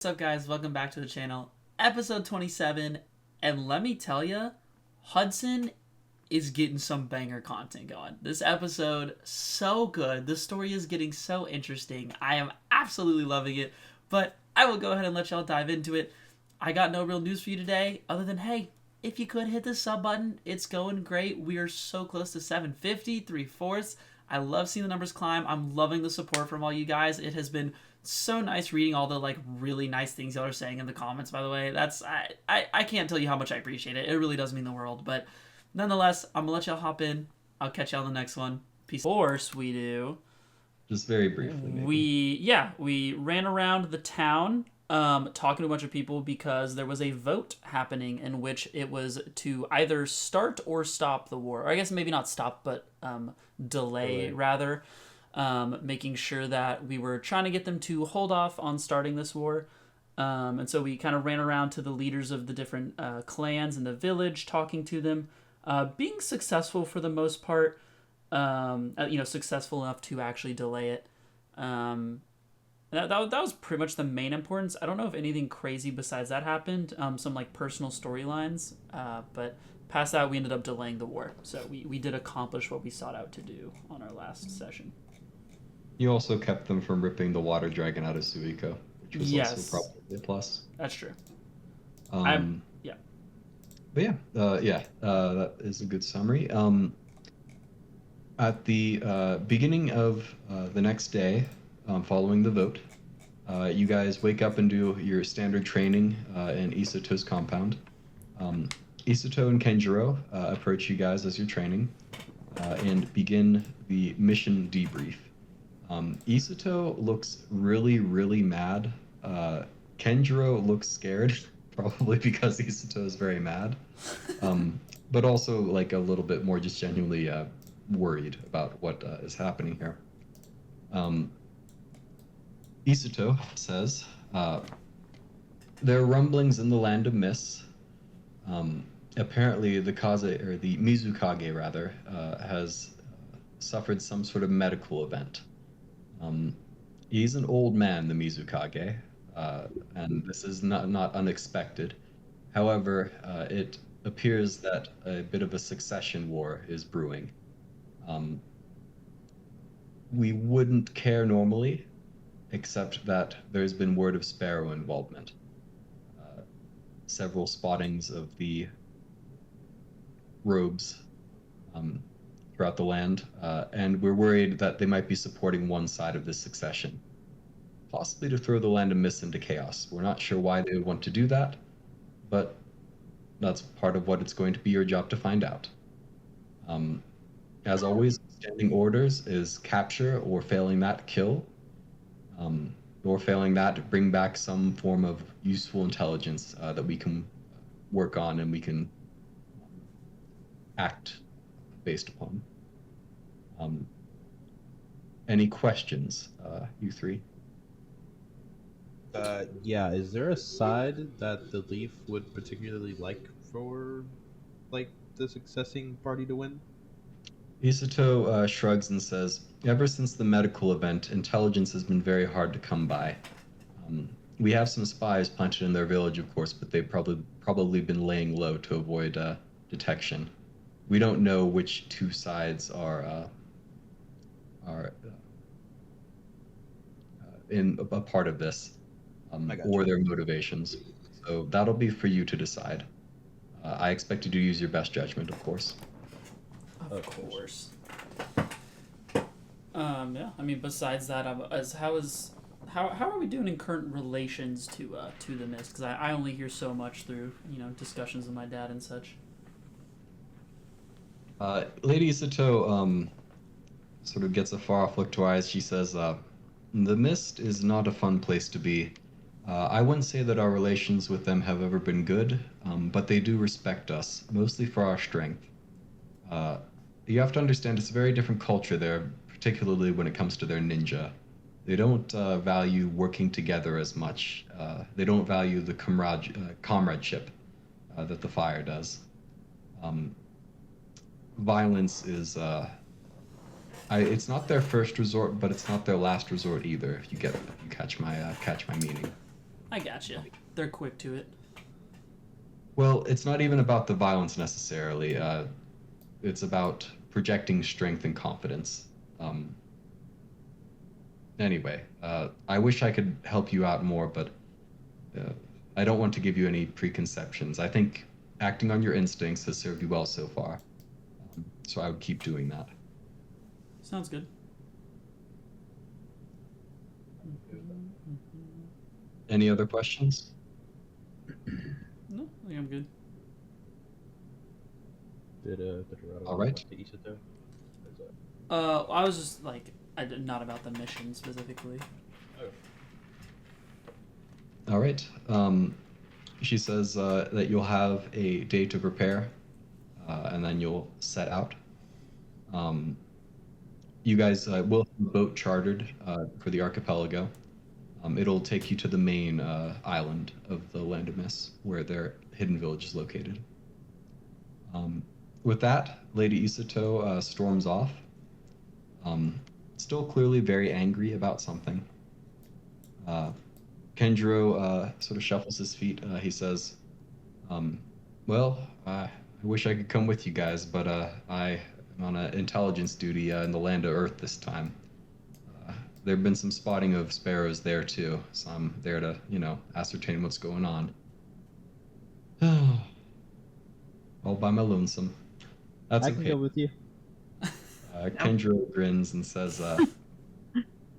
What's up, guys? Welcome back to the channel. Episode 27, and let me tell you, Hudson is getting some banger content going. This episode, so good. The story is getting so interesting. I am absolutely loving it, but I will go ahead and let y'all dive into it. I got no real news for you today, other than, hey, if you could hit the sub button, it's going great. We are so close to 750, 3/4. I love seeing the numbers climb. I'm loving the support from all you guys. It has been so nice reading all the really nice things y'all are saying in the comments. By the way, I can't tell you how much I appreciate it. It really does mean the world. But nonetheless, I'm gonna let y'all hop in. I'll catch y'all on the next one. Peace. Of course we do. Just very briefly, maybe. We ran around the town talking to a bunch of people because there was a vote happening in which it was to either start or stop the war. Or I guess maybe not stop, but delay rather. Making sure that we were trying to get them to hold off on starting this war. And so we kind of ran around to the leaders of the different clans in the village, talking to them, being successful for the most part, successful enough to actually delay it. That was pretty much the main importance. I don't know if anything crazy besides that happened, some personal storylines, but past that we ended up delaying the war. So we did accomplish what we sought out to do on our last session. You also kept them from ripping the water dragon out of Suiko, which was also probably a plus. That's true. But that is a good summary. At the beginning of the next day, following the vote, you guys wake up and do your standard training in Isato's compound. Isato and Kenjiro approach you guys as you're training and begin the mission debrief. Isato looks really, really mad. Kenjiro looks scared, probably because Isato is very mad, but also a little bit more just genuinely worried about what is happening here. Isato says, there are rumblings in the land of mists. Apparently the mizukage rather, has suffered some sort of medical event. He's an old man, the mizukage, and this is not unexpected. However, it appears that a bit of a succession war is brewing. We wouldn't care normally, except that there's been word of sparrow involvement. Several spottings of the robes throughout the land, and we're worried that they might be supporting one side of this succession, possibly to throw the land of mist into chaos. We're not sure why they would want to do that, but that's part of what it's going to be your job to find out. As always, standing orders is capture, or failing that, kill, or failing that, bring back some form of useful intelligence that we can work on and we can act based upon. Any questions, you three? Is there a side that the Leaf would particularly like for, the succeeding party to win? Isato shrugs and says, ever since the medical event, intelligence has been very hard to come by. We have some spies planted in their village, of course, but they've probably been laying low to avoid detection. We don't know which two sides are in a part of this, or their motivations. So that'll be for you to decide. I expect you to use your best judgment, of course. Of course. Besides that, how are we doing in current relations to the mist? Because I only hear so much through discussions with my dad and such. Lady Isato sort of gets a far-off look to her eyes. She says, the mist is not a fun place to be. I wouldn't say that our relations with them have ever been good, but they do respect us, mostly for our strength. You have to understand it's a very different culture there, particularly when it comes to their ninja. They don't value working together as much. They don't value the comradeship that the fire does. Violence is it's not their first resort, but it's not their last resort either. If you catch my meaning. I gotcha. They're quick to it. Well, it's not even about the violence necessarily. It's about projecting strength and confidence. Anyway, I wish I could help you out more, but I don't want to give you any preconceptions. I think acting on your instincts has served you well so far. So I would keep doing that. Sounds good. Any other questions? No, I think I'm good. Did Dorado All right. talk to Isato? I was just like, not about the mission specifically. All right. She says that you'll have a day to prepare, and then you'll set out. You guys will have a boat chartered for the archipelago. It'll take you to the main island of the Land of Mist, where their hidden village is located. With that, Lady Isato storms off, still clearly very angry about something. Kenjiro sort of shuffles his feet. He says, well, I wish I could come with you guys, but I am on an intelligence duty in the land of Earth this time. There have been some spotting of sparrows there too, so I'm there to, ascertain what's going on. All by my lonesome. That's I can go with you. Kenjiro grins and says,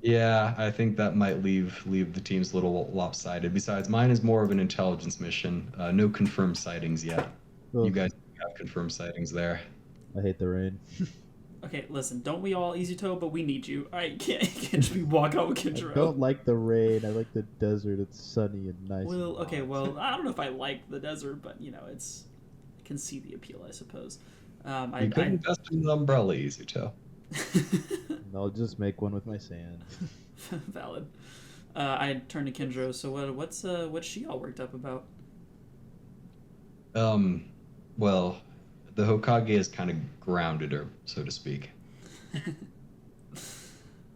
yeah, I think that might leave the teams a little lopsided. Besides, mine is more of an intelligence mission. No confirmed sightings yet. Ugh. You guys have confirmed sightings there. I hate the rain. Okay, listen, don't we all easy toe, but we need you. Alright, can't just be walk out with I Kenjiro. don't like the rain. I like the desert. It's sunny and nice. Well, and okay, hot. well, I don't know if I like the desert, but it's I can see the appeal, I suppose. You could invest in an umbrella, Izuto. I'll just make one with my sand. Valid. I turned to Kenjiro. So what's she all worked up about? Well, the Hokage has kind of grounded her, so to speak.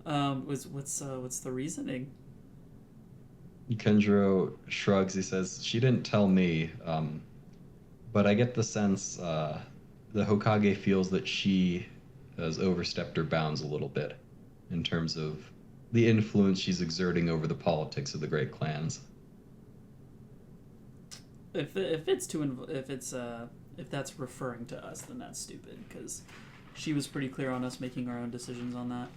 What's the reasoning? Kenjiro shrugs. He says, she didn't tell me, but I get the sense the Hokage feels that she has overstepped her bounds a little bit in terms of the influence she's exerting over the politics of the great clans. If that's referring to us, then that's stupid, because she was pretty clear on us making our own decisions on that.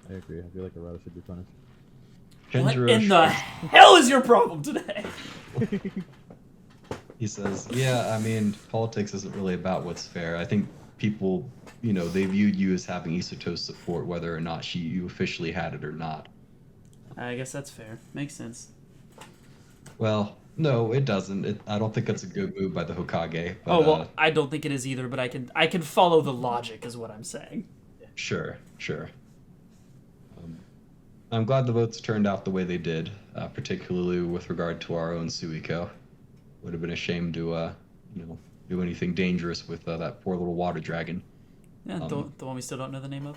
I agree. I feel like Arata should be punished. What Kenjiro in the hell is your problem today? He says, yeah, I mean, politics isn't really about what's fair. I think people, they viewed you as having Isato's support, whether or not you officially had it or not. I guess that's fair. Makes sense. Well, no, it doesn't. I don't think that's a good move by the Hokage. But, Oh, well, I don't think it is either, but I can follow the logic, is what I'm saying. Sure. I'm glad the votes turned out the way they did, particularly with regard to our own Suiko. Would have been a shame to, do anything dangerous with that poor little water dragon. Yeah, the one we still don't know the name of.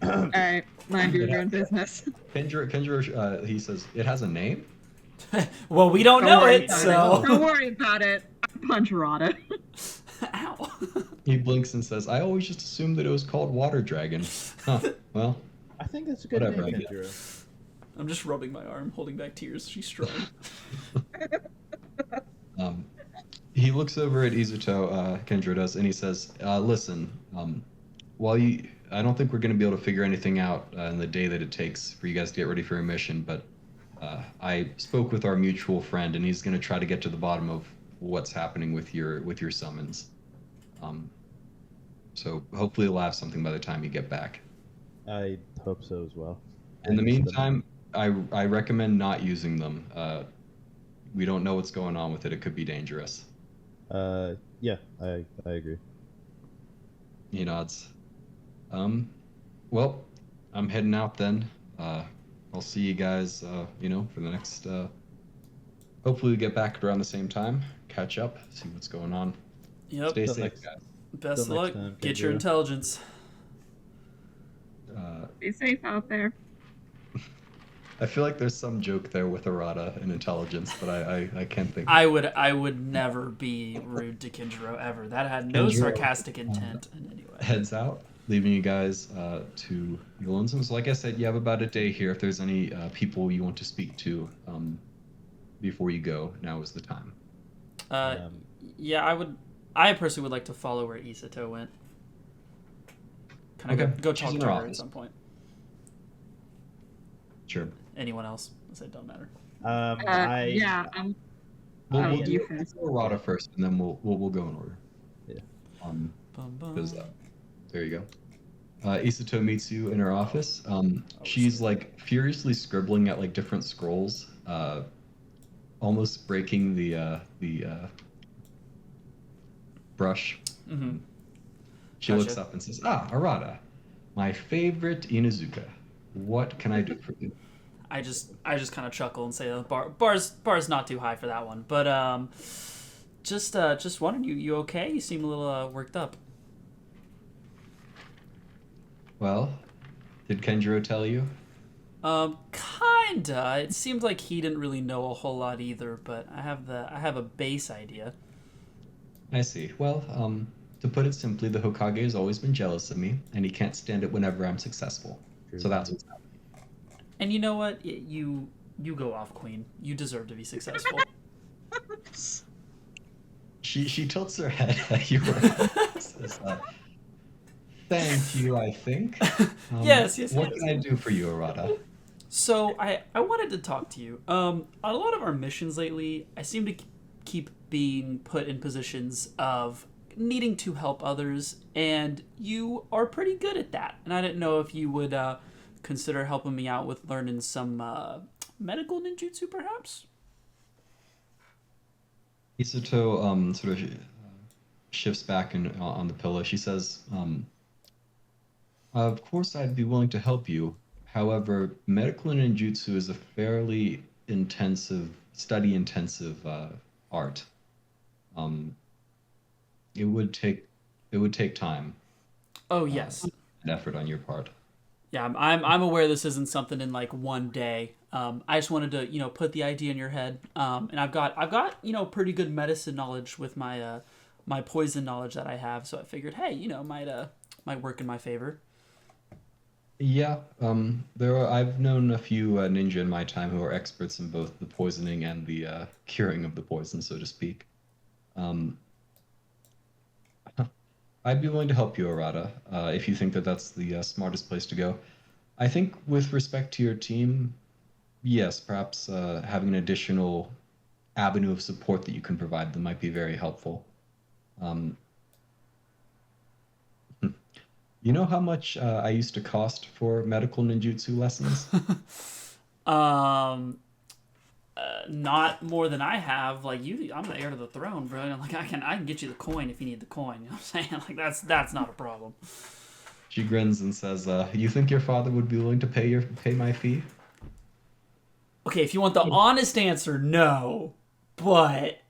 All right, mind your own business. Kenjiro, he says, it has a name? Well, we don't know worry it, about so... Don't worry about it. I punch Rada. Ow. He blinks and says, I always just assumed that it was called water dragon. Huh, well, I think that's a good Whatever, name, I guess. Kenjiro. I'm just rubbing my arm, holding back tears. She's strong. He looks over at Izuto, Kenjiro does, and he says, listen, I don't think we're going to be able to figure anything out in the day that it takes for you guys to get ready for your mission, but I spoke with our mutual friend, and he's going to try to get to the bottom of what's happening with your summons. So hopefully we'll have something by the time you get back. I hope so as well. In the meantime, I recommend not using them. We don't know what's going on with it. It could be dangerous. Yeah, I agree. He nods. Well, I'm heading out then. I'll see you guys, for the next, hopefully we get back around the same time, catch up, see what's going on. Yep. Stay Till safe, next- guys. Best Till luck. next time, Get your Kenjiro. intelligence. Be safe out there. I feel like there's some joke there with errata and intelligence, but I can't think. I would never be rude to Kenjiro ever. That had no Kenjiro, sarcastic intent in any way. heads out, leaving you guys to your lonesomes. So like I said, you have about a day here. If there's any people you want to speak to before you go, now is the time. Yeah, I personally would like to follow where Isato went. Kind of go talk to her at some point. Sure. Anyone else? It don't matter. Yeah, We'll do errata first, and then we'll go in order. Yeah. There you go. Isato meets you in her office. She's like furiously scribbling at like different scrolls, almost breaking the brush. Mm-hmm. She looks up and says, Arata, my favorite Inuzuka. What can I do for you? I just kind of chuckle and say, bar's not too high for that one. But just wondering, you okay? You seem a little worked up. Well, did Kenjiro tell you? Kinda. It seems like he didn't really know a whole lot either, but I have a base idea. I see. Well, to put it simply, the Hokage has always been jealous of me, and he can't stand it whenever I'm successful. So that's what's happening. And you know what? You go off, Queen. You deserve to be successful. She tilts her head at you. Says, thank you, I think. Yes. What can I do for you, Arata? So I wanted to talk to you. On a lot of our missions lately, I seem to keep being put in positions of needing to help others, and you are pretty good at that. And I didn't know if you would consider helping me out with learning some medical ninjutsu, perhaps? Isato sort of shifts back on the pillow. She says, of course I'd be willing to help you. However, medical ninjutsu is a fairly study-intensive art. It would take time. Oh, yes. And effort on your part. Yeah, I'm aware this isn't something in like one day. I just wanted to, put the idea in your head. And I've got pretty good medicine knowledge with my my poison knowledge that I have. So I figured, hey, might work in my favor. Yeah, I've known a few ninja in my time who are experts in both the poisoning and the curing of the poison, so to speak. I'd be willing to help you, Arata, if you think that that's the smartest place to go. I think with respect to your team, yes, perhaps having an additional avenue of support that you can provide them might be very helpful. You know how much I used to cost for medical ninjutsu lessons? Not more than I have. Like I'm the heir to the throne, bro. I'm like I can get you the coin if you need the coin. You know what I'm saying? Like that's not a problem. She grins and says, "You think your father would be willing to pay my fee?" Okay, if you want the honest answer, no. But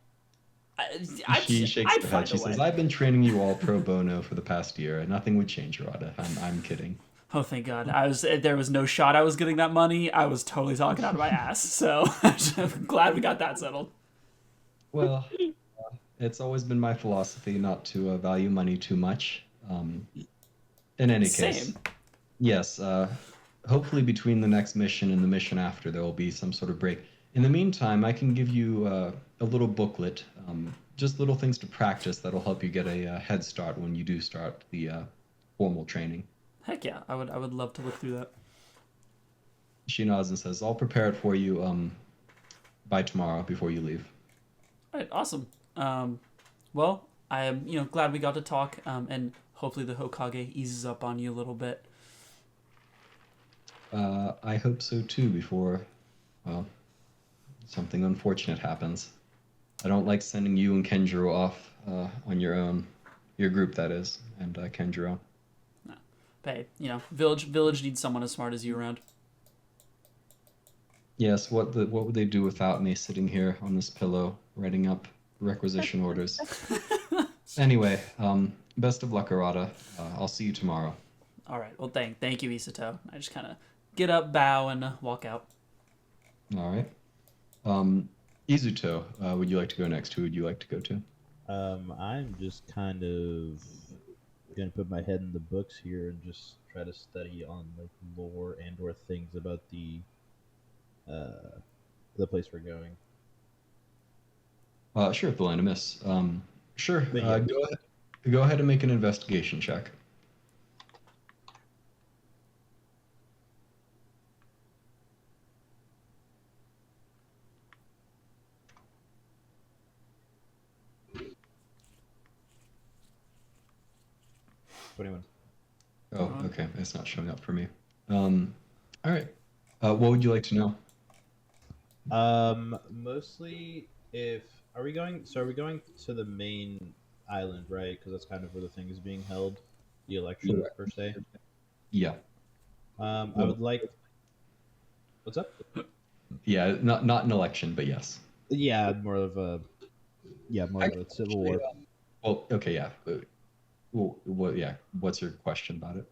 she shakes her head. She says, "I've been training you all pro bono for the past year, and nothing would change, Arata. I'm kidding." Oh, thank God! There was no shot I was getting that money. I was totally talking out of my ass. So I'm glad we got that settled. Well, it's always been my philosophy not to value money too much. In any case, yes. Hopefully, between the next mission and the mission after, there will be some sort of break. In the meantime, I can give you a little booklet, just little things to practice that'll help you get a head start when you do start the formal training. Heck yeah, I would love to look through that. She nods and says, "I'll prepare it for you by tomorrow before you leave." All right, awesome. Well, I am glad we got to talk, and hopefully the Hokage eases up on you a little bit. I hope so too. Before, something unfortunate happens. I don't like sending you and Kenjiro off on your own, your group that is, and Kenjiro. Hey, village needs someone as smart as you around. Yes, what would they do without me sitting here on this pillow writing up requisition orders? Anyway, best of luck, Arata. I'll see you tomorrow. All right. Well, thank you, Isato. I just kind of get up, bow, and walk out. All right. Izuto, would you like to go next? Who would you like to go to? I'm just kind of gonna put my head in the books here and just try to study on like lore and or things about uh the place we're going. Sure, the Land of Mist. Sure. But yeah, Go ahead and make an investigation check. anyone. Oh, okay. It's not showing up for me. All right. What would you like to know? Mostly if are we going? So are we going to the main island, right? Because that's kind of where the thing is being held, the election Yeah. per se. Yeah. I would like. What's up? Yeah, not an election, but yes. Yeah, more of a civil war. Well, okay, yeah. Yeah. What's your question about it?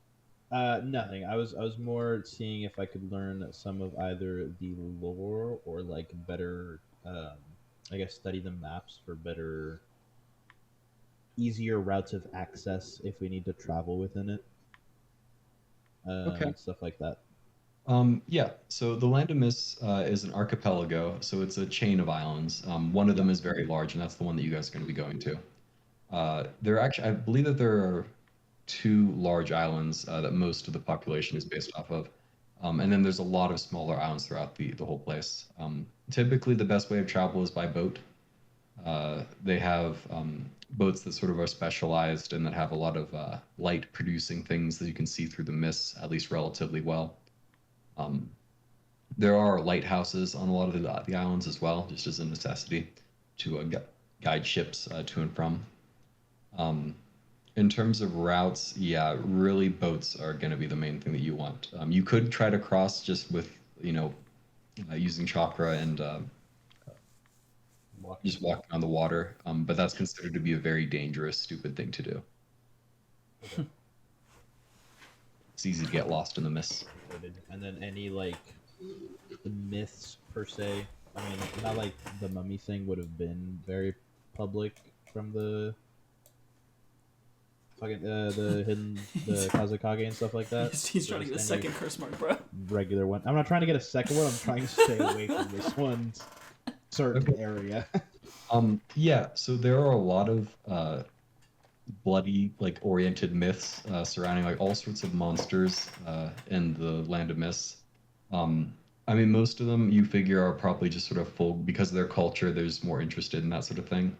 Nothing. I was more seeing if I could learn some of either the lore or like better, I guess study the maps for better, easier routes of access if we need to travel within it. Okay. And stuff like that. Yeah. So the Land of Mist is an archipelago, so it's a chain of islands. One of them is very large, and that's the one that you guys are going to be going to. There are actually, I believe that there are two large islands that most of the population is based off of. And then there's a lot of smaller islands throughout the whole place. Typically, the best way of travel is by boat. They have boats that sort of are specialized and that have a lot of light producing things that you can see through the mists, at least relatively well. Um, there are lighthouses on a lot of the islands as well, just as a necessity to guide ships to and from. In terms of routes, yeah, really boats are going to be the main thing that you want. You could try to cross just with, using chakra and just walking on the water, but that's considered to be a very dangerous, stupid thing to do. Okay. It's easy to get lost in the mist. And then any like myths per se. I mean, not like the mummy thing would have been very public from the fucking the hidden the Kazakage and stuff like that. He's trying to get a second curse mark, bro. Regular one. I'm not trying to get a second one. I'm trying to stay away from this one's certain area. Yeah. So there are a lot of bloody, like oriented myths surrounding like all sorts of monsters in the Land of Mists. I mean, most of them you figure are probably just sort of full because of their culture. There's more interested in that sort of thing.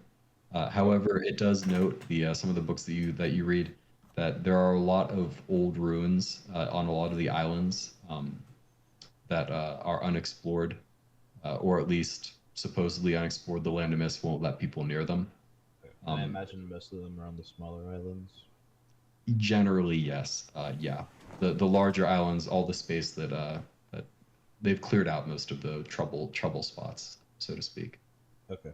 However, it does note the some of the books that you read that there are a lot of old ruins on a lot of the islands that are unexplored, or at least supposedly unexplored. The Land of Mist won't let people near them. I imagine most of them are on the smaller islands. Generally, yes. Yeah, the larger islands, all the space that they've cleared out most of the trouble spots, so to speak. Okay.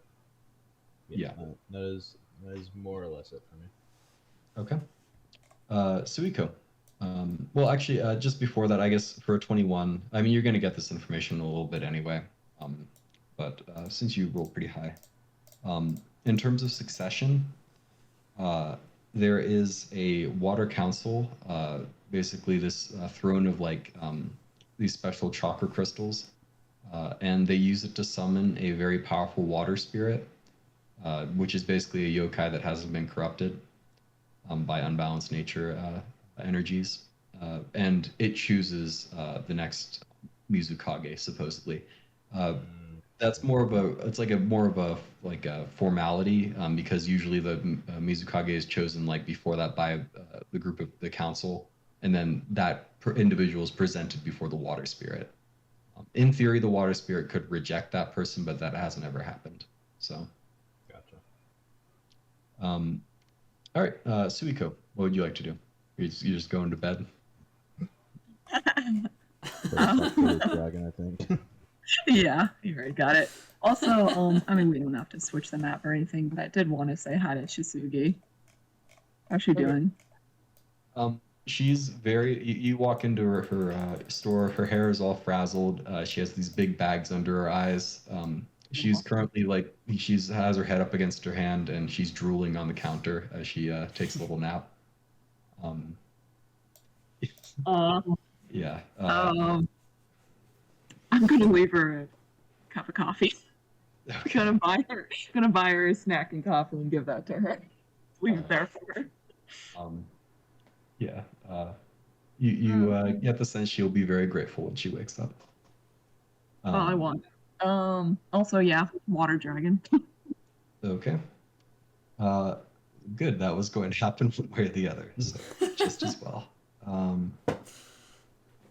Yeah. That is more or less it for me. Okay. Suiko. Well, actually, just before that, I guess for 21, I mean, you're going to get this information in a little bit anyway. But since you rolled pretty high, in terms of succession, there is a water council, basically this throne of like these special chakra crystals, and they use it to summon a very powerful water spirit, which is basically a yokai that hasn't been corrupted by unbalanced nature energies, and it chooses the next mizukage supposedly. That's more of a formality because usually the mizukage is chosen like before that by the group of the council, and then that individual is presented before the water spirit. In theory, the water spirit could reject that person, but that hasn't ever happened. So, Gotcha. All right, Suiko, what would you like to do? You just going to bed? Dragon, I think. Yeah, you already got it. Also, I mean, we don't have to switch the map or anything, but I did want to say hi to Shisugi. How's she doing? she's very. You walk into her store. Her hair is all frazzled. She has these big bags under her eyes. She's currently like she's has her head up against her hand and she's drooling on the counter as she takes a little nap. Um, Uh, yeah. I'm gonna leave her a cup of coffee. Okay. Gonna buy her a snack and coffee and give that to her. Leave it there for her. Yeah. You get the sense she'll be very grateful when she wakes up. All I want. Also, yeah, water dragon. Okay. Good. That was going to happen one way or the other, so just as well.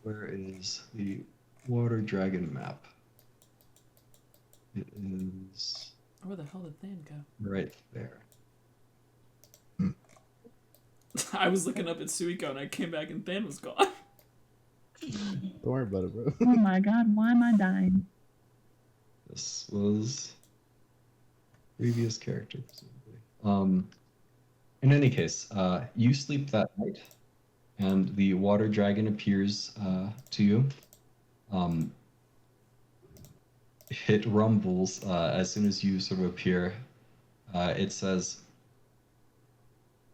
Where is the water dragon map? It is Where the hell did Than go? right there. I was looking up at Suiko and I came back and Than was gone. Don't worry about it, bro. Oh my god, why am I dying? This was previous character, presumably. In any case, you sleep that night, and the water dragon appears to you. It rumbles as soon as you sort of appear. It says,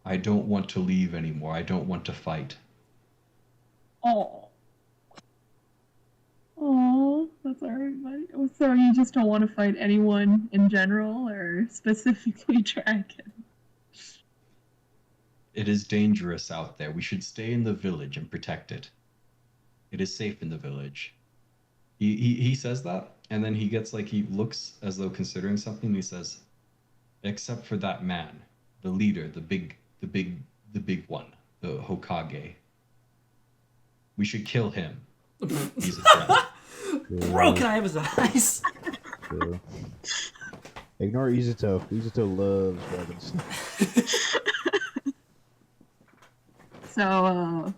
"I don't want to leave anymore. I don't want to fight." Oh. Oh, that's alright, buddy. Oh, so you just don't want to fight anyone in general, or specifically dragon? It is dangerous out there. We should stay in the village and protect it. It is safe in the village. He says that, and then he gets like he looks as though considering something. And he says, "Except for that man, the leader, the big one, the Hokage. We should kill him. He's a threat." Bro, can I have his eyes? True. Ignore Izuto. Izuto loves dragons. So,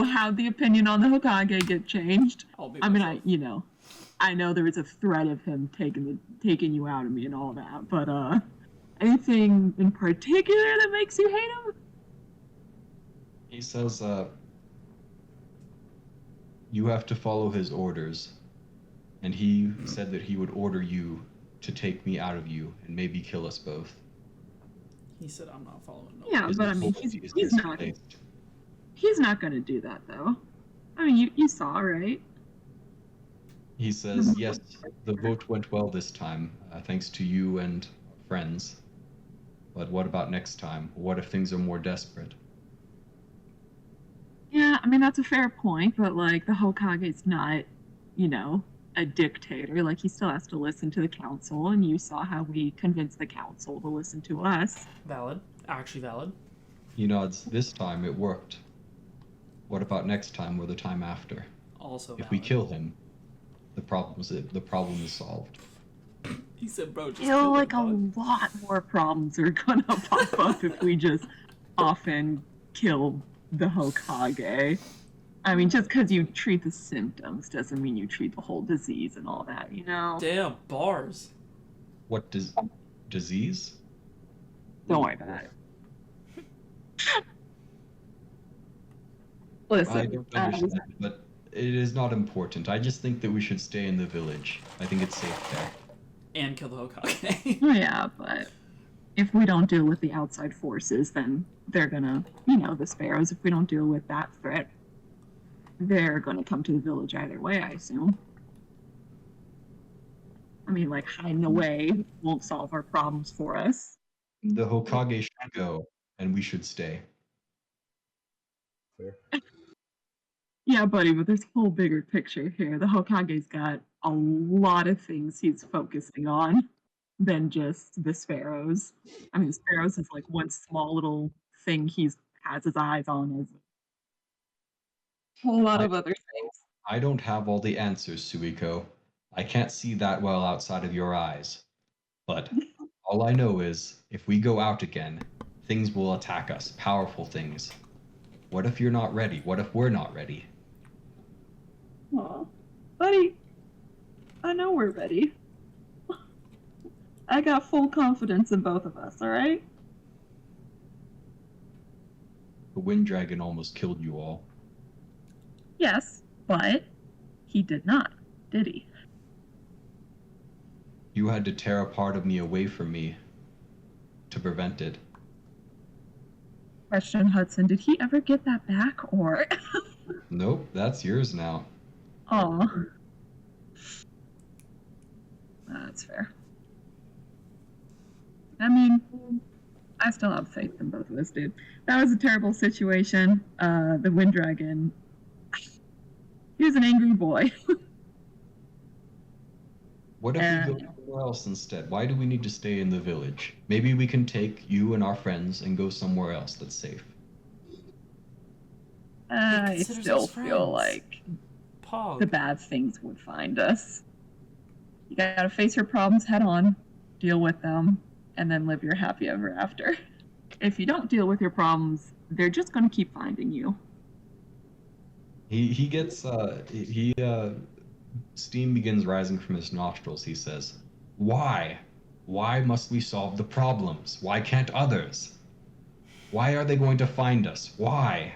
how'd the opinion on the Hokage get changed? I mean, I know there was a threat of him taking you out of me and all that, but anything in particular that makes you hate him? He says, "You have to follow his orders." And he said that he would order you to take me out of you and maybe kill us both. He said, "I'm not following." No. Yeah, His but I mean, authority is he's not. misplaced. He's not gonna do that, though. I mean, you saw, right? He says, "Yes, the vote went well this time, thanks to you and friends. But what about next time? What if things are more desperate?" Yeah, I mean, that's a fair point, but, like, the Hokage's not, a dictator. Like, he still has to listen to the council, and you saw how we convinced the council to listen to us. Valid. Actually valid. He nods. "This time it worked. What about next time or the time after? Also valid. If we kill him, the problem is solved." He said, "Bro, just You know, kill like, him, a lot more problems are gonna pop up if we just often kill the Hokage. I mean, just because you treat the symptoms doesn't mean you treat the whole disease and all that, you know? Damn, bars. What disease? Don't worry about it. Listen, I don't understand, but it is not important. I just think that we should stay in the village. I think it's safe there. And kill the Hokage. yeah, but if we don't deal with the outside forces, then they're gonna, the sparrows, if we don't deal with that threat, they're gonna come to the village either way, I assume. I mean, like, hiding away won't solve our problems for us. The Hokage should go, and we should stay. Fair. Yeah, buddy, but there's a whole bigger picture here. The Hokage's got a lot of things he's focusing on than just the sparrows. I mean, the sparrows is like one small little thing has his eyes on. Is a whole lot of other things. I don't have all the answers, Suiko. I can't see that well outside of your eyes. But all I know is, if we go out again, things will attack us, powerful things. What if you're not ready? What if we're not ready? Aw, buddy, I know we're ready. I got full confidence in both of us, alright? The wind dragon almost killed you all. Yes, but he did not, did he? You had to tear a part of me away from me to prevent it. Question, Hudson, did he ever get that back, or? Nope, that's yours now. Oh, that's fair. I mean, I still have faith in both of us, dude. That was a terrible situation. The wind dragon, he was an angry boy. What if we go somewhere else instead? Why do we need to stay in the village? Maybe we can take you and our friends and go somewhere else that's safe. I considers still us feel friends. like Pog. the bad things would find us. You gotta face your problems head on, deal with them, and then live your happy ever after. If you don't deal with your problems, they're just gonna keep finding you. He gets steam begins rising from his nostrils. He says, "Why? Why must we solve the problems? Why can't others? Why are they going to find us? Why?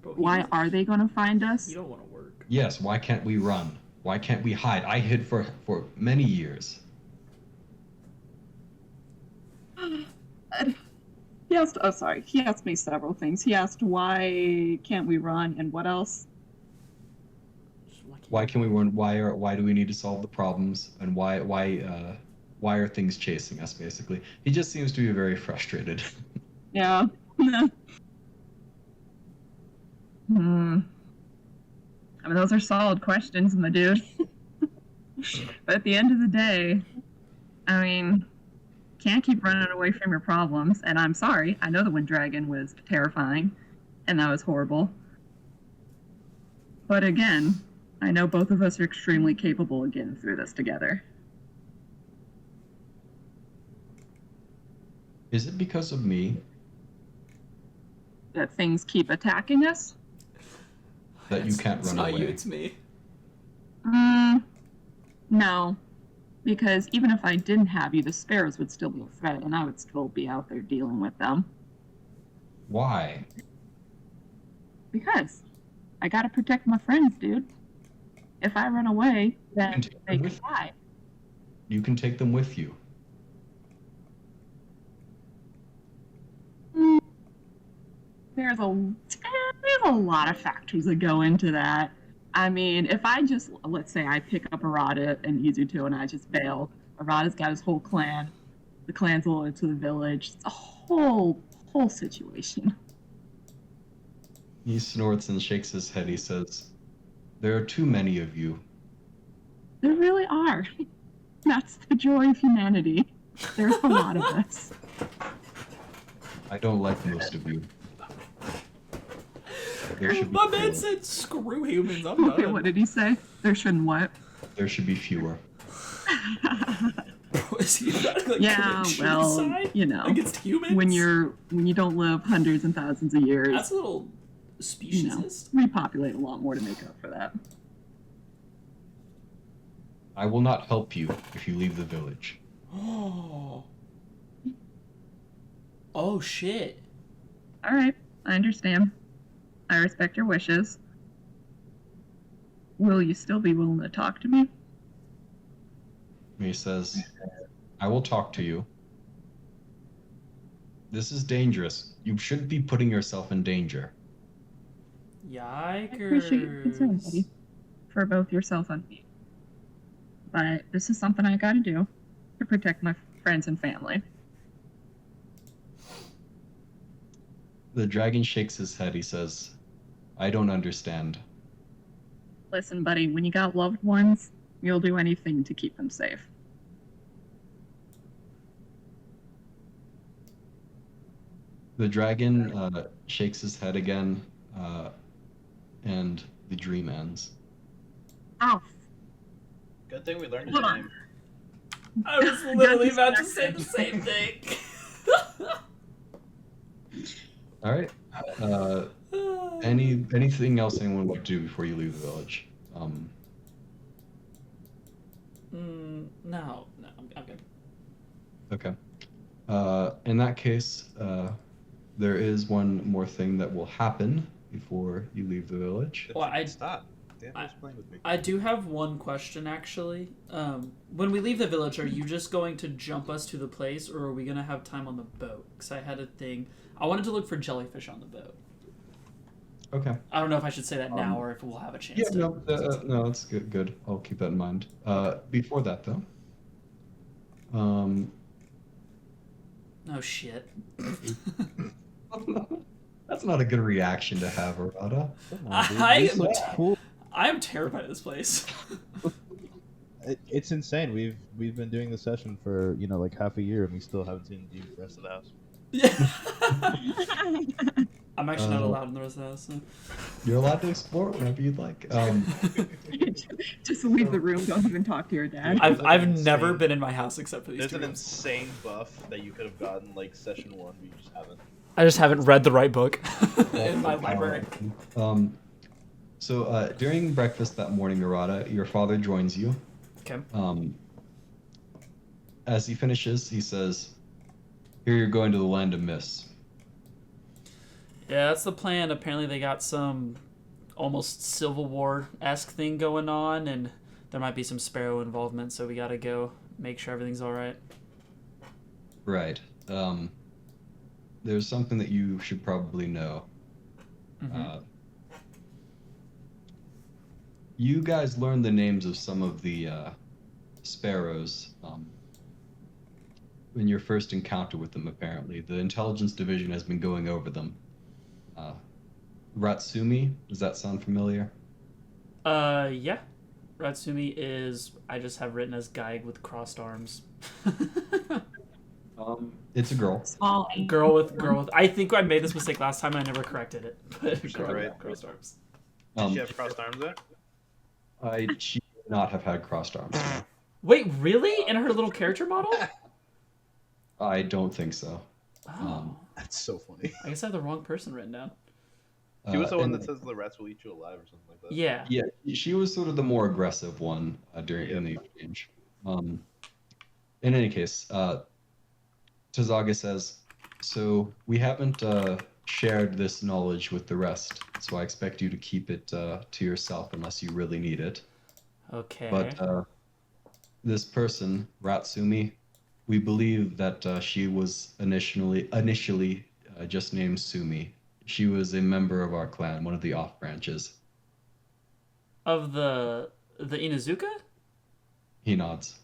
Bro, Why are they gonna find us? You don't want to work. Yes, why can't we run? Why can't we hide? I hid for many years." He asked me several things. He asked why can't we run and what else? Why can we run? Why do we need to solve the problems? And why are things chasing us? Basically, he just seems to be very frustrated. Yeah. I mean, those are solid questions, my dude. But at the end of the day, I mean, can't keep running away from your problems. And I'm sorry, I know the Wind Dragon was terrifying, and that was horrible. But again, I know both of us are extremely capable of getting through this together. Is it because of me That things keep attacking us? that you can't It's run not away? you, it's me. No. Because even if I didn't have you, the sparrows would still be a threat, and I would still be out there dealing with them. Why? Because I gotta protect my friends, dude. If I run away, then can take they them can with die. You can take them with you. There's a lot of factors that go into that. I mean, if I just, let's say I pick up Arata and Izuto and I just bail, Arata's got his whole clan, the clan's loyal to the village, it's a whole situation. He snorts and shakes his head. He says, "There are too many of you." There really are. That's the joy of humanity. There's a lot of us. I don't like most of you. There should be My man fewer. said, "Screw humans, I'm Okay, done." what did he say? There shouldn't what? There should be fewer. Is he trying to, like, Yeah, commit well, genocide you know, against humans? when you don't live hundreds and thousands of years, That's a little you know, speciesist. repopulate a lot more to make up for that. I will not help you if you leave the village. Oh. Oh shit. All right, I understand. I respect your wishes. Will you still be willing to talk to me? He says, "I will talk to you. This is dangerous. You shouldn't be putting yourself in danger." Yikers. I appreciate your concern, buddy, for both yourself and me. But this is something I gotta do to protect my friends and family. The dragon shakes his head. He says, "I don't understand." Listen, buddy, when you got loved ones, you'll do anything to keep them safe. The dragon shakes his head again, and the dream ends. Ow. Good thing we learned his Hold on. name. I was literally about to say the same thing. All right. Anything else anyone would do before you leave the village? No, I'm good. Okay. In that case, there is one more thing that will happen before you leave the village. Well, Stop. Daniel's playing with me. I do have one question, actually. When we leave the village, are you just going to jump us to the place, or are we going to have time on the boat? Because I had a thing. I wanted to look for jellyfish on the boat. Okay. I don't know if I should say that now or if we'll have a chance Yeah, to. no, that's good. Good. I'll keep that in mind. Before that, though, Oh, shit. that's not a good reaction to have, Arata. I am terrified of this place. It's insane. We've been doing this session for like half a year, and we still haven't seen the rest of the house. Yeah. I'm actually not allowed in the rest of the house. So. You're allowed to explore whenever you'd like. Just leave the room. Don't even talk to your dad. I've never been in my house except for these There's two an rooms. insane buff that you could have gotten like session 1, but you just haven't. I just haven't read the right book in my library. So during breakfast that morning, Arata, your father joins you. Okay. As he finishes, he says, "Here you're going to the land of Mist." Yeah, that's the plan. Apparently they got some almost Civil War-esque thing going on, and there might be some Sparrow involvement, so we gotta go make sure everything's alright. Right. There's something that you should probably know. Mm-hmm. You guys learned the names of some of the sparrows in your first encounter with them, apparently. The intelligence division has been going over them. Ratsumi, does that sound familiar? Yeah. Ratsumi is, I just have written as guy with crossed arms. It's a girl. Small Girl with. I think I made this mistake last time and I never corrected it. But girl Right. with crossed arms. Did she have crossed arms there? She would not have had crossed arms. Wait, really? In her little character model? I don't think so. Oh. That's so funny. I guess I have the wrong person written down. She was the one and- that says the rats will eat you alive or something like that. Yeah. Yeah, she was sort of the more aggressive one in the exchange. In any case, Tazaga says, "So we haven't shared this knowledge with the rest, so I expect you to keep it to yourself unless you really need it. Okay. But this person, Ratsumi, we believe that she was initially just named Sumi. She was a member of our clan, one of the off branches." Of the Inuzuka? He nods.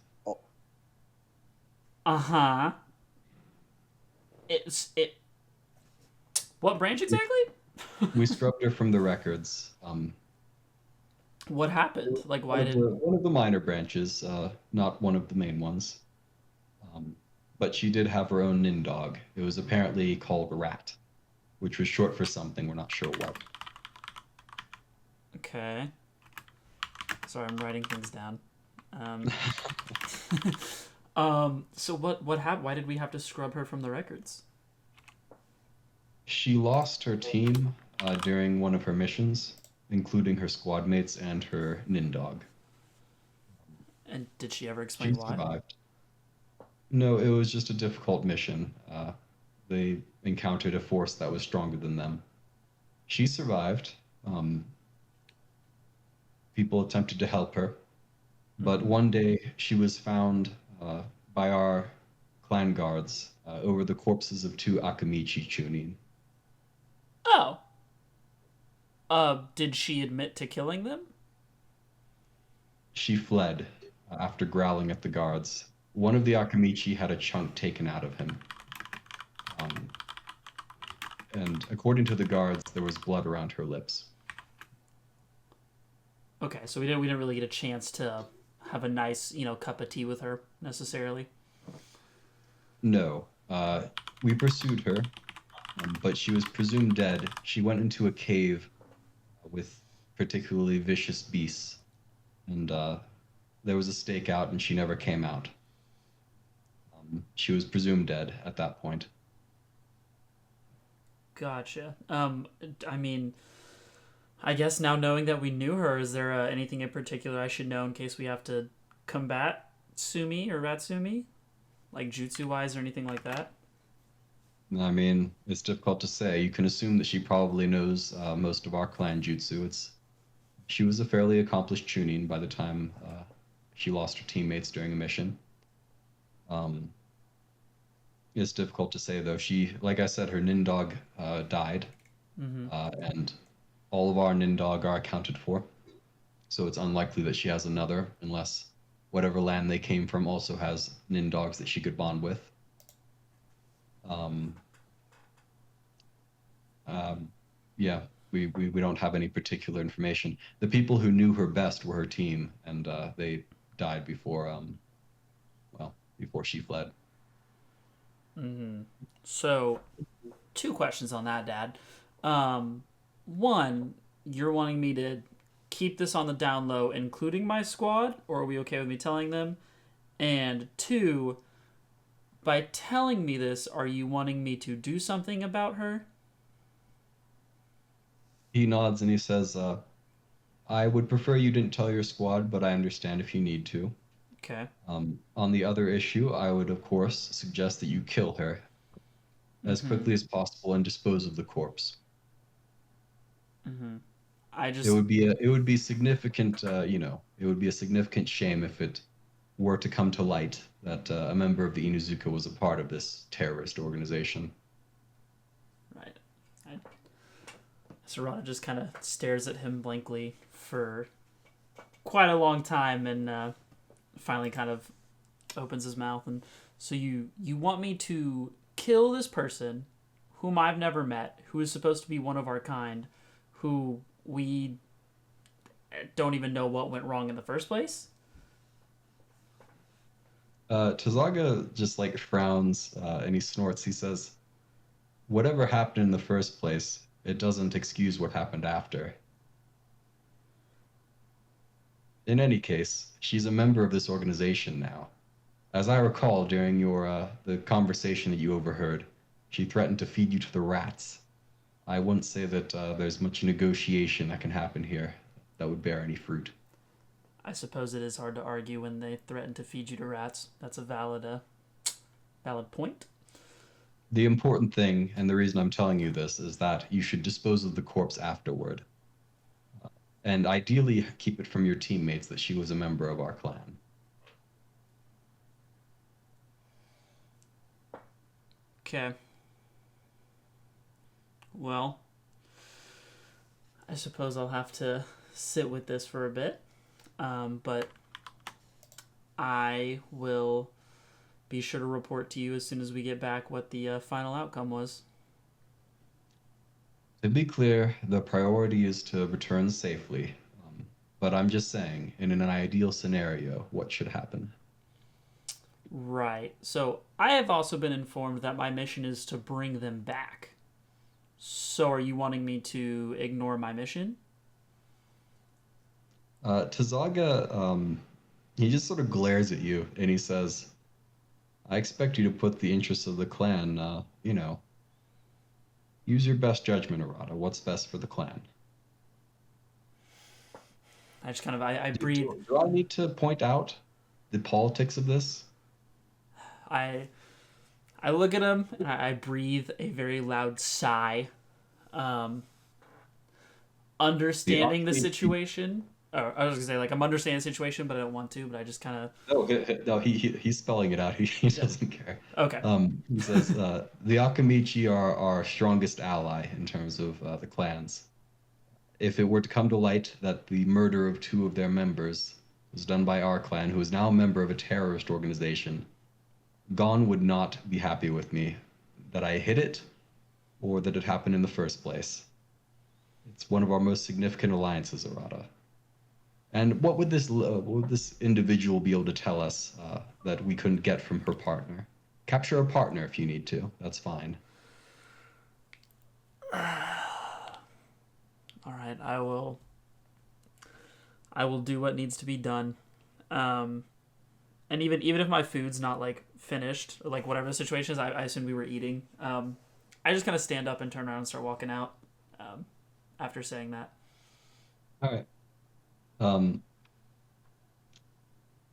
Uh-huh. What branch exactly? We scrubbed her from the records. What happened? Like, why did... One of the minor branches, not one of the main ones. But she did have her own nin dog. It was apparently called Rat, which was short for something, we're not sure what. Okay. Sorry, I'm writing things down. So what happened? Why did we have to scrub her from the records? She lost her team during one of her missions, including her squad mates and her nin dog. And did she ever explain She why? survived. No, it was just a difficult mission. They encountered a force that was stronger than them. She survived. People attempted to help her. But one day she was found by our clan guards over the corpses of 2 Akamichi Chunin. Oh. Did she admit to killing them? She fled after growling at the guards. One of the Akamichi had a chunk taken out of him. And according to the guards, there was blood around her lips. Okay, so we didn't really get a chance to have a nice, cup of tea with her necessarily. No. We pursued her, but she was presumed dead. She went into a cave with particularly vicious beasts, and there was a stakeout, and she never came out. She was presumed dead at that point. Gotcha. I mean, I guess now knowing that we knew her, is there anything in particular I should know in case we have to combat Sumi or Ratsumi? Like jutsu-wise or anything like that? I mean, it's difficult to say. You can assume that she probably knows most of our clan jutsu. She was a fairly accomplished chunin by the time she lost her teammates during a mission. Um, it's difficult to say though. Like I said, her nindog died, Mm-hmm. and all of our nindog are accounted for. So it's unlikely that she has another, unless whatever land they came from also has nindogs that she could bond with. Um, um, yeah, we don't have any particular information. The people who knew her best were her team, and they died before she fled. Mm-hmm. So, two questions on that, Dad. One, you're wanting me to keep this on the down low, including my squad, or are we okay with me telling them? And two, by telling me this, are you wanting me to do something about her? He nods and he says, I would prefer you didn't tell your squad, but I understand if you need to. Okay. On the other issue, I would, of course, suggest that you kill her as Mm-hmm. quickly as possible and dispose of the corpse. Mm-hmm. I It just would be significant, it would be a significant shame if it were to come to light that a member of the Inuzuka was a part of this terrorist organization. right. Serrata just kind of stares at him blankly for quite a long time, and finally kind of opens his mouth. And so you want me to kill this person whom I've never met, who is supposed to be one of our kind, who we don't even know what went wrong in the first place? Tazaga just like frowns and he snorts. He says, whatever happened in the first place, it doesn't excuse what happened after. In any case, she's a member of this organization now. As I recall, during the conversation that you overheard, she threatened to feed you to the rats. I wouldn't say that there's much negotiation that can happen here that would bear any fruit. I suppose it is hard to argue when they threaten to feed you to rats. That's a valid point. The important thing, and the reason I'm telling you this, is that you should dispose of the corpse afterward. And ideally, keep it from your teammates that she was a member of our clan. Okay. Well, I suppose I'll have to sit with this for a bit. But I will be sure to report to you as soon as we get back what the final outcome was. To be clear, the priority is to return safely. But I'm just saying, in an ideal scenario, what should happen? Right. So I have also been informed that my mission is to bring them back. So are you wanting me to ignore my mission? Tazaga, he just sort of glares at you and he says, I expect you to put the interests of the clan, use your best judgment, Arata. What's best for the clan? I just kind of I breathe. Do I need to point out the politics of this? I look at him and I breathe a very loud sigh, understanding the situation. Or I was gonna say, like, I'm understanding the situation, but I don't want to. But I just kind of No, he's spelling it out. He doesn't care. okay. He says the Akamichi are our strongest ally in terms of the clans. If it were to come to light that the murder of two of their members was done by our clan, who is now a member of a terrorist organization, Gon would not be happy with me that I hid it or that it happened in the first place. It's one of our most significant alliances, Arata. And what would this individual be able to tell us that we couldn't get from her partner? Capture a partner if you need to. That's fine. All right, I will do what needs to be done. And even if my food's not like finished, or like whatever the situation is, I assume we were eating. I just kind of stand up and turn around and start walking out. After saying that. All right.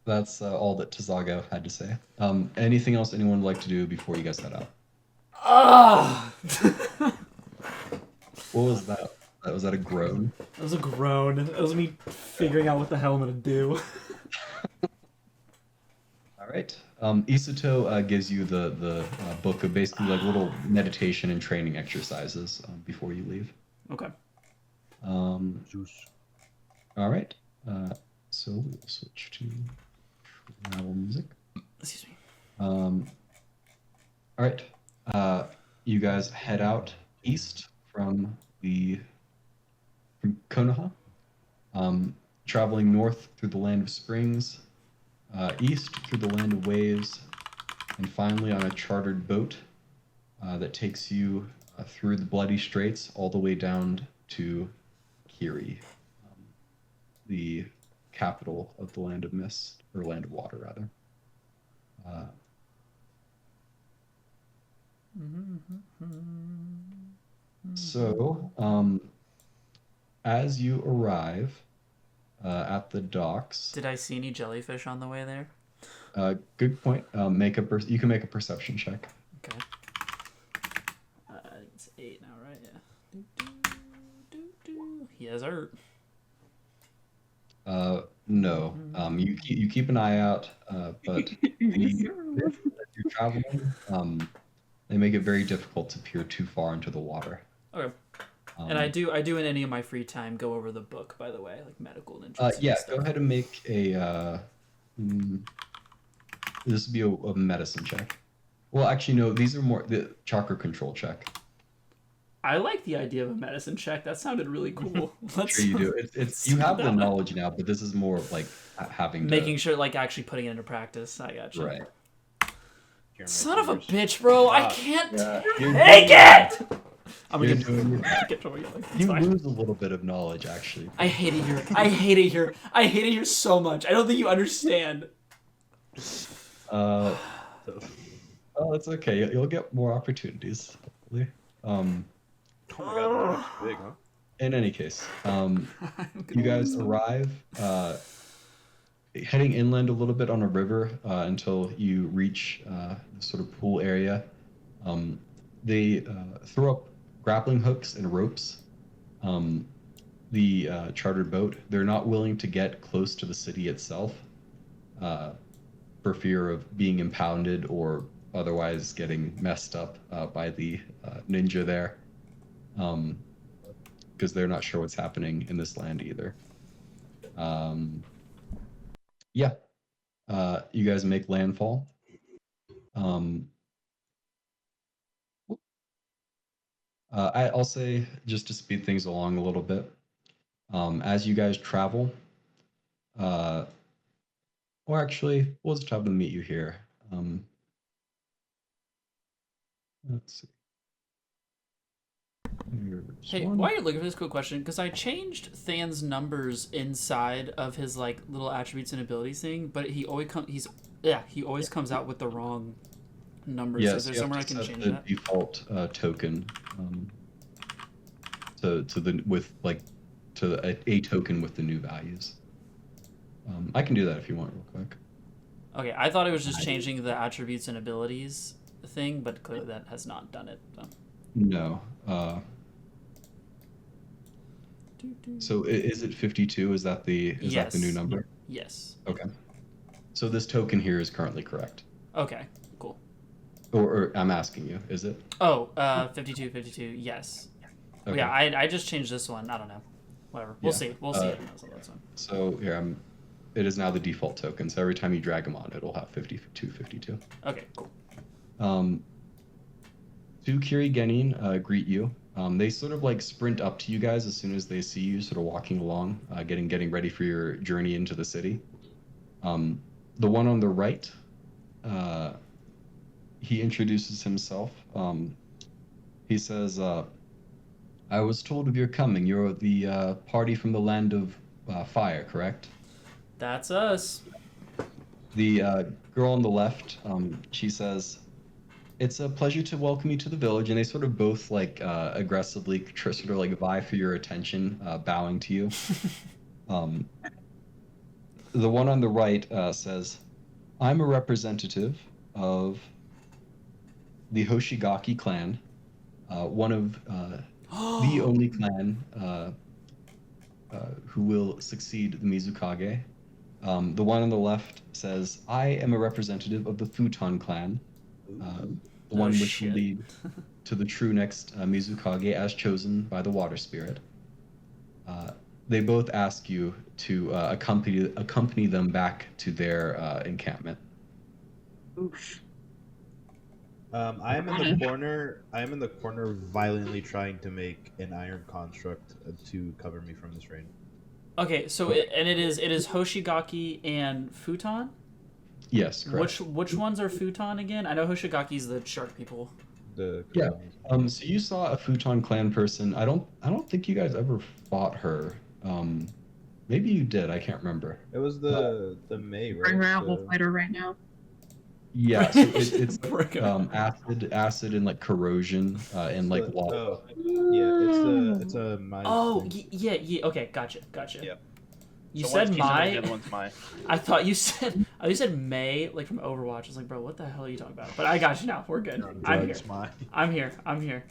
That's all that Tazaga had to say. Anything else anyone would like to do before you guys head out? Ah! What was that? Was that a groan? That was a groan. That was me figuring out what the hell I'm gonna do. All right. Isato gives you the book of basically like little meditation and training exercises before you leave. Okay. Zeus. All right. So we'll switch to travel music. Excuse me. All right. You guys head out east from Konoha, traveling north through the land of springs, east through the land of waves, and finally on a chartered boat that takes you through the bloody straits all the way down to Kiri, the capital of the land of mist, or land of water, rather. So, as you arrive at the docks, Did I see any jellyfish on the way there? good point. You can make a perception check. Okay. It's 8 now, right? Yeah. Yes, sir. No. You keep an eye out, but if you're traveling, they make it very difficult to peer too far into the water. Okay. And I do in any of my free time go over the book, by the way, like medical ninjas. Yeah, go ahead and make a. This would be a medicine check. Well, actually, no. These are more the chakra control check. I like the idea of a medicine check. That sounded really cool. Sure you do. It's you have the knowledge now, but this is more of like having making sure, like actually putting it into practice. I got you. Right. Son of a bitch, bro! I can't take it. I'm gonna get trouble yelling. You lose a little bit of knowledge, actually. I hate it here. I hate it here. I hate it here so much. I don't think you understand. Oh, it's okay. You'll get more opportunities, hopefully. Oh my god, that's big, huh? In any case, you guys arrive, heading inland a little bit on a river until you reach the sort of pool area. They throw up grappling hooks and ropes. The chartered boat, they're not willing to get close to the city itself for fear of being impounded or otherwise getting messed up by the ninja there. Because they're not sure what's happening in this land either. Yeah. You guys make landfall. I'll say, just to speed things along a little bit, as you guys travel, or actually, we'll just have them meet you here. Let's see. Hey, while you're looking for this, quick question, because I changed Than's numbers inside of his like little attributes and abilities thing, but he always comes out with the wrong numbers. Yes, Is there somewhere I can change the that? default token to a token with the new values. I can do that if you want, real quick. Okay, I thought it was just changing the attributes and abilities thing, but clearly that has not done it. So. No. So is it 52? Is that the new number? Yes. Okay. So this token here is currently correct. Okay, cool. Or I'm asking you, is it? Oh, 52, yes. Okay. Yeah, I just changed this one. I don't know. Whatever. We'll see. We'll see. So here, it is now the default token. So every time you drag them on, it'll have 52. Okay, cool. Two Kiri Genin greet you. They sort of like sprint up to you guys as soon as they see you sort of walking along, getting ready for your journey into the city. The one on the right, he introduces himself. He says, I was told of your coming. You're the party from the land of fire, correct? That's us. The girl on the left, she says, it's a pleasure to welcome you to the village, and they sort of both like aggressively sort of like vie for your attention, bowing to you. The one on the right says, I'm a representative of the Hoshigaki clan, one of the only clan who will succeed the Mizukage. The one on the left says, "I am a representative of the Futon clan, the one which will shit. lead to the true next Mizukage as chosen by the water spirit." They both ask you to accompany them back to their encampment. Oof. I am in the corner. I am in the corner, violently trying to make an iron construct to cover me from this rain. Okay, so it is Hoshigaki and Futon. Yes, correct. Which ones are Futon again? I know Hoshigaki's the shark people. Yeah. So you saw a Futon clan person. I don't think you guys ever fought her. Maybe you did. I can't remember. It was the May, right? Bring her out. We'll fight her right now. Yeah. So it's acid and like corrosion and like lava. Oh, yeah. It's a Mai. Oh, yeah. Okay, gotcha. Yeah. You So said one's Kisame, Mai. the other one's Mai. I thought you said May, like from Overwatch. I was like, bro, what the hell are you talking about? But I got you now. We're good. I'm here. Mai. I'm here.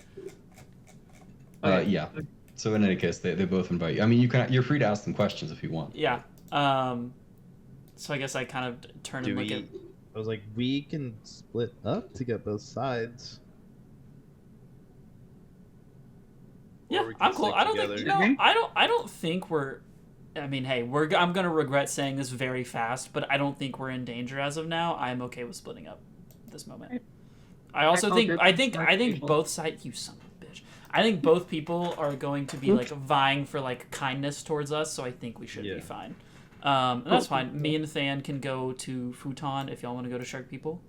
Yeah. So in any case, they both invite you. I mean, you're free to ask them questions if you want. Yeah. So I guess I kind of turn and look at. I was like, we can split up to get both sides. Yeah, we can I'm cool. stick I don't think together. I don't think we're. I mean, hey, I'm gonna regret saying this very fast, but I don't think we're in danger as of now. I'm okay with splitting up at this moment. I also think I think both sides. You son of a bitch. I think both people are going to be like vying for like kindness towards us, so I think we should be fine. And that's fine. Me and Than can go to Futon if y'all want to go to Shark People.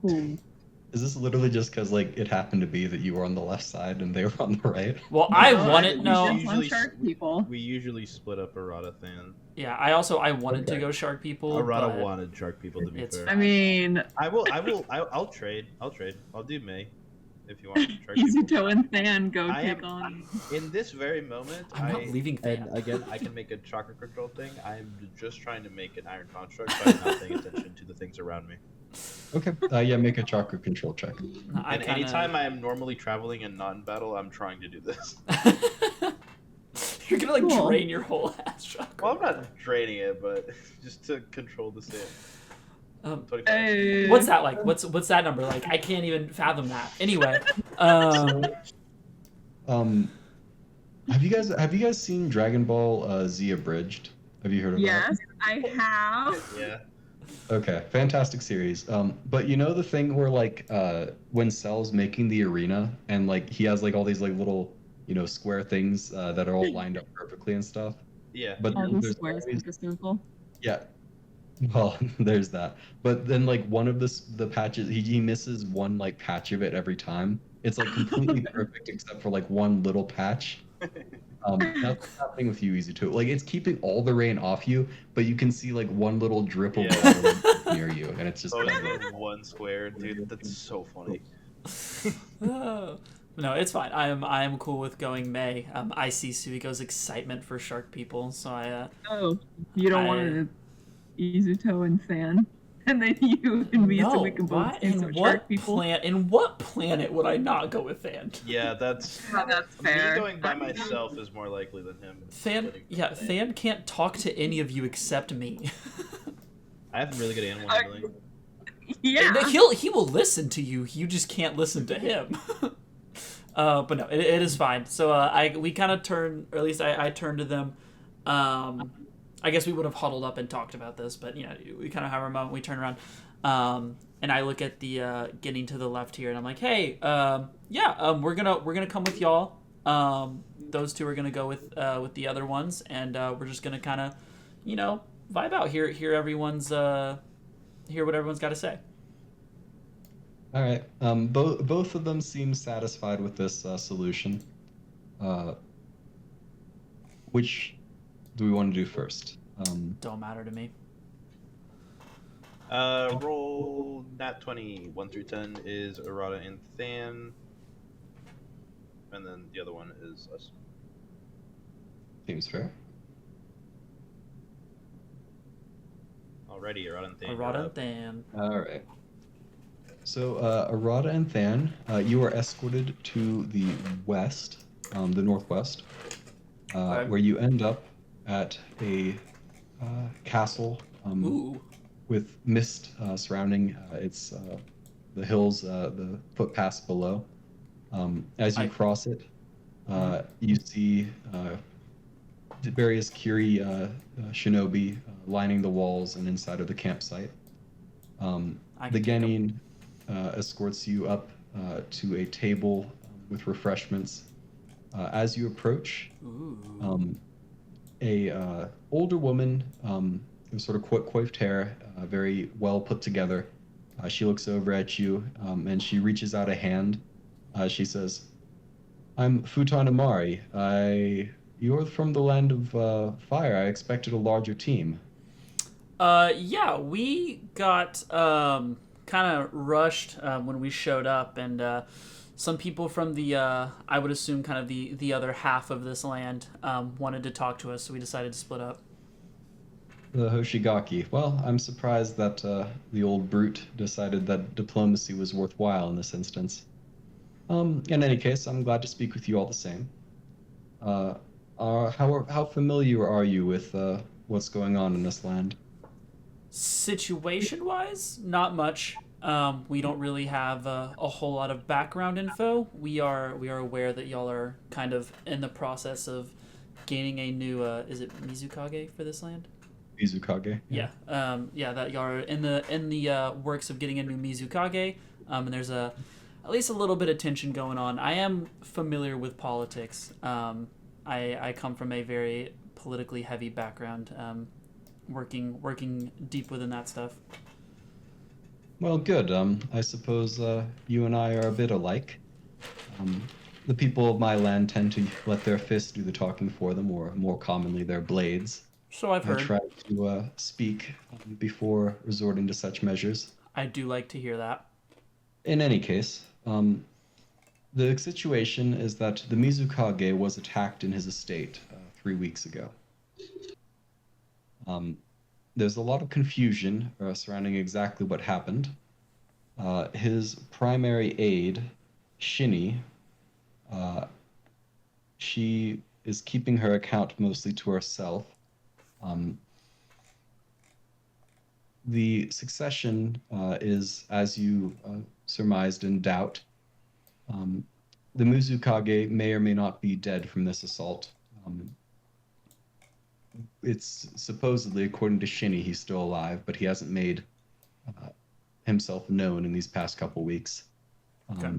Is this literally just because like it happened to be that you were on the left side and they were on the right? Well, I wanted We usually split up Arata Than. Yeah, I wanted to go Shark People. Arata wanted Shark People to be fair. I mean, I'll trade. I'll do May. If you want Shark Izuto and Than go take on. In this very moment, I'm not leaving Than. And again, I can make a chakra control thing. I'm just trying to make an iron construct, but I'm not paying attention to the things around me. Okay. Yeah, make a chakra control check. Anytime I am normally traveling and not in battle, I'm trying to do this. You're gonna like drain your whole ass chakra. Well, I'm not draining it, but just to control the state. What's that like? What's that number like? I can't even fathom that. Anyway, have you guys seen Dragon Ball Z Abridged? Have you heard of that? Yes, I have. Yeah. Okay, fantastic series. But you know the thing where like when Cell's making the arena and like he has like all these like little square things that are all lined up perfectly and stuff. Yeah. But All then these there's squares always, with the circle. yeah. Well, there's that. But then like one of the patches, he misses one like patch of it every time. It's like completely perfect except for like one little patch. That's what's happening with you, Izuto. Like it's keeping all the rain off you, but you can see like one little drip of water near you, and it's just one square, dude. That's so funny. No, it's fine. I am cool with going May. I see Suiko's excitement for Shark People, so I. You don't want to Izuto and Than, and then you and me, so we can both see some Shark People. In what planet would I not go with Than? Yeah, that's fair. Me going by myself is more likely than him. Than can't talk to any of you except me. I have really good animal handling. Yeah. He will listen to you. You just can't listen to him. But no, it is fine. So we kind of turn, or at least I turned to them. I guess we would have huddled up and talked about this, but we kind of have our moment. We turn around, and I look at the getting to the left here, and I'm like, hey, we're gonna come with y'all. Those two are gonna go with the other ones, and we're just gonna kind of, vibe out, hear what everyone's got to say. All right. Both of them seem satisfied with this solution. Which do we want to do first? Don't matter to me. Roll nat 20. 1 through 10 is Arata and Than, and then the other one is us. Seems fair. Alrighty, Arata and Than. Arata and Than. All right. So, Arata and Than, you are escorted to the west, the northwest, Okay. where you end up at a castle Ooh. with mist surrounding its the hills, the footpaths below. As you I. cross it, Mhm. you see the various Kiri shinobi lining the walls and inside of the campsite. I The can take them. Genin escorts you up to a table with refreshments. As you approach, Ooh. um, a older woman, with sort of coiffed hair, very well put together. She looks over at you and she reaches out a hand. She says, "I'm Futon Amari. You're from the land of fire. I expected a larger team." Yeah, we got kind of rushed when we showed up, and some people from the I would assume kind of the other half of this land wanted to talk to us, so we decided to split up. The Hoshigaki. Well, I'm surprised that the old brute decided that diplomacy was worthwhile in this instance. In any case, I'm glad to speak with you all the same. Uh, how familiar are you with what's going on in this land? Situation wise, not much. We don't really have a whole lot of background info. We are aware that y'all are kind of in the process of gaining a new is it mizukage for this land? Mizukage, yeah. Yeah, that y'all are in the works of getting a new mizukage. And there's a at least a little bit of tension going on. I am familiar with politics. I come from a very politically heavy background. Working deep within that stuff. Well, good. I suppose you and I are a bit alike. Um, the people of my land tend to let their fists do the talking for them, or more commonly, their blades. So I've I heard. try to speak before resorting to such measures. I do like to hear that. In any case, the situation is that the Mizukage was attacked in his estate 3 weeks ago. Um, there's a lot of confusion surrounding exactly what happened. His primary aide, Shinny, uh, she is keeping her account mostly to herself. Um, the succession is, as you surmised, in doubt. Um, the Mizukage may or may not be dead from this assault. It's supposedly, according to Shinny, he's still alive, but he hasn't made uh, himself known in these past couple weeks. Okay.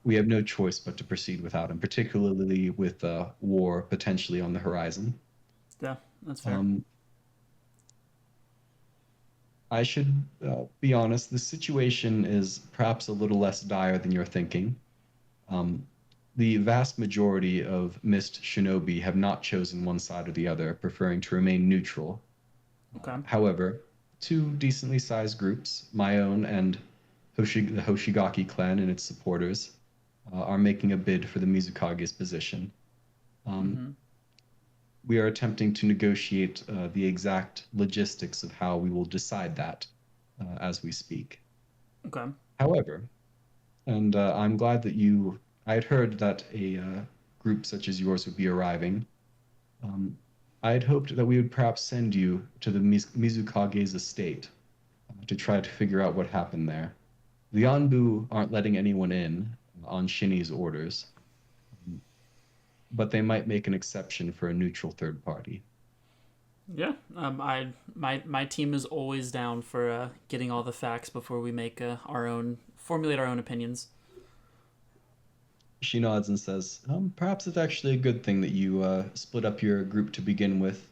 We have no choice but to proceed without him, particularly with war potentially on the horizon. Yeah, that's fair. I should be honest, the situation is perhaps a little less dire than you're thinking. Um, the vast majority of Mist Shinobi have not chosen one side or the other, preferring to remain neutral. Okay. However, two decently sized groups, my own and the Hoshigaki clan and its supporters, are making a bid for the Mizukage's position. Mm-hmm. We are attempting to negotiate the exact logistics of how we will decide that as we speak. Okay. However, and I'm glad that I had heard that a group such as yours would be arriving. I had hoped that we would perhaps send you to the Mizukage's estate to try to figure out what happened there. The Anbu aren't letting anyone in on Shinny's orders, but they might make an exception for a neutral third party. Yeah. My team is always down for getting all the facts before we make formulate our own opinions. She nods and says, "Perhaps it's actually a good thing that you split up your group to begin with.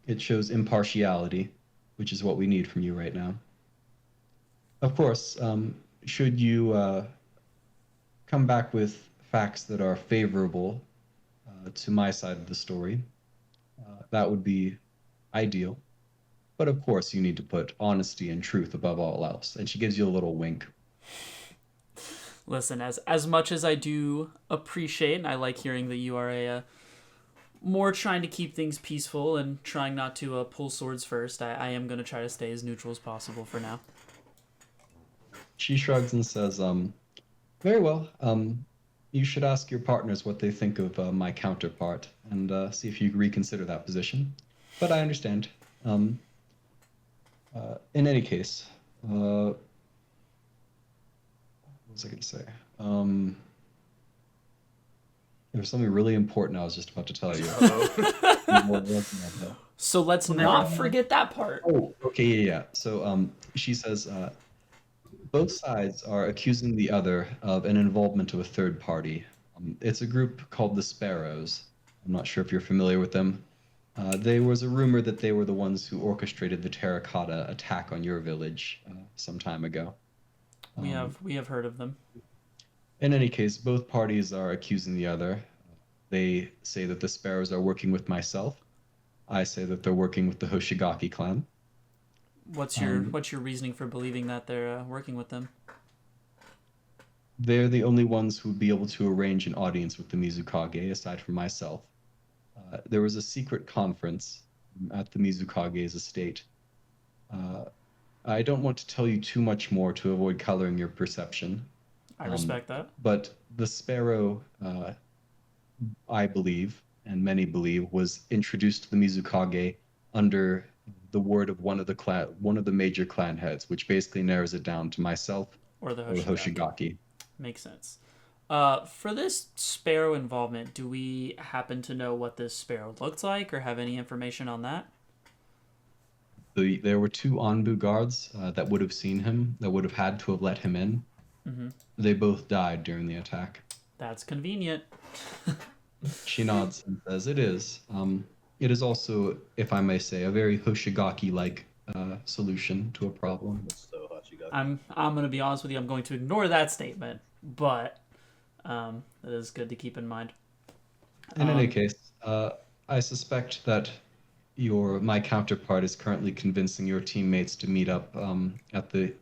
It shows impartiality, which is what we need from you right now. Of course, should you come back with facts that are favorable to my side of the story, that would be ideal. But of course, you need to put honesty and truth above all else." And she gives you a little wink. Listen, as much as I do appreciate, and I like hearing that you are a more trying to keep things peaceful and trying not to pull swords first, I am going to try to stay as neutral as possible for now. she shrugs and says, very well. You should ask your partners what they think of my counterpart and see if you reconsider that position. But I understand. In any case, what was I going to say? There was something really important I was just about to tell you. So let's not forget that part. Oh, okay, yeah. So she says, both sides are accusing the other of an involvement of a third party. It's a group called the Sparrows. I'm not sure if you're familiar with them. There was a rumor that they were the ones who orchestrated the terracotta attack on your village some time ago. We have heard of them. In any case, both parties are accusing the other. They say that the Sparrows are working with myself. I say that they're working with the Hoshigaki clan. What's your reasoning for believing that they're working with them? They're the only ones who would be able to arrange an audience with the Mizukage, aside from myself. There was a secret conference at the Mizukage's estate. I don't want to tell you too much more to avoid coloring your perception. I respect that. But the Sparrow, I believe, and many believe, was introduced to the Mizukage under the word of one of the major clan heads, which basically narrows it down to myself or the Hoshigaki. Makes sense. For this Sparrow involvement, do we happen to know what this Sparrow looked like or have any information on that? There were two Anbu guards that would have seen him, that would have had to have let him in. Mm-hmm. They both died during the attack. That's convenient. She nods and says, it is. It is also, if I may say, a very Hoshigaki-like solution to a problem. So Hoshigaki. I'm going to be honest with you. I'm going to ignore that statement, but that is good to keep in mind. In any case, I suspect that my counterpart is currently convincing your teammates to meet up at the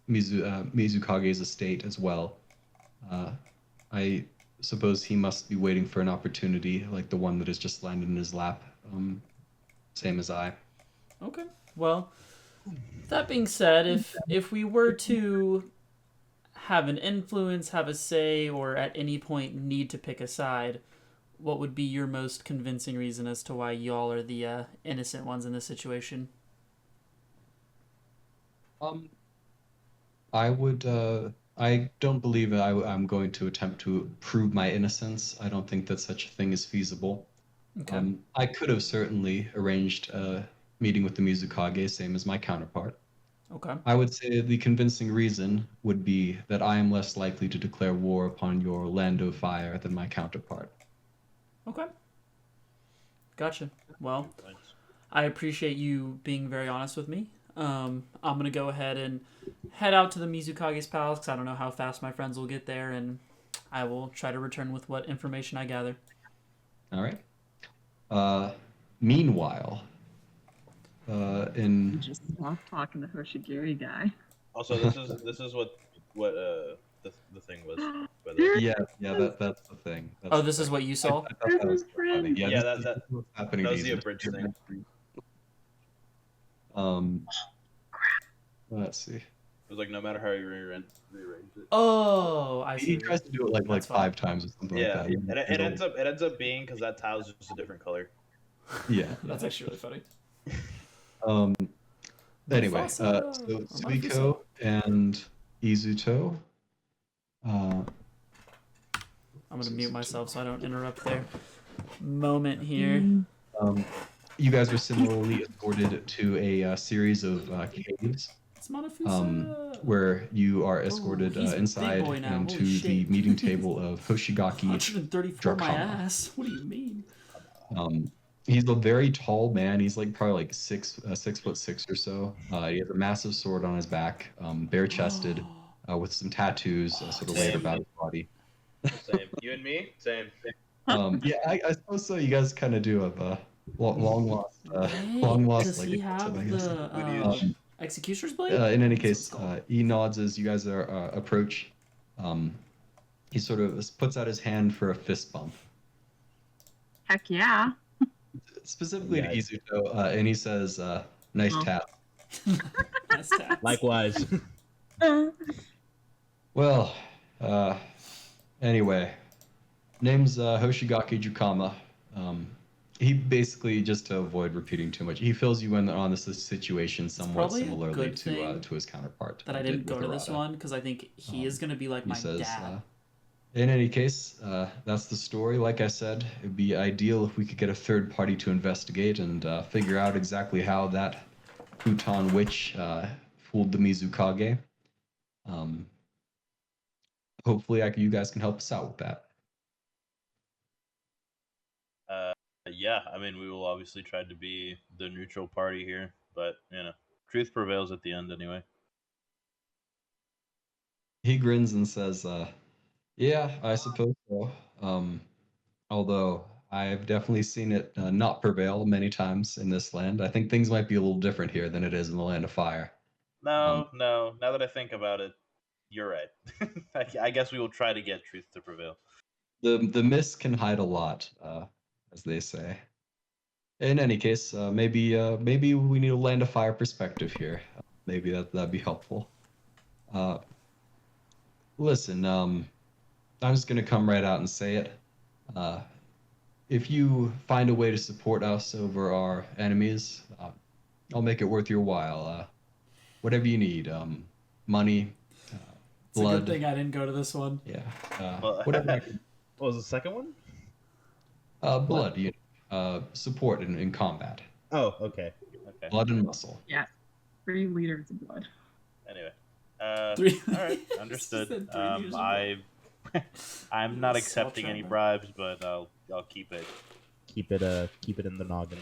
Mizukage's estate as well. I suppose he must be waiting for an opportunity like the one that has just landed in his lap, same as I. Okay. Well, that being said, if we were to have an influence, have a say, or at any point need to pick a side, what would be your most convincing reason as to why y'all are the innocent ones in this situation? I don't believe I'm going to attempt to prove my innocence. I don't think that such a thing is feasible. Okay. I could have certainly arranged a meeting with the Mizukage, same as my counterpart. Okay. I would say the convincing reason would be that I am less likely to declare war upon your land of fire than my counterpart. Okay. Gotcha. Well, Thanks. I appreciate you being very honest with me. I'm going to go ahead and head out to the Mizukage's palace because I don't know how fast my friends will get there, and I will try to return with what information I gather. All right. Meanwhile, Just stop talking to Hoshigiri guy. Also, this is what the thing was. By the way. that's the thing. This is what you saw? I thought that was funny. Yeah, this is what's happening. that was to the you. abridged thing. Let's see. It was like no matter how you rearrange it. Oh, I see. He tries to do it like That's 5 times or something Yeah, like that. and it ends up being because that tile's just a different color. Yeah. That's actually really funny. Anyway, Mufasa. so Suiko and Izuto. I'm going to mute myself so I don't interrupt their moment here. You guys are similarly escorted to a series of caves It's Manafusa. where you are escorted he's a big inside boy now. and to Holy the shit. meeting table of Hoshigaki 134 my Drakama. ass. What do you mean? He's a very tall man. He's like probably like 6'6" or so. He has a massive sword on his back, bare chested, with some tattoos sort of laid Same. about his body. Same. You and me? Same. Yeah, I suppose so. You guys kind of do have a long lost, Does he like, have I guess. the Executioner's Blade? In any That's case, what it's called. he nods as you guys are approach. He sort of puts out his hand for a fist bump, Heck yeah. specifically Yeah. to Izuto, and he says, "Nice Oh. tap." Nice tap. Likewise. Well, uh, anyway, name's Hoshigaki Jukama. Um, he basically, just to avoid repeating too much, he fills you in on this situation somewhat probably a similarly good thing to his counterpart that I did didn't with go to this Arata. one because I think he is going to be like He my says, dad. in any case, that's the story. Like I said, it'd be ideal if we could get a third party to investigate and figure out exactly how that futon witch fooled the Mizukage. Um, hopefully, you guys can help us out with that. Uh, yeah, I mean, we will obviously try to be the neutral party here, but truth prevails at the end anyway. He grins and says, "Yeah, I suppose so. Although I've definitely seen it not prevail many times in this land. I think things might be a little different here than it is in the Land of Fire." No. Now that I think about it, you're right. I guess we will try to get truth to prevail. The mist can hide a lot, as they say. In any case, maybe we need a Land of Fire perspective here. Maybe that'd be helpful. Listen, I'm just gonna come right out and say it. Uh, if you find a way to support us over our enemies, I'll make it worth your while. Whatever you need, money, It's a blood. good thing I didn't go to this one. Yeah, Well, whatever. I can, What was the second one? blood, support in combat. Oh, okay. Okay. Blood and muscle. Yeah, 3 liters of blood. Anyway, Three- all right, She understood. said 3 liters of blood. I'm not Salt accepting any shaker. bribes, but I'll keep it. Keep it in the noggin.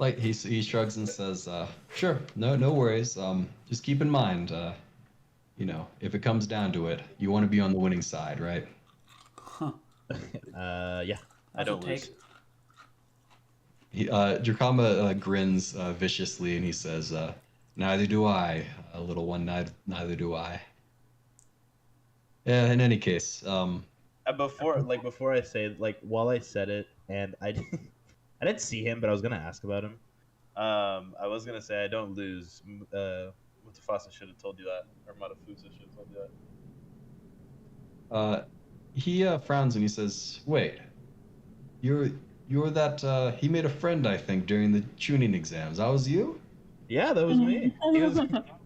Like he shrugs and says, "Sure, no worries. Just keep in mind, if it comes down to it, you want to be on the winning side, right?" Huh. Yeah. I don't Take. lose. Drakama grins viciously and he says, "Neither do I, little one. Neither do I." Yeah. In any case, Before I say it, while I said it, and I didn't see him, but I was gonna ask about him. I was gonna say I don't lose. Mutafasa should have told you that, or Matafusa should have told you that. he frowns and he says, "Wait, you're that he made a friend, I think, during the tuning exams. That was you?" Yeah, that was me.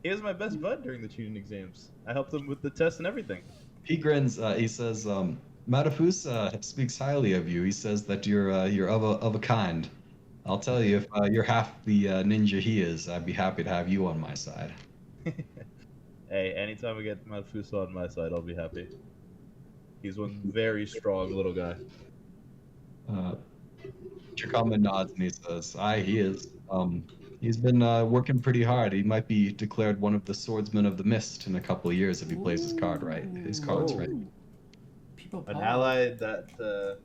He was my best bud during the tuning exams. I helped him with the test and everything. He grins. He says, "Matafusa speaks highly of you. He says that you're of a kind. I'll tell you, if you're half the ninja he is, I'd be happy to have you on my side." Hey, anytime we get Matafusa on my side, I'll be happy. He's one very strong little guy. Chikama nods and he says, "Aye, he is. He's been working pretty hard. He might be declared one of the swordsmen of the mist in a couple of years if he plays his cards right. People An power. ally that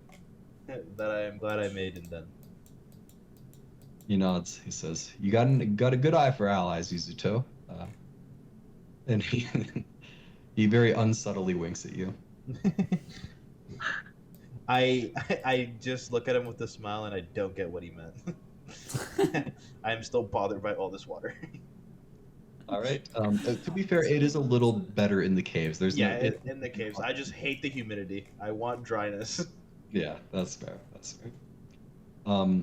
I am glad I made and then. He nods. He says, "You got a good eye for allies, Izuto." And he very unsubtly winks at you. I just look at him with a smile and I don't get what he meant. I'm still bothered by all this water. All right. To be fair, it is a little better in the caves. There's in the caves. I just hate the humidity. I want dryness. Yeah, that's fair. All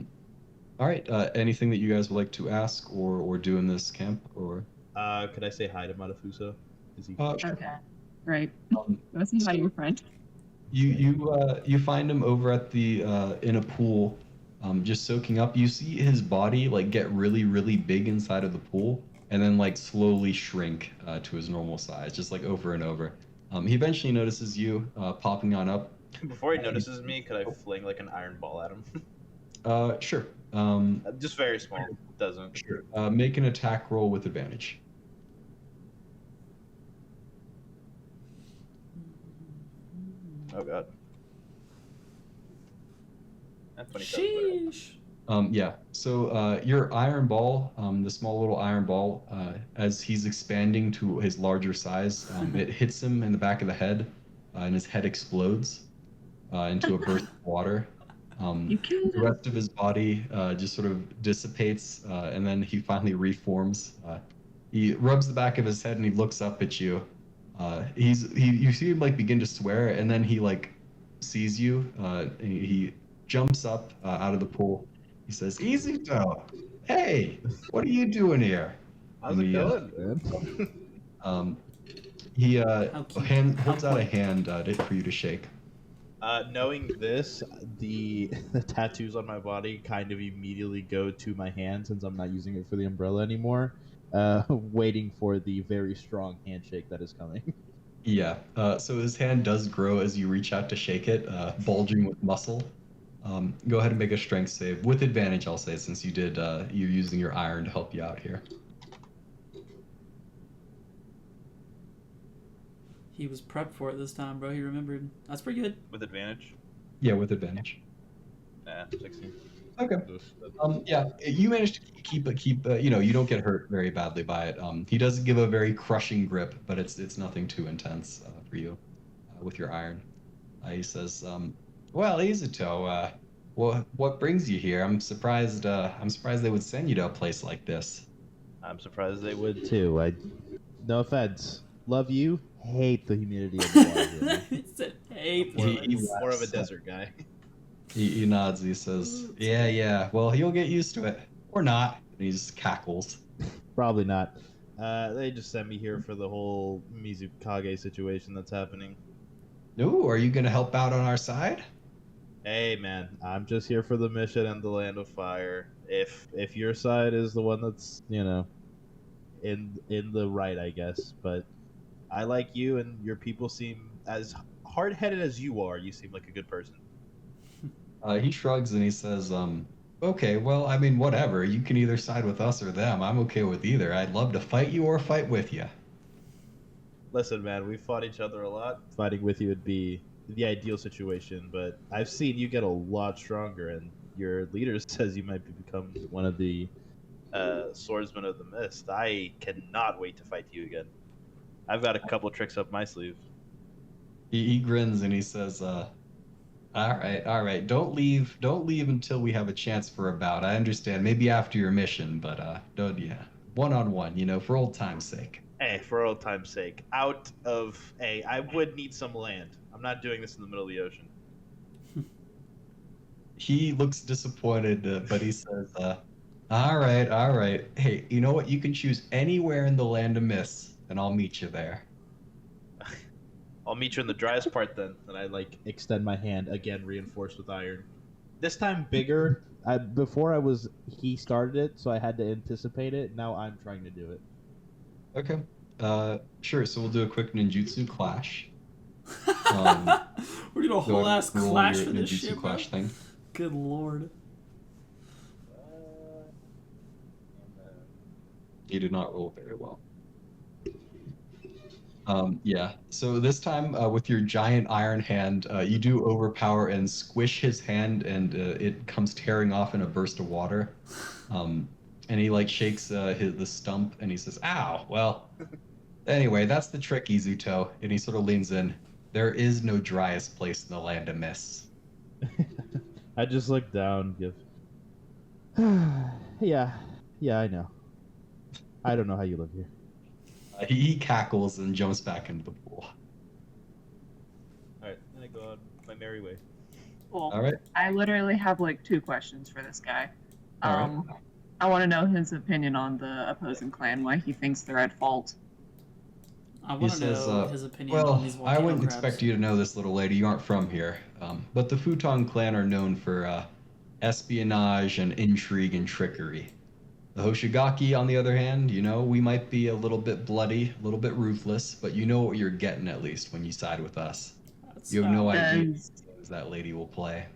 right. Anything that you guys would like to ask or do in this camp or? Could I say hi to Matafusa? Is he? Okay, right. Um, Go say hi to your friend. You find him over at the in a pool, just soaking up. You see his body get really really big inside of the pool, and then slowly shrink to his normal size, just over and over. He eventually notices you popping on up. Before he notices me, could I fling an iron ball at him? Sure. Just very small. Doesn't. Sure. Make an attack roll with advantage. Oh god. That's 27. Sheesh. Yeah. So your iron ball, the small little iron ball, as he's expanding to his larger size, it hits him in the back of the head, and his head explodes into a burst of water. You killed The him. rest of his body just sort of dissipates, and then he finally reforms He rubs the back of his head and he looks up at you. You see him like begin to swear, and then he like sees you. He jumps up out of the pool. He says, "Easy though. Hey, what are you doing here?" How's And it going, man? Um, he How cute. holds How out a quaint. hand for you to shake. Knowing this, the the tattoos on my body kind of immediately go to my hand since I'm not using it for the umbrella anymore. Waiting for the very strong handshake that is coming. Yeah. So his hand does grow as you reach out to shake it, bulging with muscle. Go ahead and make a strength save with advantage, I'll say, since you did. You're using your iron to help you out here. He was prepped for it this time, bro. He remembered. That's pretty good. With advantage. Yeah, with advantage. Nah, 16. Okay. Yeah, you managed to keep. You don't get hurt very badly by it. He does give a very crushing grip, but it's nothing too intense for you with your iron. He says, "Well, Izuto, what brings you here? I'm surprised. I'm surprised they would send you to a place like this." I'm surprised they would. Too. No offense. Love you. Hate the humidity of the water. He said, "Hey, More of a desert guy. He nods. He says, "Yeah. Well, you'll get used to it, or not." And he just cackles. Probably not. They just sent me here for the whole mizukage situation that's happening. No, are you gonna help out on our side? Hey man, I'm just here for the mission and the land of fire. If your side is the one that's in the right, I guess. But I like you, and your people seem as hard-headed as you are. You seem like a good person. He shrugs and he says, "Okay, well, I mean, whatever. You can either side with us or them. I'm okay with either. I'd love to fight you or fight with you." Listen, man, we fought each other a lot. Fighting with you would be the ideal situation, but I've seen you get a lot stronger, and your leader says you might become one of the swordsmen of the mist. I cannot wait to fight you again. I've got a couple tricks up my sleeve. He grins and he says, all right. Don't leave until we have a chance for a bout. I understand, maybe after your mission, but don't, yeah, one-on-one, for old time's sake." Hey, for old time's sake, I would need some land. I'm not doing this in the middle of the ocean. He looks disappointed, but he says, all right. Hey, you know what? You can choose anywhere in the land of mists, and I'll meet you there." I'll meet you in the driest part then. And I extend my hand again, reinforced with iron. This time bigger. He started it, so I had to anticipate it. Now I'm trying to do it. Okay. Sure. So we'll do a quick ninjutsu clash. We're doing a whole ass roll clash your for this ninjutsu shit, bro. clash thing. Good lord. You did not roll very well. Yeah. So this time, with your giant iron hand, you do overpower and squish his hand, and it comes tearing off in a burst of water. And he shakes the stump, and he says, "Ow! Well, anyway, that's the trick, Izuto." And he sort of leans in. "There is no driest place in the land of mists." I just look down, give. Yeah, I know. I don't know how you live here. He cackles and jumps back into the pool. All right, then I go on my merry way. Cool. All right. I literally have 2 questions for this guy. All right. I want to know his opinion on the opposing clan, why he thinks they're at fault. I He want to says, know his opinion "Well, on these I volcano wouldn't crabs." expect you to know this, little lady. You aren't from here. But the Futon clan are known for espionage and intrigue and trickery. The Hoshigaki, on the other hand, we might be a little bit bloody, a little bit ruthless, but you know what you're getting at least when you side with us. That's You have no solid. idea Does, what games that lady will play."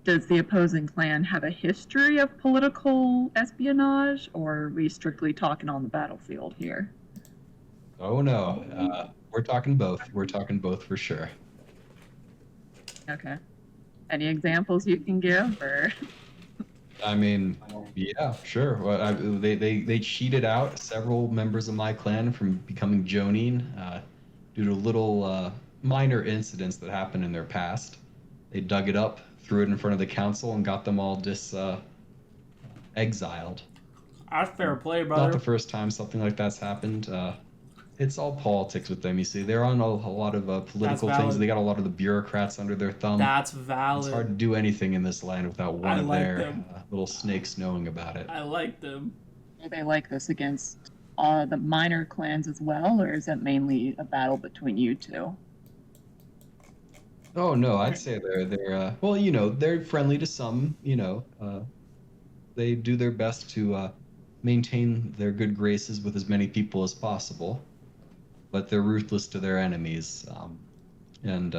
does the opposing clan have a history of political espionage, or are we strictly talking on the battlefield here? Oh no, we're talking both. We're talking both for sure. Okay. Any examples you can give, or? I mean, yeah, sure. Well, they cheated out several members of my clan from becoming Jonin due to little minor incidents that happened in their past. They dug it up, threw it in front of the council, and got them all exiled. That's fair play, Not brother. the first time something like that's happened. It's all politics with them. You see, they're on a lot of political things. valid. They got a lot of the bureaucrats under their thumb. That's It's valid. hard to do anything in this land without one I of like their them. little snakes knowing about it. I like them. Are they like this against the minor clans as well, or is it mainly a battle between you two? Oh no, I'd say they're well, you know, they're friendly to some. You know, they do their best to maintain their good graces with as many people as possible, but they're ruthless to their enemies, and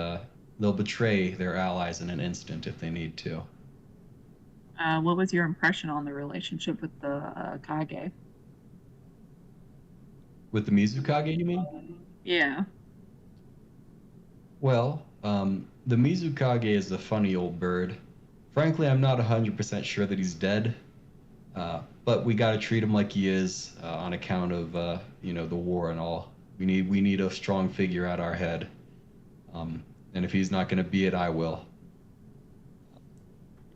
they'll betray their allies in an instant if they need to. What was your impression on the relationship with the Kage? With the Mizukage, you mean? Yeah. Well, the Mizukage is a funny old bird. Frankly, I'm not 100% sure that he's dead, but we gotta treat him like he is on account of you know, the war and all. We need a strong figure at our head, and if he's not gonna be it, I will.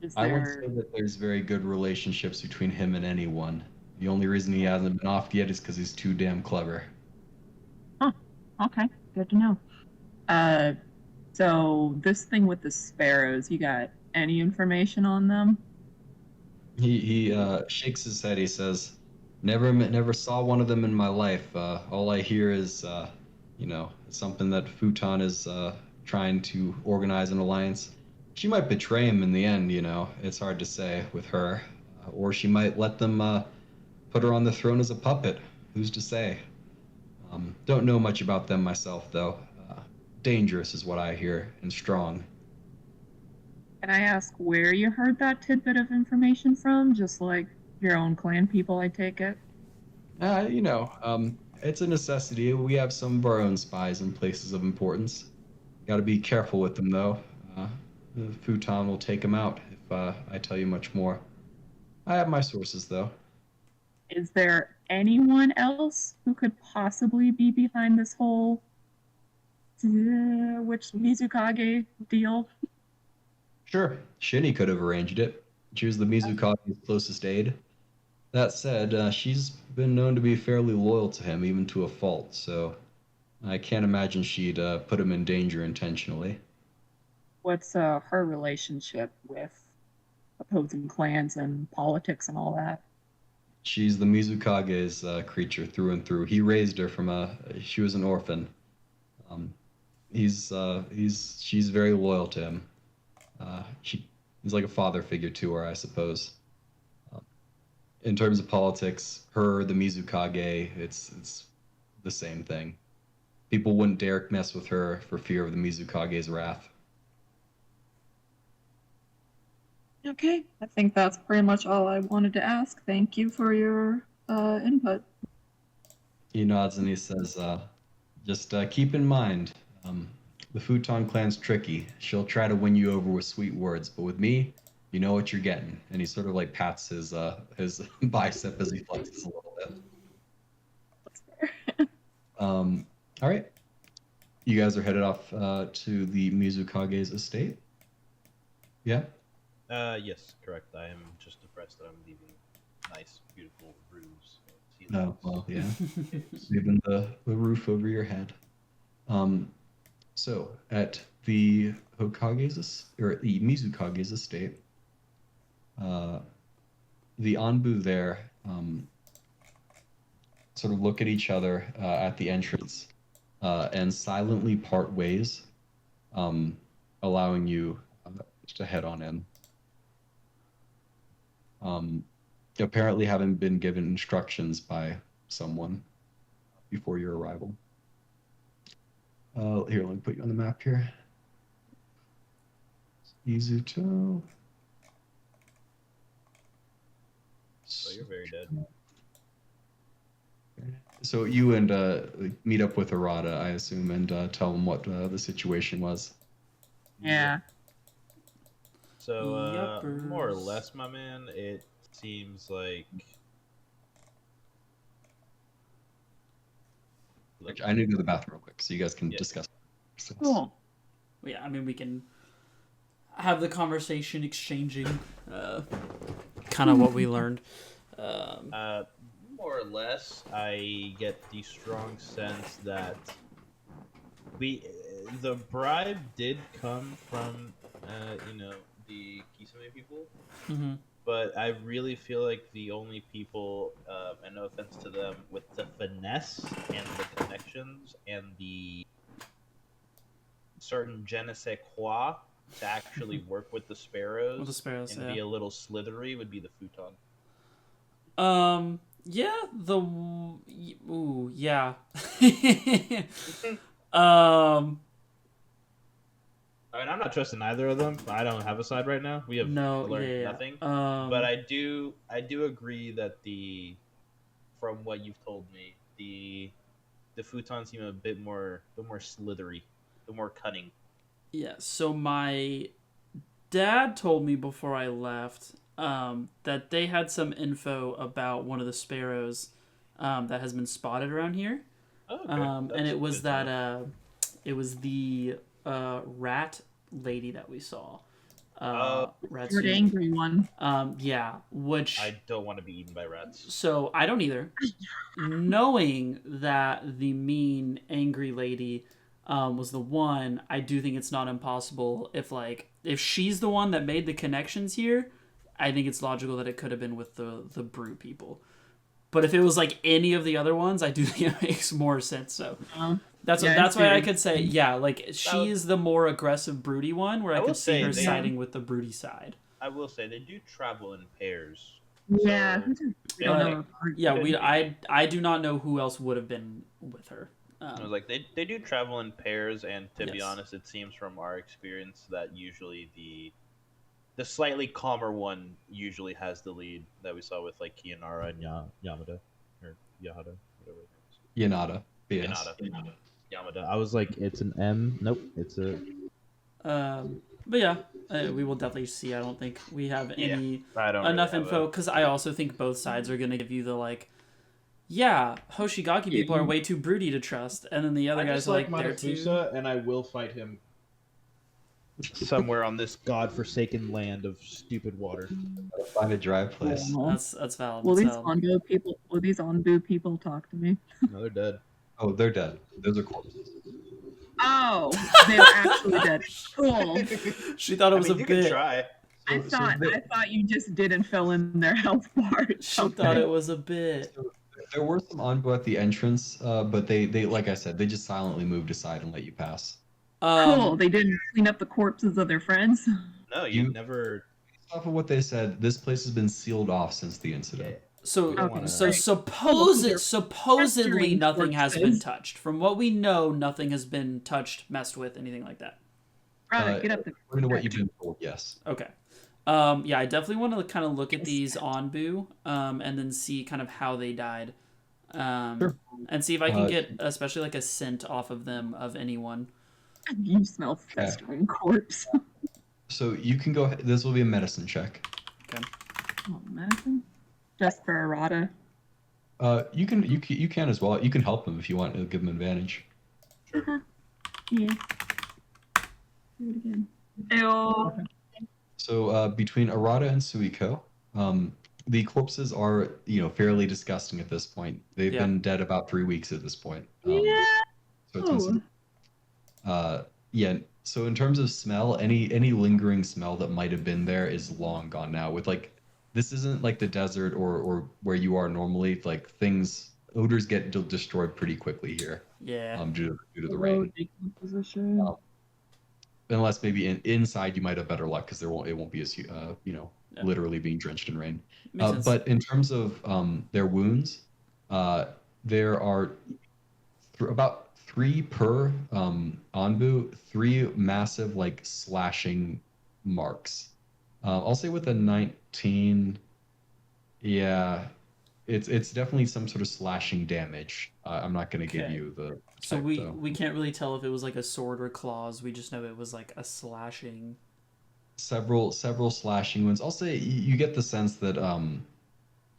Is I would there say that there's very good relationships between him and anyone. The only reason he hasn't been off yet is because he's too damn clever. okay? Good to know. So this thing with the sparrows, you got any information on them? He shakes his head. He says, "Never saw one of them in my life. All I hear is, you know, something that Futon is trying to organize an alliance. She might betray him in the end. You know, it's hard to say with her, or she might let them put her on the throne as a puppet. Who's to say? Don't know much about them myself, though. Dangerous is what I hear, and strong." Can I ask where you heard that tidbit of information from? Just like your own clan people, I take it? You know, it's a necessity. We have some of our own spies in places of importance. Got to be careful with them, though. The Futon will take them out if I tell you much more. I have my sources, though. Is there anyone else who could possibly be behind this whole which Mizukage deal? Sure, Shinny could have arranged it. She was the Mizukage's closest aide. That said, she's been known to be fairly loyal to him, even to a fault, so I can't imagine she'd put him in danger intentionally. What's her relationship with opposing clans and politics and all that? She's the Mizukage's creature through and through. He raised her she was an orphan. Um, she's very loyal to him. He's like a father figure to her, I suppose. In terms of politics, the Mizukage, it's the same thing. People wouldn't dare mess with her for fear of the Mizukage's wrath. Okay, I think that's pretty much all I wanted to ask. Thank you for your input. He nods and he says, just keep in mind, the Futon clan's tricky. She'll try to win you over with sweet words, but with me, you know what you're getting." And he sort of like pats his bicep as he flexes a little bit. That's fair. All right. You guys are headed off to the Mizukage's estate? Yeah? Yes, correct. I am just depressed that I'm leaving nice, beautiful roofs. Oh, well, yeah. Leaving the roof over your head. So, at the the Mizukage's estate, the Anbu there sort of look at each other at the entrance and silently part ways, allowing you to head on in. Apparently having been given instructions by someone before your arrival. Here, let me put you on the map here. Izuto. So you're very dead. So you and meet up with Arata, I assume, and tell him what the situation was. Yeah. So, Yuppers. more or less, my man, it seems like... I need to go to the bathroom real quick, so you guys can Yeah. discuss. Cool. Yeah, I mean, we can have the conversation exchanging kind of what we learned. More or less, I get the strong sense that the bribe did come from, the Kisame people. Mm-hmm. But I really feel like the only people, and no offense to them, with the finesse and the connections and the certain je ne sais quoi to actually work with the sparrows, With the sparrows, and yeah. be a little slithery would be the futon. Yeah, ooh, yeah. um, I mean, I'm not trusting either of them. I don't have a side right now. We have learned nothing. But I do agree that from what you've told me, the futons seem a bit more slithery, a bit more cunning. Yeah. So my dad told me before I left that they had some info about one of the sparrows that has been spotted around here. Oh, okay. And it was it was the rat lady that we saw. The angry one. Yeah, which I don't want to be eaten by rats. So I don't either. Knowing that the mean angry lady was the one, I do think it's not impossible if she's the one that made the connections here. I think it's logical that it could have been with the Brew people. But if it was like any of the other ones, I do think it makes more sense. So that's why I could say she's the more aggressive broody one, where I could see her siding with the broody side. I will say they do travel in pairs. Yeah. So, I do not know who else would have been with her. I was like they do travel in pairs, and to be honest, it seems from our experience that usually the slightly calmer one usually has the lead that we saw with like Kiyanara and Yamada or Yahada, whatever. Yanada. Yamada. I was like, it's an M. Nope, it's a. But yeah, we will definitely see. I don't think we have enough really info because I also think both sides are gonna give you the Hoshigaki people are way too broody to trust, and then the other guys are they're too. And I will fight him somewhere on this godforsaken land of stupid water. Find a dry place. That's valid. Will these Onbu people talk to me? No, they're dead. Oh, they're dead. Those are corpses. Oh, they're actually dead. Cool. She thought it was a you bit. Can try. I thought you just didn't fill in their health part. She thought it was a bit. So, there were some Onbu at the entrance, but they like I said, they just silently moved aside and let you pass. Cool. They didn't clean up the corpses of their friends. No, you never. Based off of what they said, this place has been sealed off since the incident. So supposedly nothing has been touched. From what we know, nothing has been touched, messed with, anything like that. Get up there. According to what you've been told, yes. Okay. Yeah, I definitely want to kind of look at these Onbu, and then see kind of how they died. Sure. And see if I can get especially a scent off of them of anyone. You smell festering corpse. So you can go ahead. This will be a medicine check. Okay. Oh, medicine? Just for errata. You can as well. You can help him if you want to give him advantage. Sure. Yeah. Do it again. Ew. So between Arata and Suiko, the corpses are fairly disgusting at this point. They've been dead about 3 weeks at this point. Yeah. So it's So in terms of smell, any lingering smell that might have been there is long gone now. With this isn't like the desert or where you are normally. Odors get destroyed pretty quickly here. Yeah. Due to the rain. Unless maybe inside you might have better luck because it won't be as literally being drenched in rain. But in terms of their wounds, there are about 3 per Onbu, 3 massive slashing marks. I'll say with a 19, it's definitely some sort of slashing damage. I'm not going to give you the. So we can't really tell if it was a sword or claws. We just know it was a slashing. Several slashing wounds. I'll say you get the sense that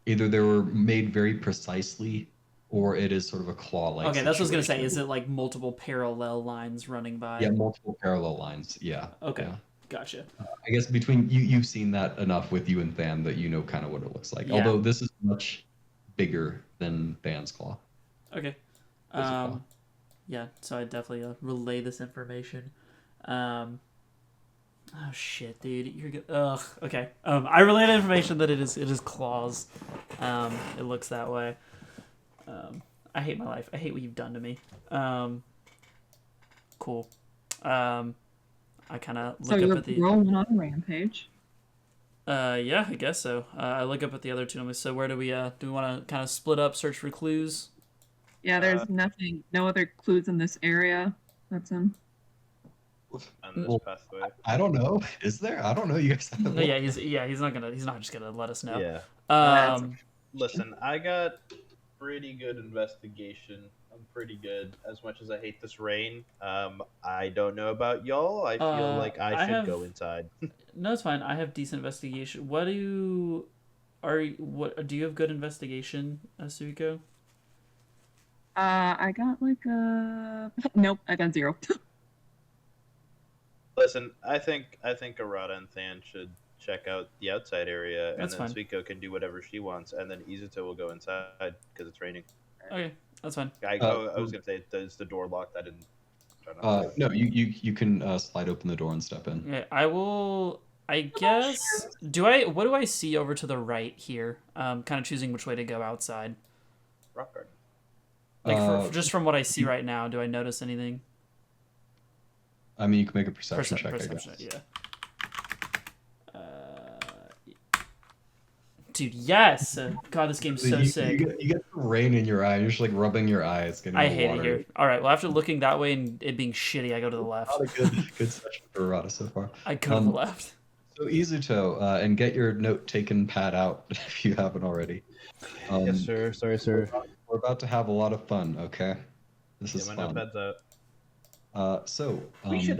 either they were made very precisely, or it is sort of a claw-like. Okay, that's what I was gonna say. Is it multiple parallel lines running by? Yeah, multiple parallel lines. Yeah. Okay. Yeah. Gotcha. I guess between you've seen that enough with you and Than that you know kind of what it looks like. Yeah. Although this is much bigger than Than's claw. Okay. Claw. Yeah, so I definitely relay this information. Oh shit, dude, you're good. Ugh. Okay. I relay the information that it is claws. It looks that way. I hate my life. I hate what you've done to me. Cool. I kind of So look you're up at the. rolling on a rampage. Yeah, I guess so. I look up at the other two. So where do we want to kind of split up, search for clues? Yeah, there's no other clues in this area. That's him. On this Well, pathway. I don't know. Is there? I don't know. You guys have No, yeah, he's not just gonna let us know. Yeah. Listen, I got pretty good investigation. I'm pretty good. As much as I hate this rain, I don't know about y'all. I feel like I should go inside. No, it's fine. I have decent investigation. What do you have good investigation, Suiko? I got like a nope. I got 0. Listen, I think Arata and Than should check out the outside area, That's and then fine. Suiko can do whatever she wants, and then Izuto will go inside because it's raining. Okay, that's fine. I was gonna say, does the door locked? I didn't. No, you can slide open the door and step in. Okay, I will. I guess. What do I see over to the right here? Kind of choosing which way to go outside. Rock garden. Like just from what I see right now, do I notice anything? I mean, you can make a perception check. Perception, I guess. yeah. Dude, yes! God, this game's so sick. You get the rain in your eye. You're just like rubbing your eyes. Getting I the hate water. it here. All right, well, after looking that way and it being shitty, I go to the left. Not a good session for Arata so far. I go to the left. So Izuto, and get your note-taken pad out if you haven't already. Yes, sir. Sorry, sir. We're about to have a lot of fun. Okay, this is My fun. notepad's out. We should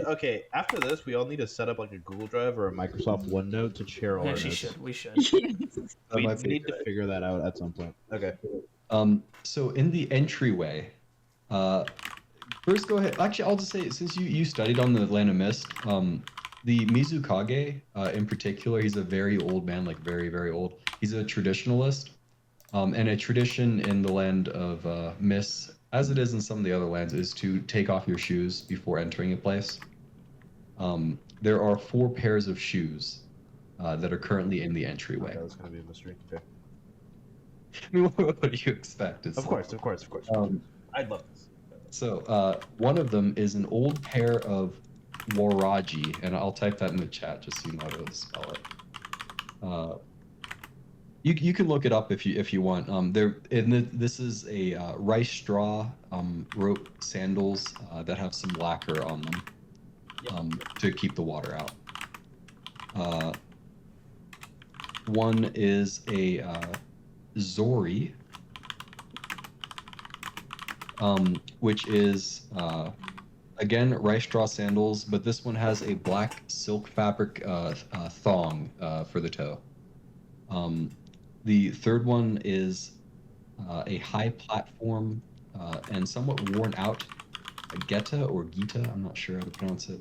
after this we all need to set up like a Google Drive or a Microsoft OneNote to share all We our actually notes. should. We should. that We might be need good. to figure that out at some point. Okay. So in the entryway, first go ahead. Actually, I'll just say, since you studied on the Land of Mist, the Mizukage in particular, he's a very old man, like very, very old. He's a traditionalist, and a tradition in the Land of Mist, as it is in some of the other lands, is to take off your shoes before entering a place. There are 4 pairs of shoes that are currently in the entryway. That was gonna be a mystery. Okay. I mean, what do you expect? Of course. I'd love this. So one of them is an old pair of waraji, and I'll type that in the chat just so you know how to spell it. You can look it up if you want. This is a rice straw rope sandals that have some lacquer on them to keep the water out. One is a zori, which is again rice straw sandals, but this one has a black silk fabric thong for the toe. The third one is a high platform and somewhat worn out geta or gita, I'm not sure how to pronounce it.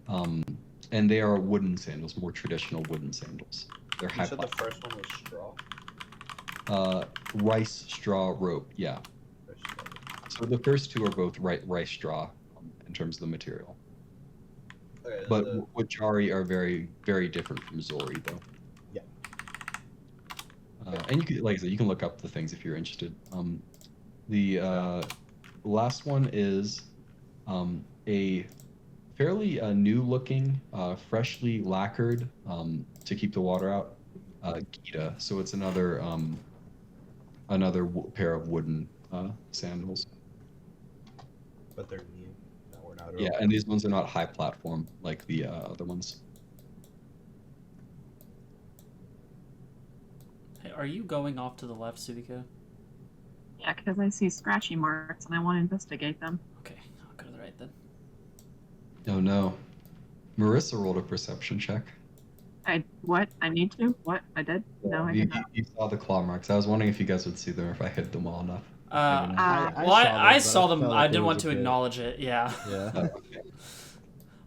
And they are wooden sandals, more traditional wooden sandals. They're high You said the platform. first one was straw. Rice straw rope, yeah. Rice straw. So the first two are both rice straw in terms of the material. Okay, But wachari are very, very different from zori, though. Yeah. And you can, like I said, you can look up the things if you're interested. The last one is a fairly new-looking, freshly lacquered to keep the water out gita. So it's another pair of wooden sandals. But they're new. No, we're not. Yeah, and these ones are not high platform like the other ones. Hey, are you going off to the left, Suiko? Yeah, because I see scratchy marks and I want to investigate them. Okay, I'll go to the right then. Oh no. Marissa rolled a perception check. What? I need to? What? I did? No, I You, did not. you saw the claw marks. I was wondering if you guys would see them if I hid them well enough. I saw them. but I felt didn't like want it to was a bit- acknowledge it. Yeah. Yeah. Okay.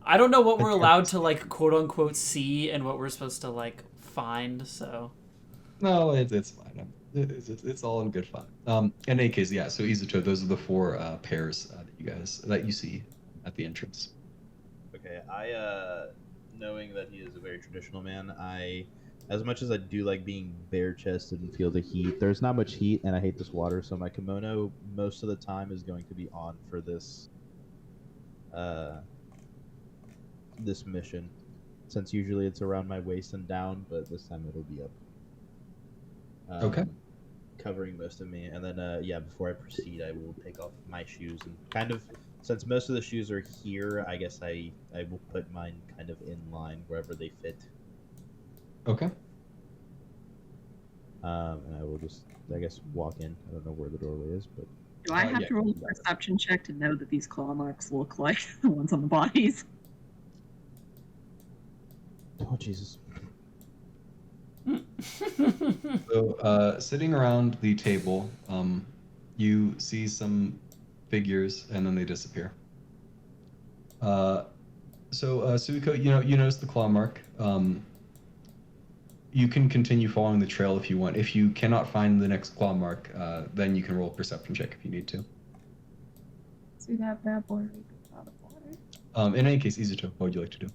I don't know what we're allowed to like quote unquote see and what we're supposed to like find. So No, it's fine. It's all in good fun. In any case, yeah. So Izuto, those are the four pairs that you see at the entrance. Okay, knowing that he is a very traditional man, as much as I do like being bare chested and feel the heat, there's not much heat, and I hate this water, so my kimono most of the time is going to be on for this, this mission, since usually it's around my waist and down, but this time it'll be up. Okay. Covering most of me, and then before I proceed, I will take off my shoes and kind of, since most of the shoes are here, I guess I will put mine kind of in line wherever they fit. Okay. And I will just, I guess, walk in. I don't know where the doorway is, but Do I have to roll a perception check to know that these claw marks look like the ones on the bodies? oh Jesus. So, sitting around the table, you see some figures, and then they disappear. Suiko, you notice the claw mark. You can continue following the trail if you want. If you cannot find the next claw mark, then you can roll a perception check if you need to. See that bad boy out of water. In any case, Izuto, what would you like to do?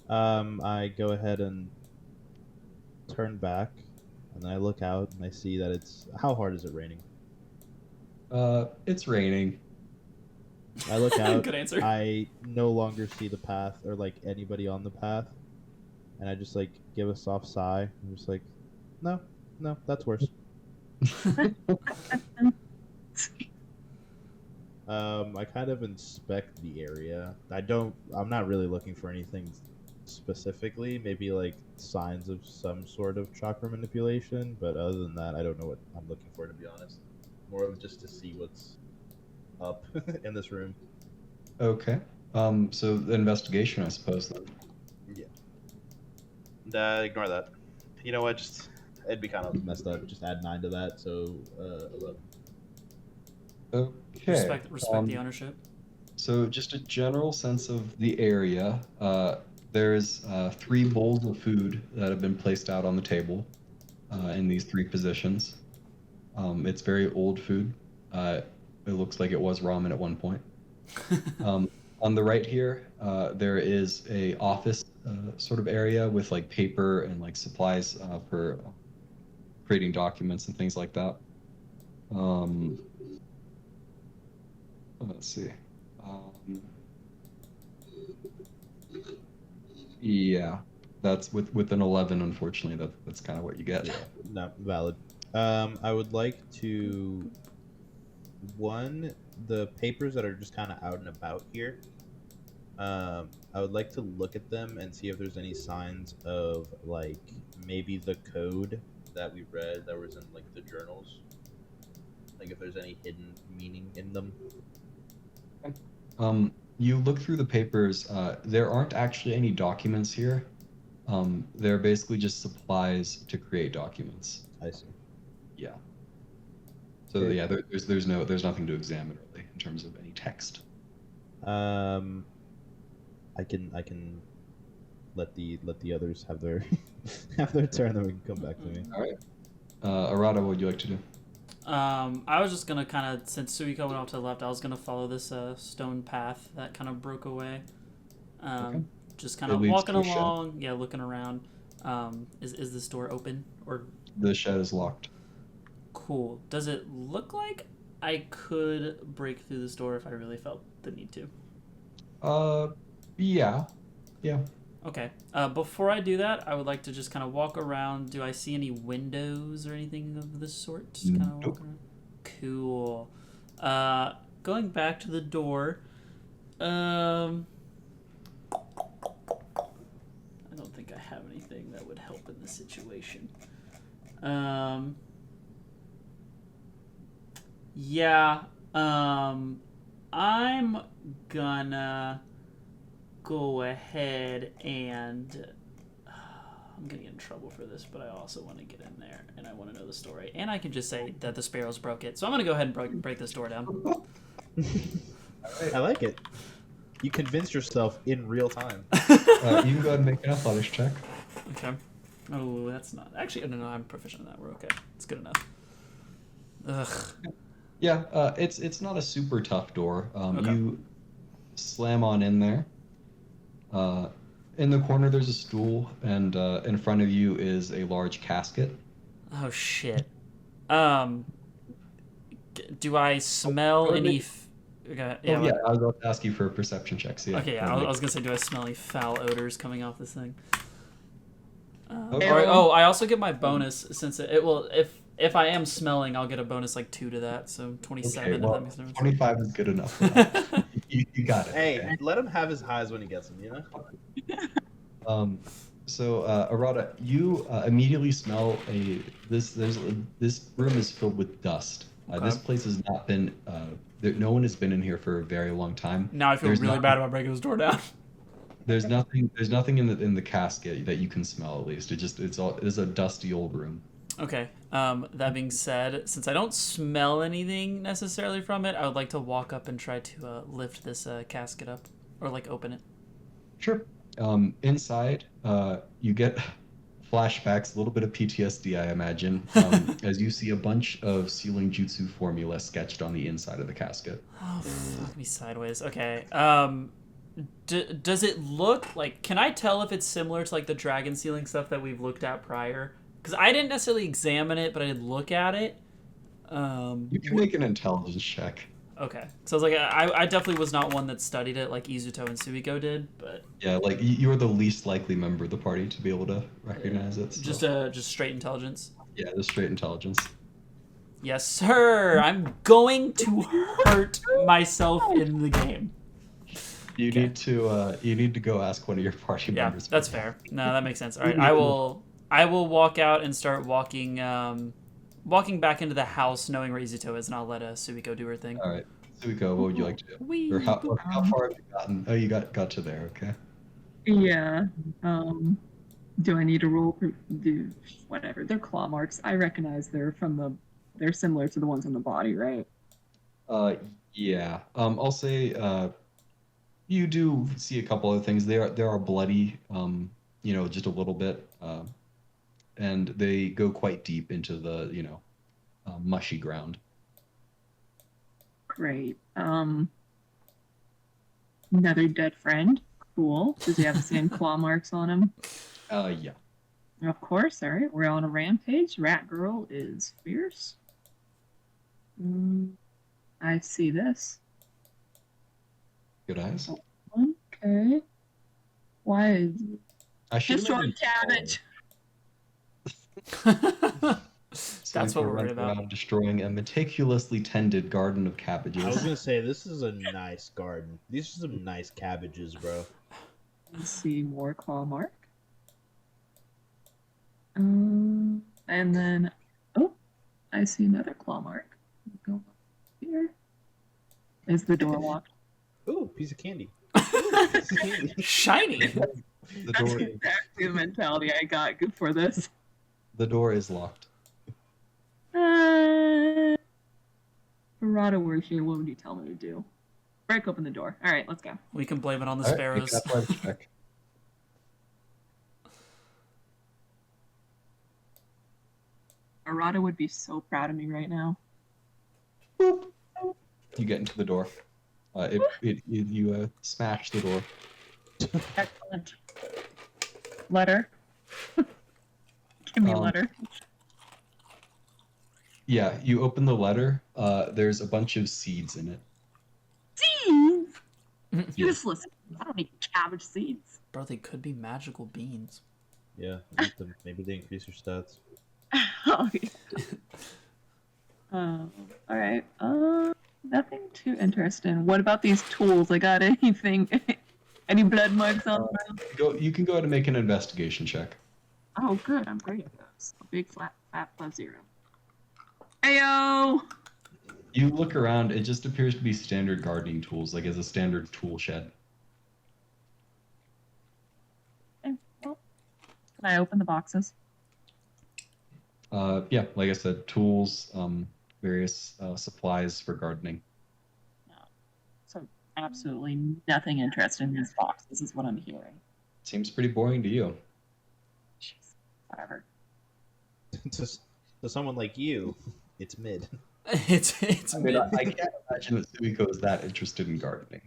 I go ahead and turn back, and I look out, and I see that it's... How hard is it raining? It's raining. I look out. Good answer. I no longer see the path or like anybody on the path, and I just like give a soft sigh. I'm just like, no, that's worse. I kind of inspect the area. I'm not really looking for anything specifically. Maybe like signs of some sort of chakra manipulation, but other than that, I don't know what I'm looking for, to be honest. More of just to see what's up in this room. Okay. So the investigation, I suppose, then. Yeah. Ignore that. You know what? It'd be kind of messed up. Just add 9 to that, so 11. Okay. Respect the ownership. So just a general sense of the area. There's 3 bowls of food that have been placed out on the table in these 3 positions. It's very old food. It looks like it was ramen at one point. On the right here, there is a office sort of area with like paper and like supplies for creating documents and things like that. Let's see. Yeah, that's with an 11. Unfortunately, that's kind of what you get. Yeah, not valid. I would like to, the papers that are just kind of out and about here, I would like to look at them and see if there's any signs of like maybe the code that we read that was in like the journals, like if there's any hidden meaning in them. You look through the papers. There aren't actually any documents here. They're basically just supplies to create documents. I see. Yeah. So yeah, there's nothing to examine really in terms of any text. I can let the others have their have their turn, then we can come back to me. All right. Arata, what would you like to do? I was just gonna kind of, since Suiko went off to the left, I was gonna follow this stone path that kind of broke away. Okay. Just kind of walking along, looking around. Is this door open or? The shed is locked. Cool. Does it look like I could break through this door if I really felt the need to? Yeah. Okay. Before I do that, I would like to just kind of walk around. Do I see any windows or anything of this sort? Just kind of Nope. walk around. Cool. Going back to the door. I don't think I have anything that would help in this situation. I'm gonna go ahead and I'm gonna get in trouble for this, but I also want to get in there and I want to know the story, and I can just say that the sparrows broke it, so I'm gonna go ahead and break this door down. I like it. You convinced yourself in real time. You can go ahead and make an athletics check. Okay. Oh, that's not... Actually, no, I'm proficient in that. We're okay. It's good enough. Ugh. Yeah, it's not a super tough door. Okay. You slam on in there. In the corner, there's a stool, and in front of you is a large casket. Oh, shit. Do I smell any... Okay, Yeah, I was about to ask you for a perception check. So yeah, okay, yeah, I was gonna say, do I smell any foul odors coming off this thing? Okay. I also get my bonus since it will. If I am smelling, I'll get a bonus like 2 to that, so 27. Okay, well, if that makes no sense. 25 is good enough. You got it. Hey, okay. let him have his highs when he gets them, you know? So Arata, you immediately smell this room is filled with dust. This place has not been no one has been in here for a very long time. Now I feel really bad about breaking this door down. There's nothing in the casket that you can smell, at least. It's a dusty old room. Okay. That being said, since I don't smell anything necessarily from it, I would like to walk up and try to lift this casket up or like open it. Sure. Inside, you get flashbacks, a little bit of PTSD, I imagine, as you see a bunch of sealing jutsu formula sketched on the inside of the casket. Oh, fuck me sideways. Okay. Does it look like... Can I tell if it's similar to like the dragon sealing stuff that we've looked at prior? Because I didn't necessarily examine it, but I did look at it. You can make an intelligence check. Okay. So I was like, I definitely was not one that studied it like Izuto and Suiko did, but... Yeah, like you're the least likely member of the party to be able to recognize it. So. Just straight intelligence? Yeah, just straight intelligence. Yes, sir! I'm going to hurt myself in the game. You need to go ask one of your party members. Yeah, that's fair. No, that makes sense. All right, I will walk out and start walking back into the house, knowing where Izuto is, and I'll let Suiko do her thing. All right, Suiko, what would you like to do? Or how far have you gotten? Oh, you got to there. Okay. Yeah. Do I need to roll? Whatever. They're claw marks. I recognize they're similar to the ones on the body, right? Yeah. I'll say you do see a couple of things. They are bloody. Just a little bit. And they go quite deep into the mushy ground. Great. Another dead friend. Cool. Does he have the same claw marks on him? Yeah. Of course. All right. We're on a rampage. Rat Girl is fierce. I see this. Good eyes. Okay. Why is destroy cabbage? That's what we're worried about. Destroying a meticulously tended garden of cabbages. I was gonna say this is a nice garden. These are some nice cabbages, bro. Let's see more claw mark. And then I see another claw mark. Go up here. Is the door locked? Ooh, piece of candy. Shiny. The That's door. exactly the mentality I got for this. The door is locked. Verada, we're here. What would you tell me to do? Break open the door. All right, let's go. We can blame it on the All sparrows. Right, athletics check. Verada would be so proud of me right now. You get into the door. You smash the door. Excellent. Letter. Give me a letter. Yeah, you open the letter. There's a bunch of seeds in it. Seeds? Useless. I don't need cabbage seeds. Bro, they could be magical beans. Yeah, maybe they increase your stats. Oh, yeah. All right. Nothing too interesting. What about these tools? I got anything? Any blood marks on them? You can go ahead and make an investigation check. Oh, good. I'm great at those. A big flat +0. Ayo! You look around. It just appears to be standard gardening tools, like as a standard tool shed. Okay, well, can I open the boxes? Yeah, like I said, tools, various supplies for gardening. So absolutely nothing interesting in this box. This is what I'm hearing. Seems pretty boring to you. Jeez, whatever. To someone like you, it's mid. It's I mean, mid. I can't imagine that Suiko is that interested in gardening.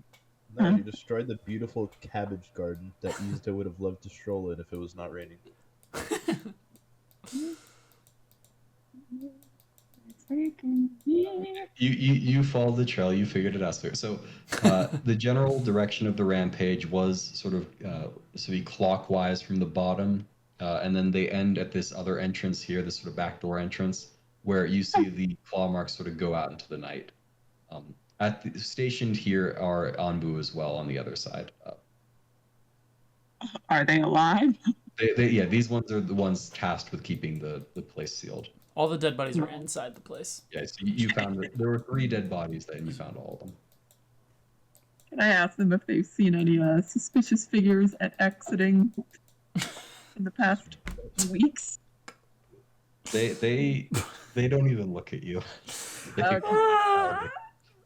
No, Huh? you destroyed the beautiful cabbage garden that Izuto would have loved to stroll in if it was not raining. You followed the trail. You figured it out. So the general direction of the rampage was sort of clockwise from the bottom, and then they end at this other entrance here, this sort of backdoor entrance, where you see the claw marks sort of go out into the night. Stationed here are Anbu as well on the other side. Are they alive? Yeah, these ones are the ones tasked with keeping the place sealed. All the dead bodies are inside the place. Yeah, so you found there were 3 dead bodies there, and you found all of them. Can I ask them if they've seen any suspicious figures at exiting in the past weeks? They don't even look at you. Okay.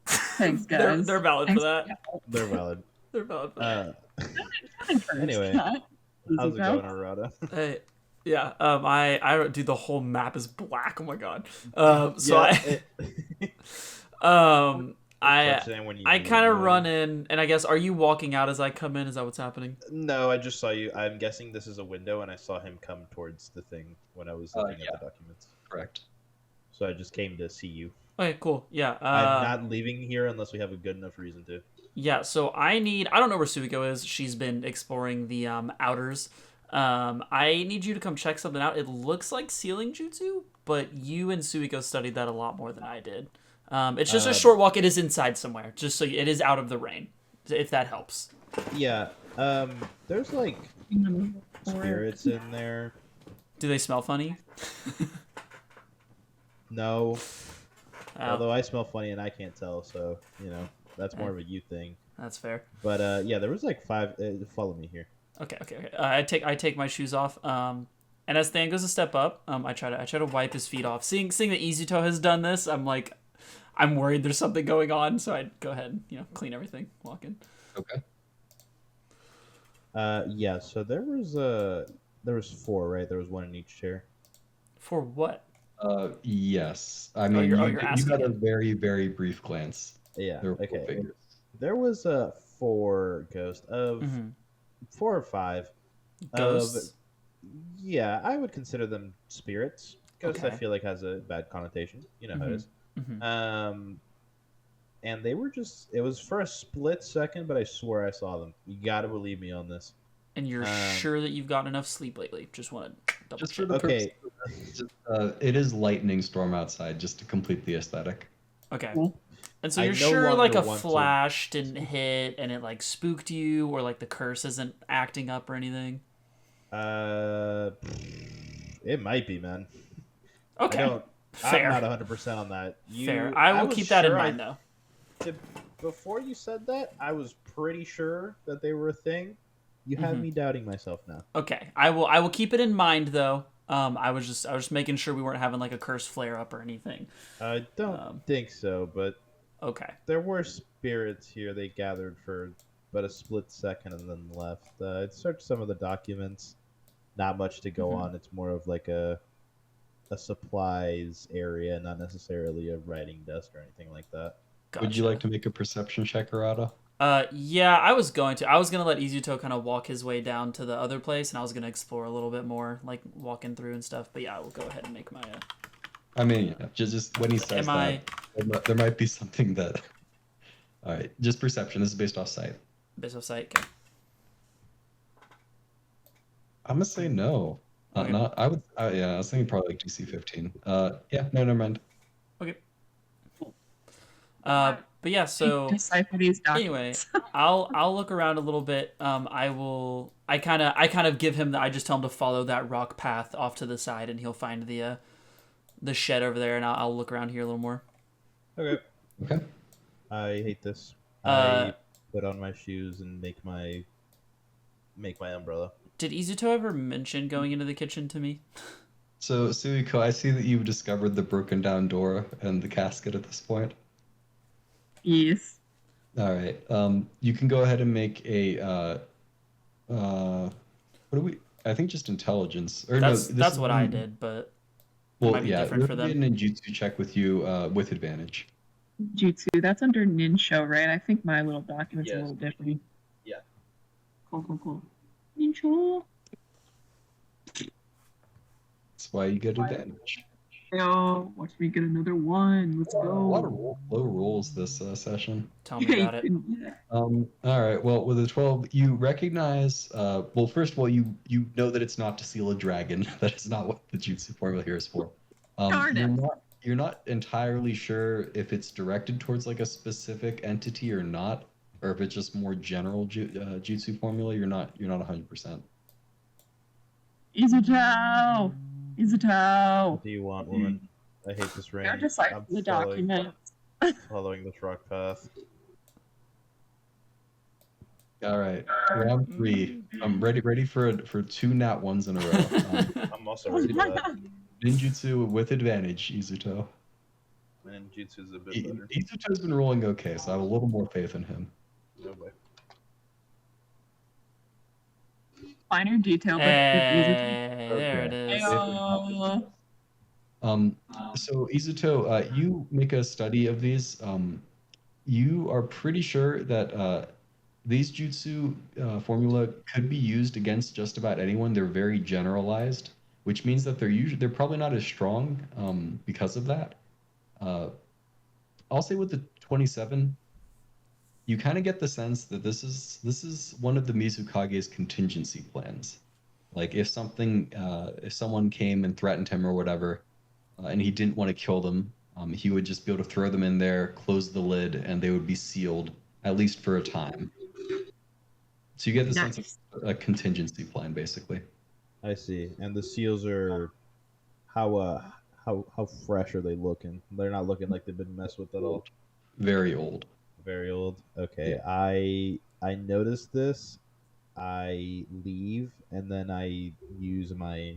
Thanks, guys. They're valid for that. They're valid. They're valid for that. Anyway, how's it going, Arata? Hey, yeah. I do the whole map is black. Oh my god. I kind of run in, and I guess, are you walking out as I come in? Is that what's happening? No, I just saw you. I'm guessing this is a window, and I saw him come towards the thing when I was looking at the documents. Correct. So I just came to see you. Okay, cool. Yeah. I'm not leaving here unless we have a good enough reason to. Yeah, so I don't know where Suiko is. She's been exploring the outers. I need you to come check something out. It looks like sealing jutsu, but you and Suiko studied that a lot more than I did. It's just a short walk. It is inside somewhere, just so it is out of the rain, if that helps. Yeah. There's like spirits in there. Do they smell funny? No. Although I smell funny and I can't tell, so that's more of a you thing. That's fair. But yeah, there was like 5. Follow me here. Okay. I take my shoes off. And as Than goes a step up, I try to wipe his feet off. Seeing that Izuto has done this, I'm worried there's something going on, so I go ahead and clean everything, walk in. Okay. Yeah. So there was 4, right? There was 1 in each chair. For what? Yes. I mean, you got a very, very brief glance. Yeah. There were 4 Okay. figures. There was 4 ghosts of 4 or 5 Ghosts. Yeah, I would consider them spirits. Ghost, Okay. I feel like has a bad connotation. You know how it is. Mm-hmm. And they were it was for a split second, but I swear I saw them. You gotta believe me on this. And you're sure that you've gotten enough sleep lately? Just want to double Just check. for the purpose it is lightning storm outside, just to complete the aesthetic. Okay. Cool. And so I you're no sure like a longer want to- flash didn't hit and it like spooked you, or like the curse isn't acting up or anything? It might be, man. Okay. Fair. I'm not 100% on that. Fair. I will was keep that in sure mind though. Before you said that, I was pretty sure that they were a thing. You have me doubting myself now. Okay. I will keep it in mind though. I was just making sure we weren't having like a curse flare up or anything. I don't think so, but Okay. there were spirits here. They gathered for but a split second and then left. I searched some of the documents. Not much to go on. It's more of like a supplies area, not necessarily a writing desk or anything like that. Gotcha. Would you like to make a perception check, Arata? Yeah, I was going to let Izuto kind of walk his way down to the other place, and I was going to explore a little bit more, like walking through and stuff. But yeah, I will go ahead and make my. I mean, yeah, just when he says there might be something that. All right, just perception. This is based off sight. Based off sight. Okay. I'm gonna say no. Okay. Not. I would. Yeah, I was thinking probably like DC 15. Yeah. No, never mind. Okay. But yeah, so Decipher these anyway, documents. I'll look around a little bit. I kind of give him I just tell him to follow that rock path off to the side, and he'll find the shed over there, and I'll look around here a little more. Okay. Okay. I hate this. I put on my shoes and make my umbrella. Did Izuto ever mention going into the kitchen to me? So, Suiko, I see that you've discovered the broken down door and the casket at this point. Yes. All right. You can go ahead and make a what do we? I think just intelligence. Or no, this That's is what I one. did, but it Well, might be yeah, different this for would be a them. ninjutsu check with you with advantage. Jutsu, that's under Ninsho, right? I think my little document's a Yes. little different. Yeah. Cool. Ninsho. That's why you get advantage. Yo, watch me get another one. Let's A lot of go. low rolls this session. Tell me about it. All right. Well, with a 12, you recognize. Well, first of all, you know that it's not to seal a dragon. That is not what the jutsu formula here is for. Darn it. You're not entirely sure if it's directed towards like a specific entity or not, or if it's just more general jutsu formula. You're not 100%. Izuto! What do you want, woman? I hate this rain. You're just like I'm the document. following this rock path. All right, round 3. I'm ready for 2 nat 1s in a row. I'm also ready for that. Ninjutsu with advantage, Izuto. And Jutsu's a bit better. Izuto's been rolling okay, so I have a little more faith in him. No way. Finer detail, but Hey, there it is. Ayo. So Izuto, you make a study of these. You are pretty sure that these jutsu formula could be used against just about anyone. They're very generalized, which means that they're probably not as strong because of that. I'll say with the 27, you kind of get the sense that this is one of the Mizukage's contingency plans. Like if someone came and threatened him or whatever, and he didn't want to kill them, he would just be able to throw them in there, close the lid, and they would be sealed, at least for a time. So you get the sense of a contingency plan, basically. I see. And the seals are how fresh are they looking? They're not looking like they've been messed with at all. Very old. Very old. Okay. Yeah. I noticed this. I leave and then I use my,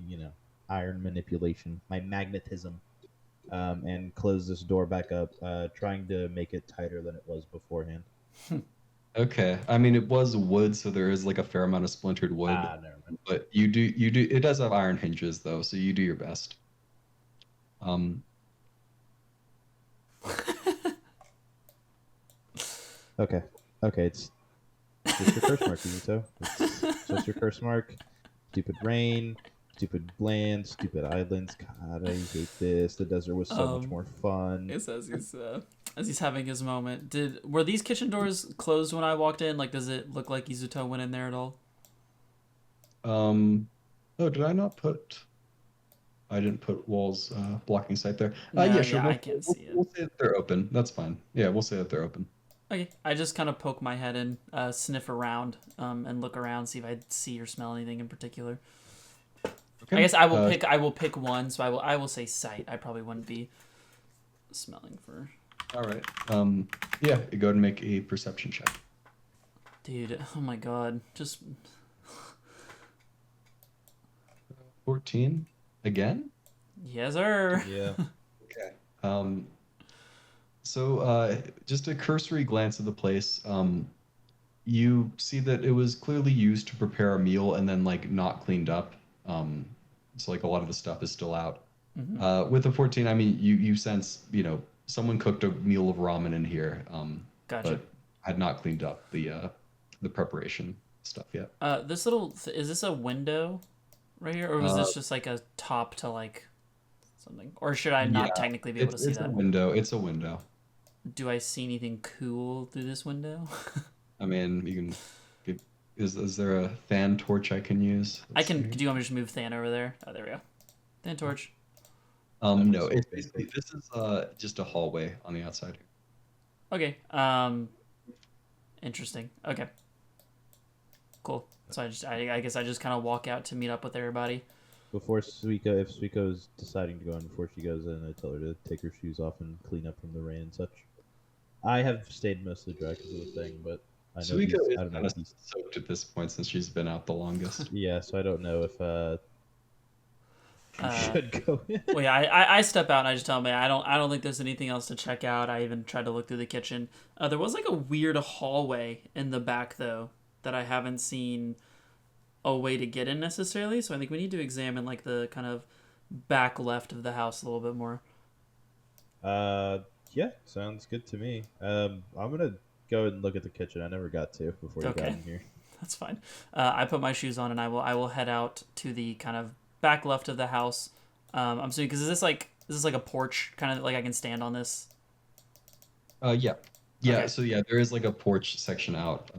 iron manipulation, my magnetism, and close this door back up, trying to make it tighter than it was beforehand. Okay. I mean, it was wood, so there is like a fair amount of splintered wood. Never mind. But you do. It does have iron hinges though, so you do your best. Okay. It's just your curse mark, Yuto. It's just your curse mark. Stupid rain. Stupid land. Stupid islands. God, I hate this. The desert was so much more fun. It's as he's having his moment. Were these kitchen doors closed when I walked in? Like, does it look like Izuto went in there at all? Oh, did I not put? I didn't put walls blocking sight there. No, Yeah, sure. I can't see it. We'll say that they're open. That's fine. Yeah, we'll say that they're open. Okay, I just kind of poke my head in, sniff around, and look around, see if I see or smell anything in particular. Okay. I guess I will pick one, so I will say sight. I probably wouldn't be smelling for. All right. Yeah, you go ahead and make a perception check. Dude, oh my god, just 14 again. yes, sir. Yeah. Okay. So just a cursory glance of the place. You see that it was clearly used to prepare a meal and then like not cleaned up. So like a lot of the stuff is still out. Mm-hmm. With the 14, I mean, you sense, someone cooked a meal of ramen in here, Gotcha. but had not cleaned up the preparation stuff yet. This is this a window right here, or was this just like a top to like something, or should I not technically be able to see it's that? It's a window. Do I see anything cool through this window? I mean, you can. Is there a fan torch I can use? I can. Do you want me to just move Than over there? Oh, there we go. Than torch. No, it's basically this is just a hallway on the outside. Okay. Interesting. Okay. Cool. So I guess I just kind of walk out to meet up with everybody. Before Suiko, if Suiko is deciding to go in before she goes in, I tell her to take her shoes off and clean up from the rain and such. I have stayed mostly dry because of the thing, but I know Suiko is I don't know. kind of soaked at this point since she's been out the longest. Yeah, so I don't know if You should go in. Well, yeah, I step out and I just tell him, I don't think there's anything else to check out. I even tried to look through the kitchen. There was like a weird hallway in the back though that I haven't seen a way to get in necessarily. So I think we need to examine like the kind of back left of the house a little bit more. Yeah, sounds good to me. I'm gonna go and look at the kitchen. I never got to before you got in here. That's fine. I put my shoes on and I will head out to the kind of back left of the house. I'm assuming because is this like a porch kind of like I can stand on this? Yeah. Okay. So yeah, there is like a porch section out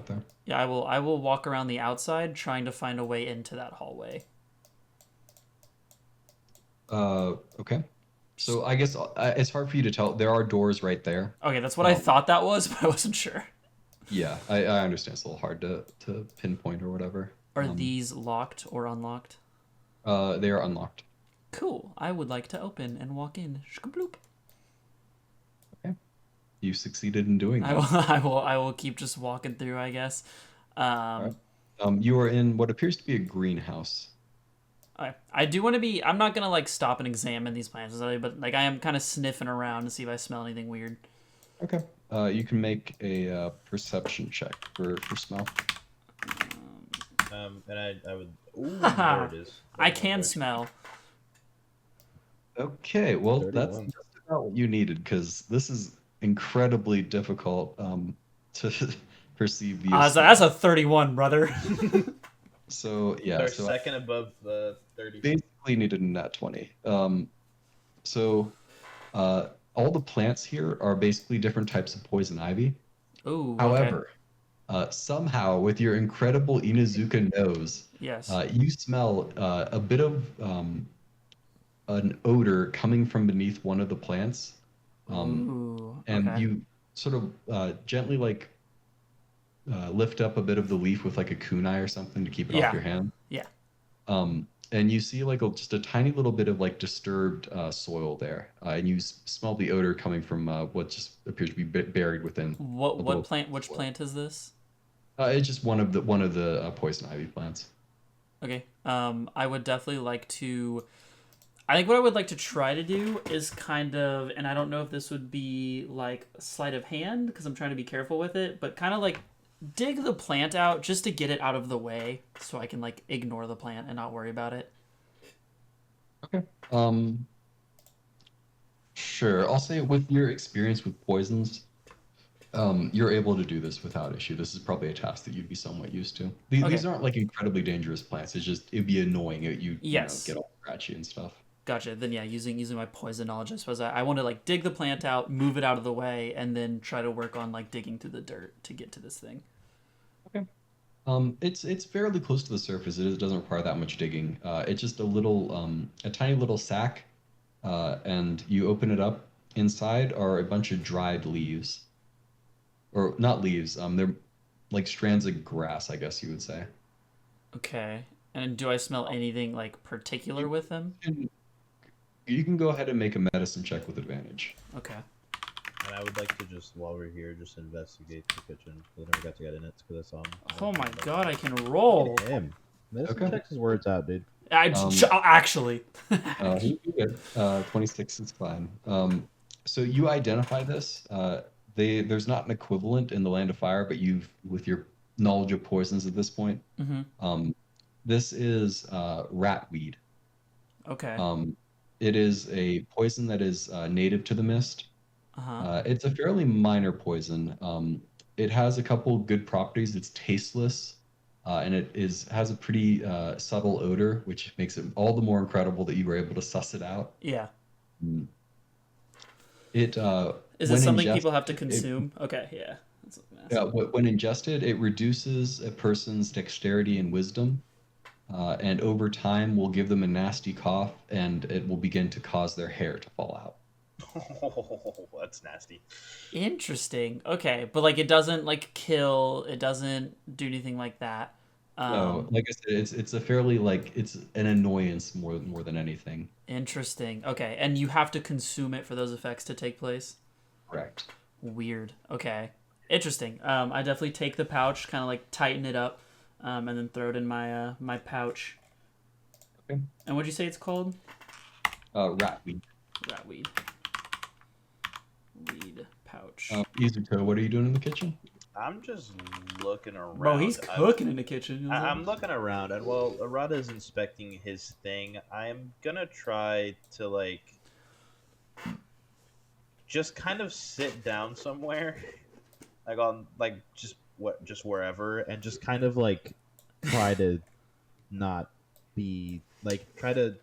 there. Yeah, I will walk around the outside trying to find a way into that hallway. Okay. So I guess it's hard for you to tell. There are doors right there. Okay, that's what I thought that was, but I wasn't sure. Yeah, I understand. It's a little hard to pinpoint or whatever. Are these locked or unlocked? They are unlocked. Cool. I would like to open and walk in. Shkabloop. Okay. You succeeded in doing that. I will keep just walking through, I guess. Right. You are in what appears to be a greenhouse. I do want to be. I'm not gonna like stop and examine these plants, but like I am kind of sniffing around to see if I smell anything weird. Okay. You can make a perception check for smell. And I would. Ooh, there it is. I can smell. Okay, well 31. that's just about what you needed because this is incredibly difficult to perceive the. That's a 31, brother. So yeah, They're so second above the 30. basically needed a nat 20. All the plants here are basically different types of poison ivy. Ooh. However, somehow with your incredible Inuzuka nose, yes, you smell a bit of an odor coming from beneath one of the plants. Ooh, and you sort of gently like lift up a bit of the leaf with like a kunai or something to keep it off your hand. Yeah. And you see like just a tiny little bit of like disturbed soil there, and you smell the odor coming from what just appears to be buried within. What plant? Which plant is this? It's just one of the poison ivy plants. Okay. I would definitely like to. I think what I would like to try to do is kind of, and I don't know if this would be like sleight of hand because I'm trying to be careful with it, but kind of like dig the plant out just to get it out of the way so I can like ignore the plant and not worry about it. Okay. Sure. I'll say with your experience with poisons, you're able to do this without issue. This is probably a task that you'd be somewhat used to. These aren't like incredibly dangerous plants. It's just it'd be annoying. You know, get all scratchy and stuff. Gotcha. Then yeah, using my poison knowledge, I suppose I want to like dig the plant out, move it out of the way, and then try to work on like digging through the dirt to get to this thing. Okay. It's fairly close to the surface. It doesn't require that much digging. It's just a tiny little sack, and you open it up. Inside are a bunch of dried leaves, or not leaves. They're like strands of grass, I guess you would say. Okay. And do I smell anything like particular with them? You can go ahead and make a medicine check with advantage. Okay. And I would like to just, while we're here, just investigate the kitchen. I never got to get in it because I saw him. Oh my god, I can roll. Him. Medicine checks his words out, dude. Actually. You good. 26 is fine. So you identify this. There's not an equivalent in the Land of Fire, but with your knowledge of poisons at this point, this is ratweed. Okay. It is a poison that is native to the mist. It's a fairly minor poison. It has a couple good properties. It's tasteless, and it has a pretty subtle odor, which makes it all the more incredible that you were able to suss it out. Yeah. Is it something people have to consume? Okay, yeah. Yeah, when ingested, it reduces a person's dexterity and wisdom, and over time will give them a nasty cough, and it will begin to cause their hair to fall out. Oh, that's nasty. Interesting. Okay, but like it doesn't like kill. It doesn't do anything like that. No, like I said, it's a fairly like it's an annoyance more than anything. Interesting. Okay, and you have to consume it for those effects to take place. Correct. Weird. Okay. Interesting. I definitely take the pouch, kind of like tighten it up, and then throw it in my my pouch. Okay. And what'd you say it's called? Ratweed. Ratweed. Weed pouch. Izuto, what are you doing in the kitchen? I'm just looking around. Bro, he's cooking in the kitchen. I'm looking around, and while Arata's inspecting his thing, I'm gonna try to like just kind of sit down somewhere, like on like just wherever, and just Kind of like try to not be like try to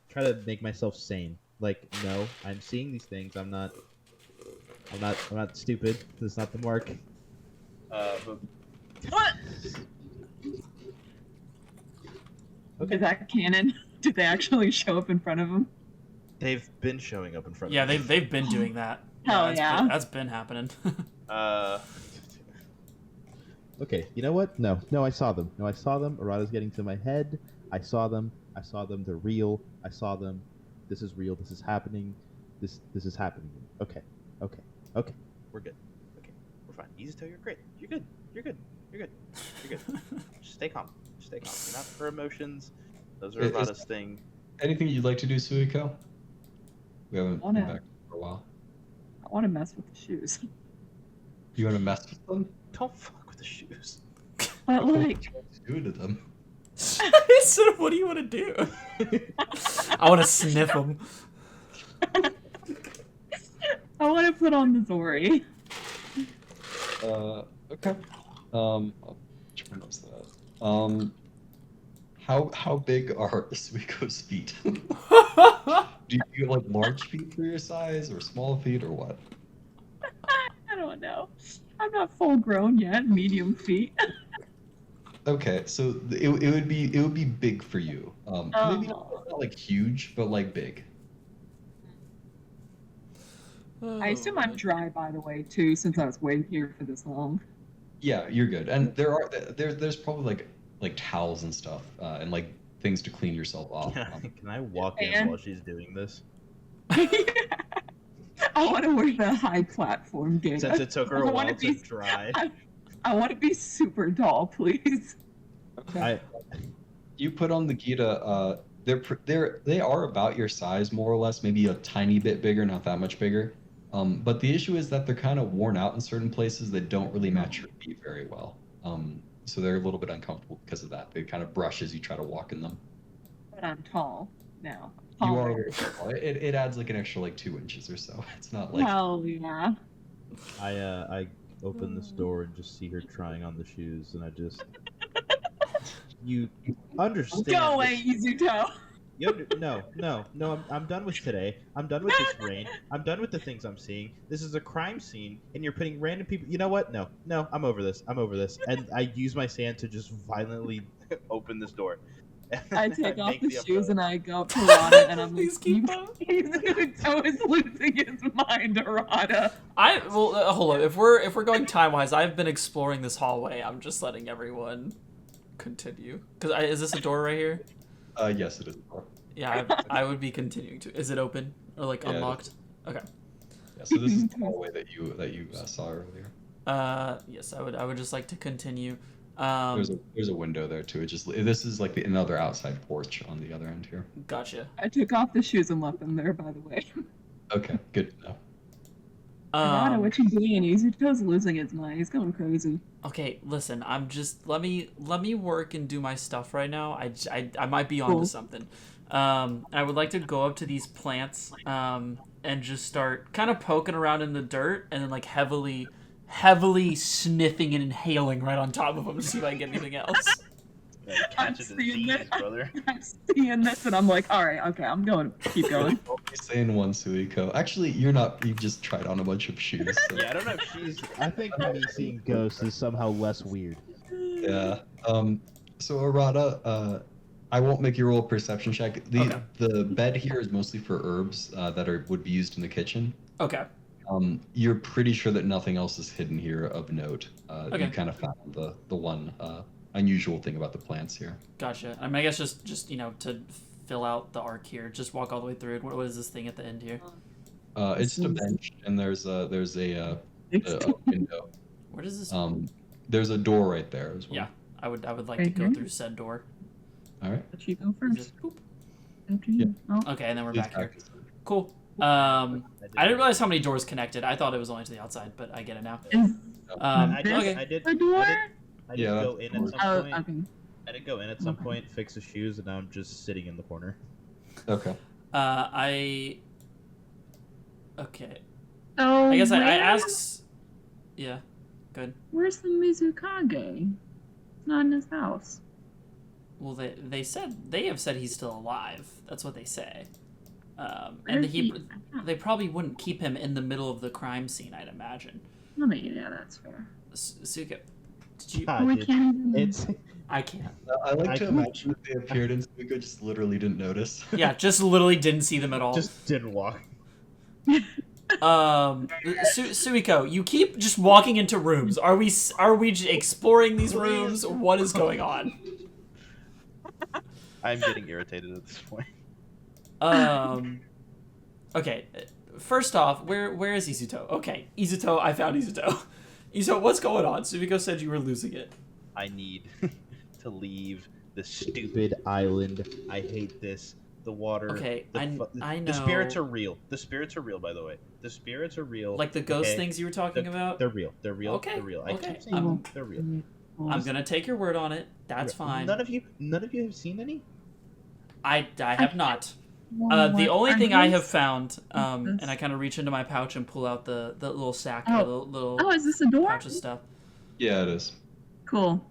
make myself sane. Like, no, I'm seeing these things. I'm not stupid. This is not the mark. but What? Okay. Is that canon? Did they actually show up in front of him? they've been showing up in front Yeah, of me. they've been doing that. Hell yeah. That's been happening. Okay, you know what? No, I saw them. No, I saw them. Arata's getting to my head. I saw them. They're real. I saw them. This is real. This is happening. This is happening. Okay. We're good. Okay, we're fine. Izuto, you're great. You're good. Just stay calm. You're not for emotions. Those are Arata's thing. Anything you'd like to do, Suiko? We haven't been Wanna- back for a while. I want to mess with the shoes. You want to mess with them? Don't fuck with the shoes. But like, What do you do to them? So what do you want to do? I want to sniff them. I want to put on the Zori. Okay. Which one was that? How big are Suiko's feet? Do you like large feet for your size, or small feet, or what? I don't know. I'm not full grown yet. Medium feet. Okay, so it would be big for you. Maybe not like huge, but like big. I assume I'm dry, by the way, too, since I was waiting here for this long. Yeah, you're good. And there's probably like towels and stuff, and like things to clean yourself off. Can I walk in And- while she's doing this? I want to wear the high platform gear. Since it took her a I while wanna to be- dry. I want to be super tall, please. You put on the Gita. They are about your size, more or less, maybe a tiny bit bigger, not that much bigger. But the issue is that they're kind of worn out in certain places that don't really match your feet very well. So they're a little bit uncomfortable because of that. They kind of brush as you try to walk in them. But I'm tall now. You Taller. are very tall. It adds like an extra like 2 inches or so. It's not like Hell yeah. I open this door and just see her trying on the shoes, and I just you understand. Go away, Izuto. No. I'm done with today. I'm done with this rain. I'm done with the things I'm seeing. This is a crime scene, and you're putting random people. You know what? No. I'm over this. And I use my sand to just violently Open this door. I take off Make the the shoes umbrella. and I go up to Rada and I'm like, Please keep up. Izuto is losing his mind, Rada. Hold on. If we're going time wise, I've been exploring this hallway. I'm just letting everyone continue. Is this a door right here? yes, it is. Yeah, I would be continuing to. Is it open or like Yeah, it is. unlocked? Okay. Yeah, so this is the hallway that you saw earlier. Yes, I would just like to continue. There's a window there too. This is like another outside porch on the other end here. Gotcha. I took off the shoes and left them there, by the way. Okay, good to know. Rada, what you doing? Izuto's losing his mind. He's going crazy. Okay, listen. I'm just let me work and do my stuff right now. I might be onto Cool. something. I would like to go up to these plants and just start kind of poking around in the dirt and then like heavily sniffing and inhaling right on top of them to see if I can get anything else. Catch a seeing disease, it. brother. I'm seeing this and I'm like, all right, okay, I'm going. Keep going. Only saying one, Suiko. Actually, you're not. You just tried on a bunch of shoes. So. Yeah, I don't know if she's. I think me seeing ghosts is somehow less weird. Yeah. So Arata, I won't make you roll a perception check. The bed here is mostly for herbs that would be used in the kitchen. Okay. You're pretty sure that nothing else is hidden here of note. Okay. You kind of found the one unusual thing about the plants here. Gotcha. I mean, I guess just to fill out the arc here, just walk all the way through it. What is this thing at the end here? It's just a bench, and there's a window. Where does this? There's a door right there as well. Yeah, I would like Right to go here? through said door. All right. Let you go first. Just boop. after you. Oh. Okay, and then we're Please back here. practice. Cool. I didn't realize how many doors connected. I thought it was only to the outside, but I get it now. Is Okay. I did. the door? I did Yeah, go that's in at cool. some Oh, point. okay. I did go in at some Okay. point, fix the shoes, and now I'm just sitting in the corner. Okay. Okay. So I guess I where- asked. Yeah. Good. Where's the mizukage? It's not in his house. Well, they have said he's still alive. That's what they say. And Where's they probably wouldn't keep him in the middle of the crime scene, I'd imagine. I mean, yeah, that's fair. Suiko, did you? Ah, we dude, can't even. It's I can't. I like I to can- imagine that they appeared and Suiko just literally didn't notice. Yeah, just literally didn't see them at all. Just didn't walk. Suiko, you keep just walking into rooms. Are we just exploring these rooms? What is going on? I'm getting irritated at this point. Okay. First off, where is Izuto? Okay, Izuto, I found Izuto. Izuto, what's going on? Suiko said you were losing it. I need to leave the stupid island. I hate this. The water. Okay, the I know. The spirits are real. The spirits are real, by the way. The spirits are real. Like the ghost okay? things you were talking about? They're real. They're real. Okay, They're real. I okay. keep saying they're real. I'm gonna take your word on it. That's fine. None of you have seen any. I have not. Well, The what only are thing I these? have found, and this? I kind of reach into my pouch and pull out the little sack, Oh. the little Oh, is this a door? pouch of stuff. Yeah, it is. Cool.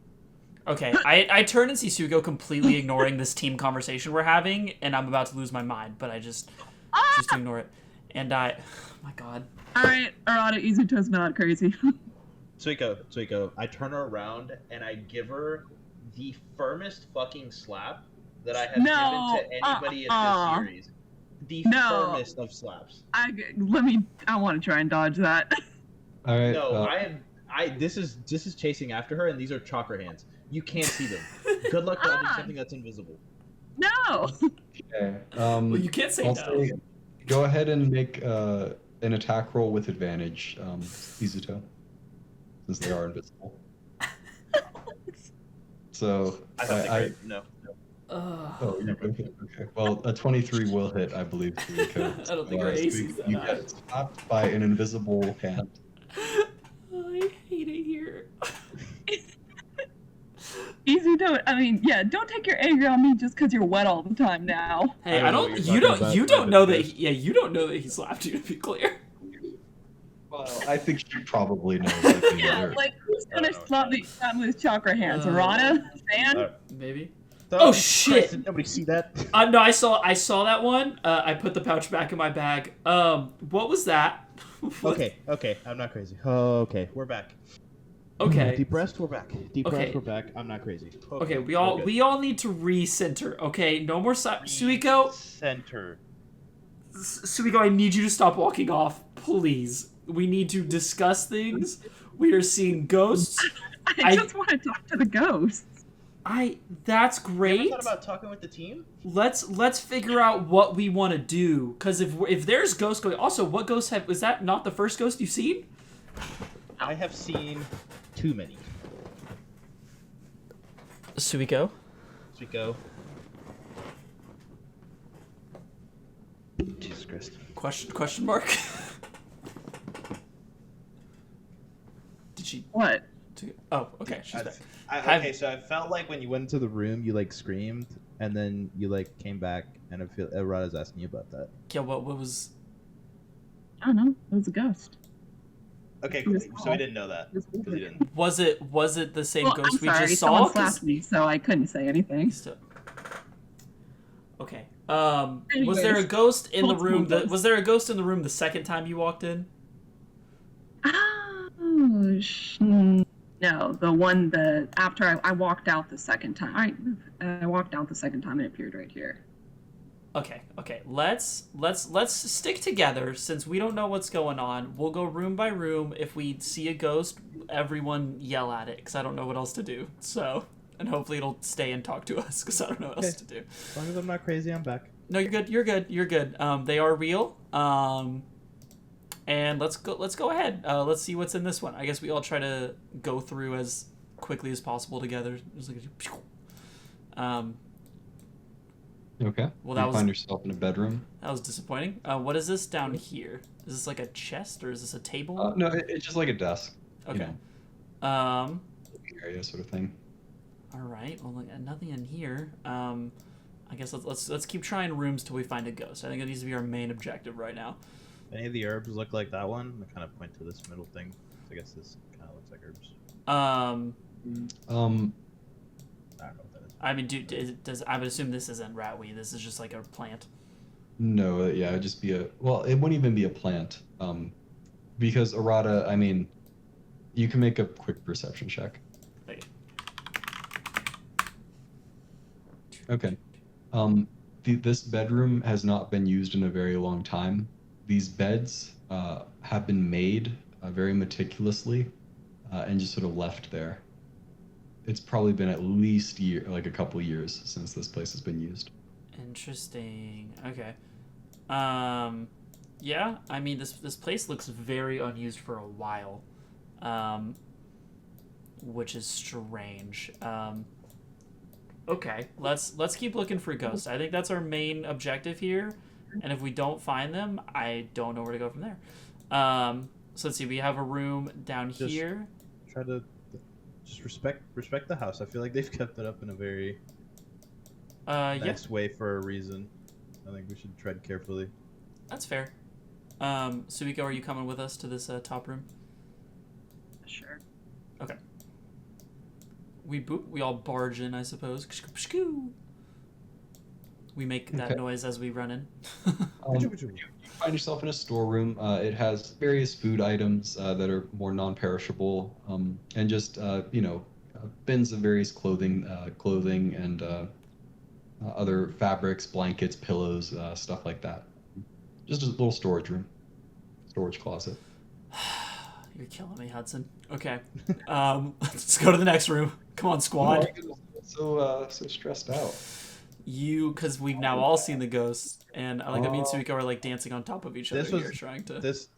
Okay, I turn and see Sugo completely ignoring this team conversation we're having, and I'm about to lose my mind, but I just choose to ignore it. And oh my god. All right, Arata, Izuto's not crazy. Suiko, I turn her around and I give her the firmest fucking slap that I have No, given to anybody in this series. The No. firmest of slaps. I want to try and dodge that. All right. No, this is chasing after her, and these are chakra hands. You can't see them. Good luck dodging something that's invisible. No. Okay. Well, you can't say I'll no. say, go ahead and make an attack roll with advantage, Izuto, since they are invisible. So I don't think no. Oh, yeah, okay. Well, a 23 will hit, I believe. Suiko. I don't think our AC is You that high. get stopped by an invisible hand. I hate it here. Izuto, I mean, yeah, don't take your anger on me just because you're wet all the time now. Hey, I don't know what you you're don't talking you about, don't know but that you don't know that he slapped you, to be clear. Well, I think she probably knows. Like, the Yeah, other- like who's gonna I don't know. slap me with chakra hands? Uh, Arata? Stan? Maybe. Oh, shit. Did nobody see that? No, I saw that one. I put the pouch back in my bag. What was that? Okay, I'm not crazy. Okay, we're back. Okay. Deep breath, we're back. Deep Okay. breath, we're back. I'm not crazy. Okay, we we're all good. need to recenter. Okay, no more Suiko. Center. Suiko, I need you to stop walking off, please. We need to discuss things. We are seeing ghosts. I just want to talk to the ghosts. That's You ever great. thought about talking with the team? Let's figure out what we want to do. Cause if there's ghosts going, also what ghosts was that not the first ghost you've seen? I have seen too many. Suiko. Suiko. Jesus Christ. Question mark. Did she? What? Oh, okay. She's back. Okay, so I felt like when you went into the room, you like screamed, and then you like came back, and I feel Rada's asking you about that. Yeah. What was? I don't know. It was a ghost. Okay, cool. so we didn't know that. It was Because weird. you didn't. Was it the same Well, ghost I'm we sorry, just someone saw? 'Cause- slapped me, so I couldn't say anything. Okay. Was there a Anyways, ghost in the multiple room? ghosts. Was there a ghost in the room the second time you walked in? No, the one that after I walked out the second time. I walked out the second time and it appeared right here. Okay. Let's stick together since we don't know what's going on. We'll go room by room. If we see a ghost, everyone yell at it because I don't know what else to do. So, and hopefully it'll stay and talk to us because I don't know what else to do. As long as I'm not crazy, I'm back. No, you're good. They are real. And let's go ahead. Let's see what's in this one. I guess we all try to go through as quickly as possible together. Just like Okay. Well, You find yourself in a bedroom. that was disappointing. What is this down here? Is this like a chest or is this a table? No, it's just like a desk. Okay. You know, area sort of thing. All right. Well, nothing in here. I guess let's keep trying rooms till we find a ghost. I think it needs to be our main objective right now. Any of the herbs look like that one? I kind of point to this middle thing. I guess this kind of looks like herbs. I don't know what that is. I mean, I would assume this isn't ratweed. This is just like a plant. No, yeah, it'd just be it wouldn't even be a plant. Because errata, I mean, you can make a quick perception check. Okay. This bedroom has not been used in a very long time. These beds have been made very meticulously and just sort of left there. It's probably been at least a couple years since this place has been used. Interesting. Okay. Yeah. I mean, this place looks very unused for a while, which is strange. Okay, let's keep looking for ghosts. I think that's our main objective here, and if we don't find them, I don't know where to go from there. So let's see. We have a room down here. Try to just respect the house. I feel like they've kept it up in a very nice way for a reason. I think we should tread carefully. That's fair. Suiko, are you coming with us to this top room? Sure. Okay. We all barge in, I suppose. We make that noise as we run in. You find yourself in a storeroom. It has various food items that are more non-perishable, and just bins of various clothing and other fabrics, blankets, pillows, stuff like that. Just a little storage closet. You're killing me, Hudson. Okay. Let's go to the next room. Come on, squad. So stressed out. Because we've now all seen the ghosts, and me and Suiko are like dancing on top of each other here, trying to. This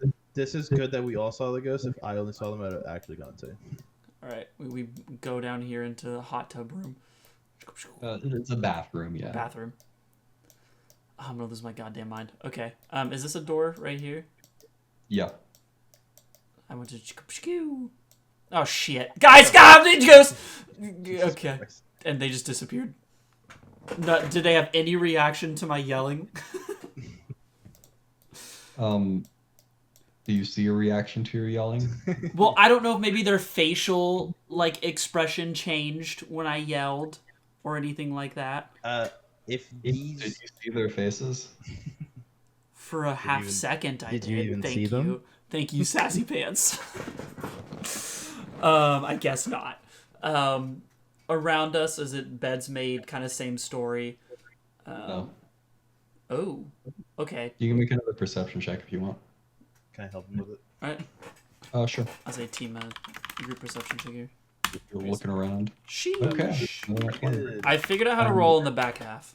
is good that we all saw the ghosts. If I only saw them, I'd have actually gone to. All right, we go down here into the hot tub room. It's a bathroom, yeah. Bathroom. Oh, I'm gonna lose my goddamn mind. Okay. Is this a door right here? Yeah. I went to. Oh shit, guys! God, they ghosts. Okay, and they just disappeared. Did they have any reaction to my yelling? Do you see a reaction to your yelling? Well, I don't know if maybe their facial expression changed when I yelled, or anything like that. Did you see their faces? For a half second, I did. You even see them? Thank you, Sassy Pants. I guess not. Around us, is it beds made? Kind of same story. No. Oh, okay. You can make another perception check if you want. Can I help him with it? All right. Sure. I'll say team group perception figure. You're looking around. Sheesh. Okay. I figured out how to roll in the back half.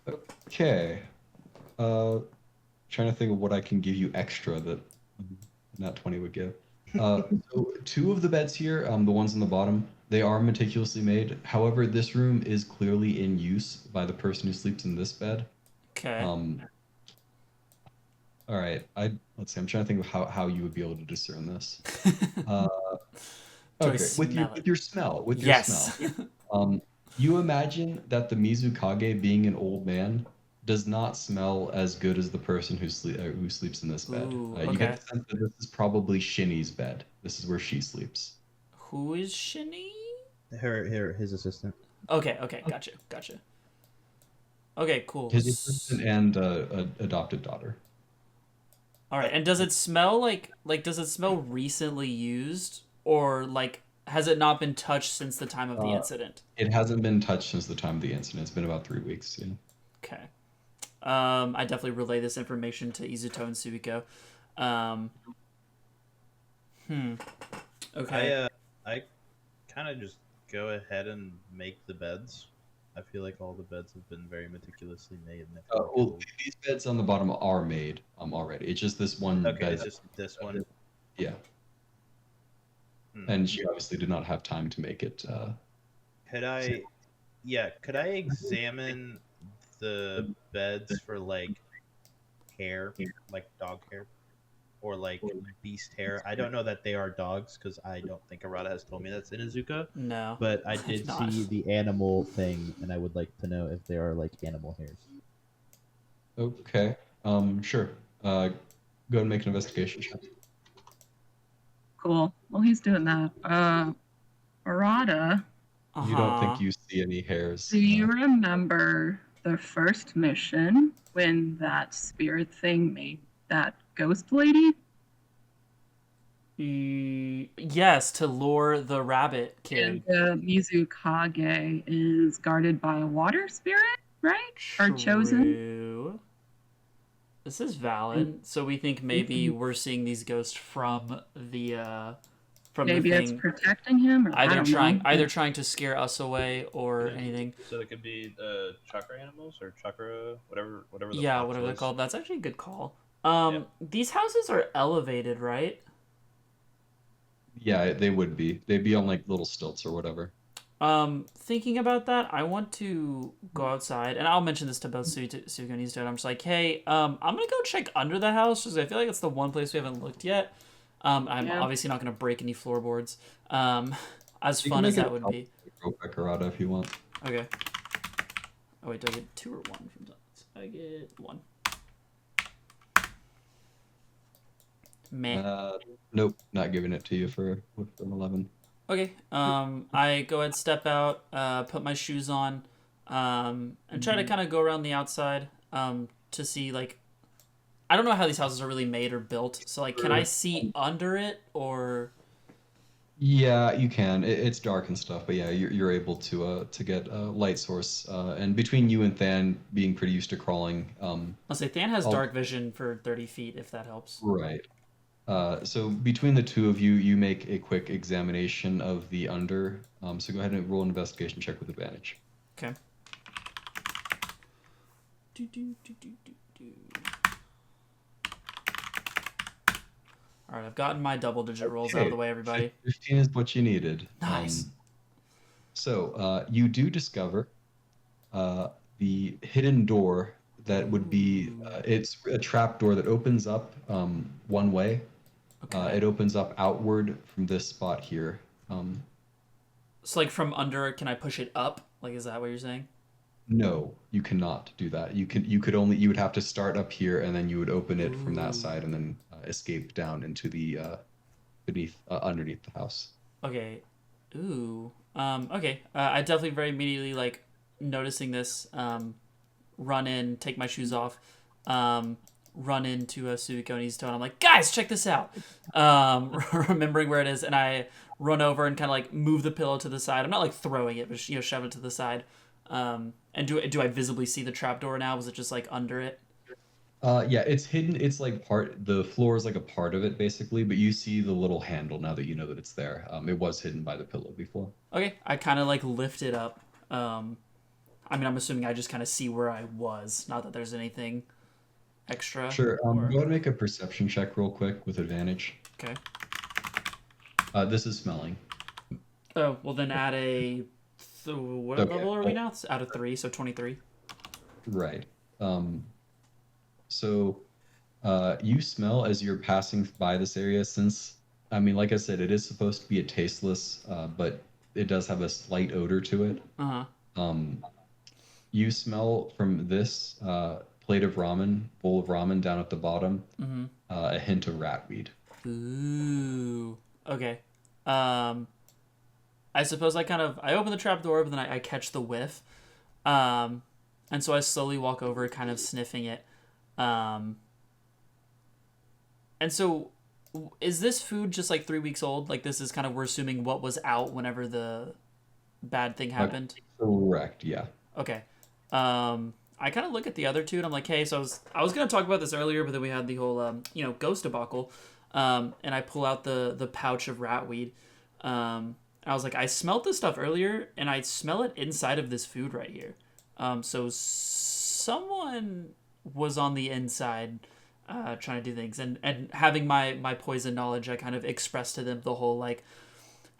Okay. Trying to think of what I can give you extra that not 20 would give. So two of the beds here, the ones on the bottom, they are meticulously made. However, this room is clearly in use by the person who sleeps in this bed. Okay. All right. Let's see. I'm trying to think of how you would be able to discern this. Okay. With your smell. You imagine that the mizukage, being an old man, does not smell as good as the person who sleeps in this bed. Ooh, You get the sense that this is probably Shinny's bed. This is where she sleeps. Who is Shinny? His assistant. Okay, gotcha. Okay, cool. His assistant and adopted daughter. All right, and does it smell does it smell recently used, or has it not been touched since the time of the incident? It hasn't been touched since the time of the incident. It's been about 3 weeks. Yeah. Okay. I definitely relay this information to Izuto and Suiko. Okay. I kind of just go ahead and make the beds. I feel like all the beds have been very meticulously made. Well, these beds on the bottom are made already. It's just this one bed. Okay, it's just this one. Yeah. And she obviously did not have time to make it. Could I examine the beds for like hair, like dog hair or like beast hair. I don't know that they are dogs because I don't think Arata has told me that's in Izuka. No, But I if did not. See the animal thing, and I would like to know if they are like animal hairs. Okay. Sure. Go ahead and make an investigation check. Cool. Well, he's doing that. Arata, You don't think Uh-huh. you see any hairs. do you remember the first mission when that spirit thing made that ghost lady? Yes, to lure the rabbit And kid. the mizukage is guarded by a water spirit, right? Or chosen? True. This is valid. So we think maybe we're seeing these ghosts from the Maybe it's thing, protecting him, or I either don't know. either trying to scare us away or anything. So it could be chakra animals or chakra whatever the Yeah, fox whatever they're was. called. That's actually a good call. Yeah. These houses are elevated, right? Yeah, they would be. They'd be on like little stilts or whatever. Thinking about that, I want to go outside, and I'll mention this to both Suiko and Izuto. I'm just like, hey, I'm gonna go check under the house because I feel like it's the one place we haven't looked yet. I'm obviously not gonna break any floorboards. As You fun can as make that would be. Real quick, Arata, if you want. Okay. Oh wait, do I get 2 or 1 from that? I get 1. Meh. Nope, not giving it to you for from 11. Okay. I go ahead, step out, put my shoes on, and try to kind of go around the outside, to see like, I don't know how these houses are really made or built. So like, can I see under it or? Yeah, you can. It's dark and stuff, but yeah, you're able to get a light source. And between you and Than being pretty used to crawling, I'll say Than has dark vision for 30 feet, if that helps. right. So between the two of you, you make a quick examination of the under. So go ahead and roll an investigation check with advantage. Okay. Do, do, do, do, do, do. All right, I've gotten my double-digit rolls out of the way, everybody. 15 is what you needed. Nice. So you do discover the hidden door that would be. It's a trap door that opens up one way. Okay. It opens up outward from this spot here. So like from under, can I push it up? Like, is that what you're saying? No, you cannot do that. You would have to start up here and then you would open it from that side and then escape down into the underneath the house. Okay. Ooh. Okay. I definitely very immediately like noticing this. Run in, take my shoes off. Run into a Suiko and Izuto, and I'm like, guys, check this out. Remembering where it is, and I run over and kind of like move the pillow to the side. I'm not like throwing it, but shove it to the side. And do I visibly see the trapdoor now? Was it just like under it? Yeah, it's hidden. It's like the floor is like a part of it basically, but you see the little handle now that you know that it's there. It was hidden by the pillow before. Okay, I kind of like lift it up. I mean, I'm assuming I just kind of see where I was. Not that there's anything extra. Sure. Go ahead and make a perception check real quick with advantage. Okay. This is smelling. Oh, well then add a... what level are we now? It's out of 3, so 23. Right. So you smell as you're passing by this area since, I mean, like I said, it is supposed to be a tasteless, but it does have a slight odor to it. Uh-huh. You smell from this bowl of ramen down at the bottom, a hint of ratweed. Ooh. Okay. I suppose I open the trap door, but then I catch the whiff. And so I slowly walk over, kind of sniffing it. And so is this food just like 3 weeks old? Like this is kind of, we're assuming what was out whenever the bad thing happened? Correct, yeah. Okay. I kind of look at the other two and I'm like, hey, so I was going to talk about this earlier, but then we had the whole, ghost debacle. And I pull out the pouch of ratweed. I was like, I smelled this stuff earlier and I smell it inside of this food right here. So someone was on the inside, trying to do things, and having my poison knowledge, I kind of expressed to them the whole like,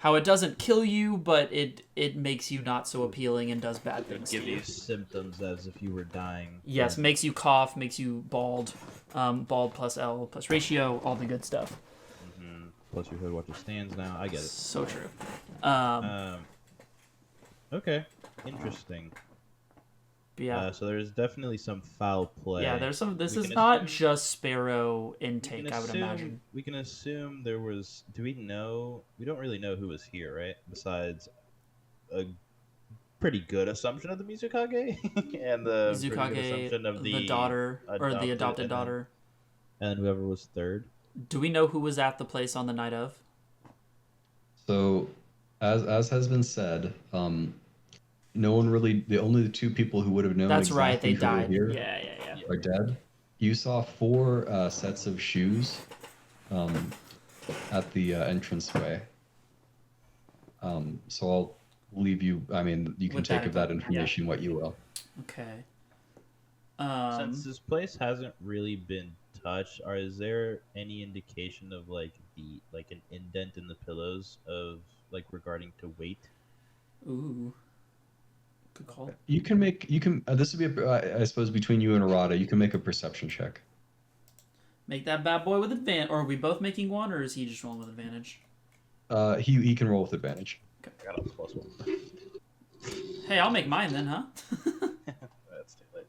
how it doesn't kill you, but it makes you not so appealing and does bad things. Give to you symptoms as if you were dying. Yes, makes you cough, makes you bald, bald plus L plus ratio, all the good stuff. Mm-hmm. Plus, you heard what your stands now. I get it. So true. Okay, interesting. Yeah. So there's definitely some foul play. Yeah, there's some. This is not just Sparrow intake, I would imagine. We can assume there was. Do we know? We don't really know who was here, right? Besides a pretty good assumption of the mizukage and the pretty good assumption of the daughter or the adopted daughter, and whoever was third. Do we know who was at the place on the night of? So, as has been said, no one really. The only two people who would have known. That's exactly right. They who died. were here Yeah. Are dead. You saw 4 sets of shoes, at the entranceway. So I'll leave you. I mean, you can With take that of that info, information what you will. Okay. Since this place hasn't really been touched, is there any indication of like an indent in the pillows of like regarding to weight? Ooh. Good call. You can this would be I suppose between you and Arata, you can make a perception check. Make that bad boy with advantage. Or are we both making one, or is he just rolling with advantage? He can roll with advantage. Okay. I got a +1. Hey, I'll make mine then, huh? That's too late.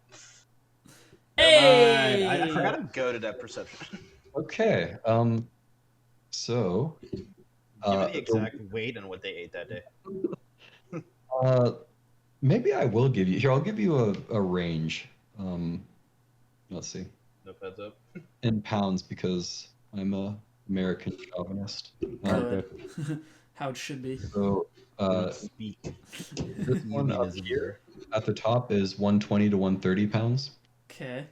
Hey! I forgot to go to that perception. Okay. So. Give me the exact weight and what they ate that day. Maybe I will give you here. I'll give you a range. Let's see. No heads up. In pounds, because I'm a American chauvinist. How it should be. So Speak. this one up here at the top is 120 to 130 pounds. Okay.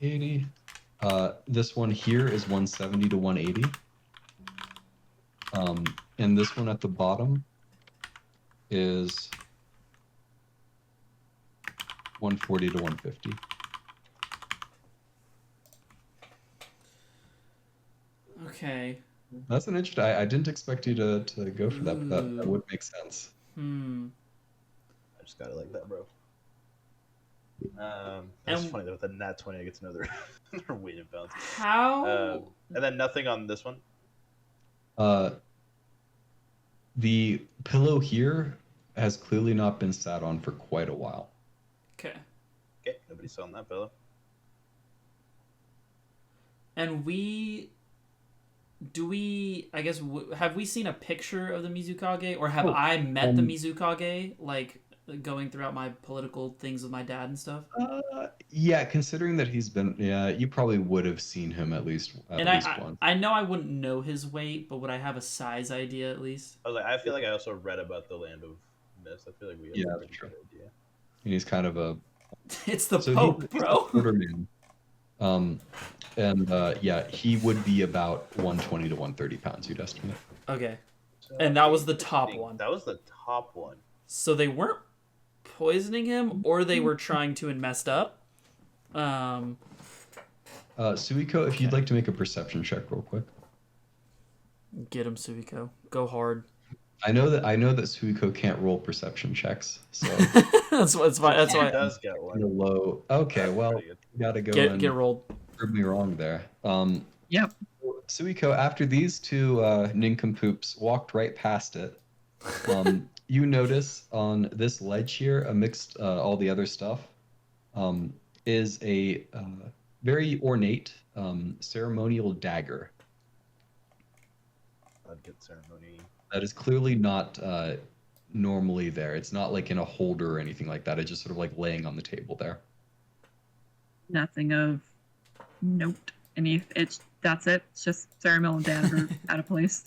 80. This one here is 170 to 180. And this one at the bottom is 140 to 150. Okay. That's an interesting. I didn't expect you to go for that, but that would make sense. Hmm. I just got it like that, bro. That's funny though. With the nat 20, I get to know their weight in pounds. How? And then nothing on this one. The pillow here has clearly not been sat on for quite a while. Okay. Okay, nobody's selling that pillow. And I guess, have we seen a picture of the mizukage, or have I met the mizukage, like, going throughout my political things with my dad and stuff? Yeah, considering that he's been, you probably would have seen him at least once. I know I wouldn't know his weight, but would I have a size idea at least? I was like, I feel like I also read about the land of mist. I feel like we have a pretty good idea. And he's kind of a... It's the Pope, bro. And he would be about 120 to 130 pounds, you'd estimate. Okay. And that was the top one. That was the top one. So they weren't poisoning him, or they were trying to and messed up. Suiko, if you'd like to make a perception check real quick. Get him, Suiko. Go hard. I know that Suiko can't roll perception checks, so that's why. That's why. He does get one. Low. Okay, well, you gotta go get rolled. Prove me wrong there. Yep. Suiko, after these two nincompoops walked right past it, you notice on this ledge here, amidst all the other stuff, is a very ornate ceremonial dagger. I'd get ceremony. That is clearly not normally there. It's not like in a holder or anything like that. It's just sort of like laying on the table there. Nothing of note. That's it. It's just ceremonial dagger out of place.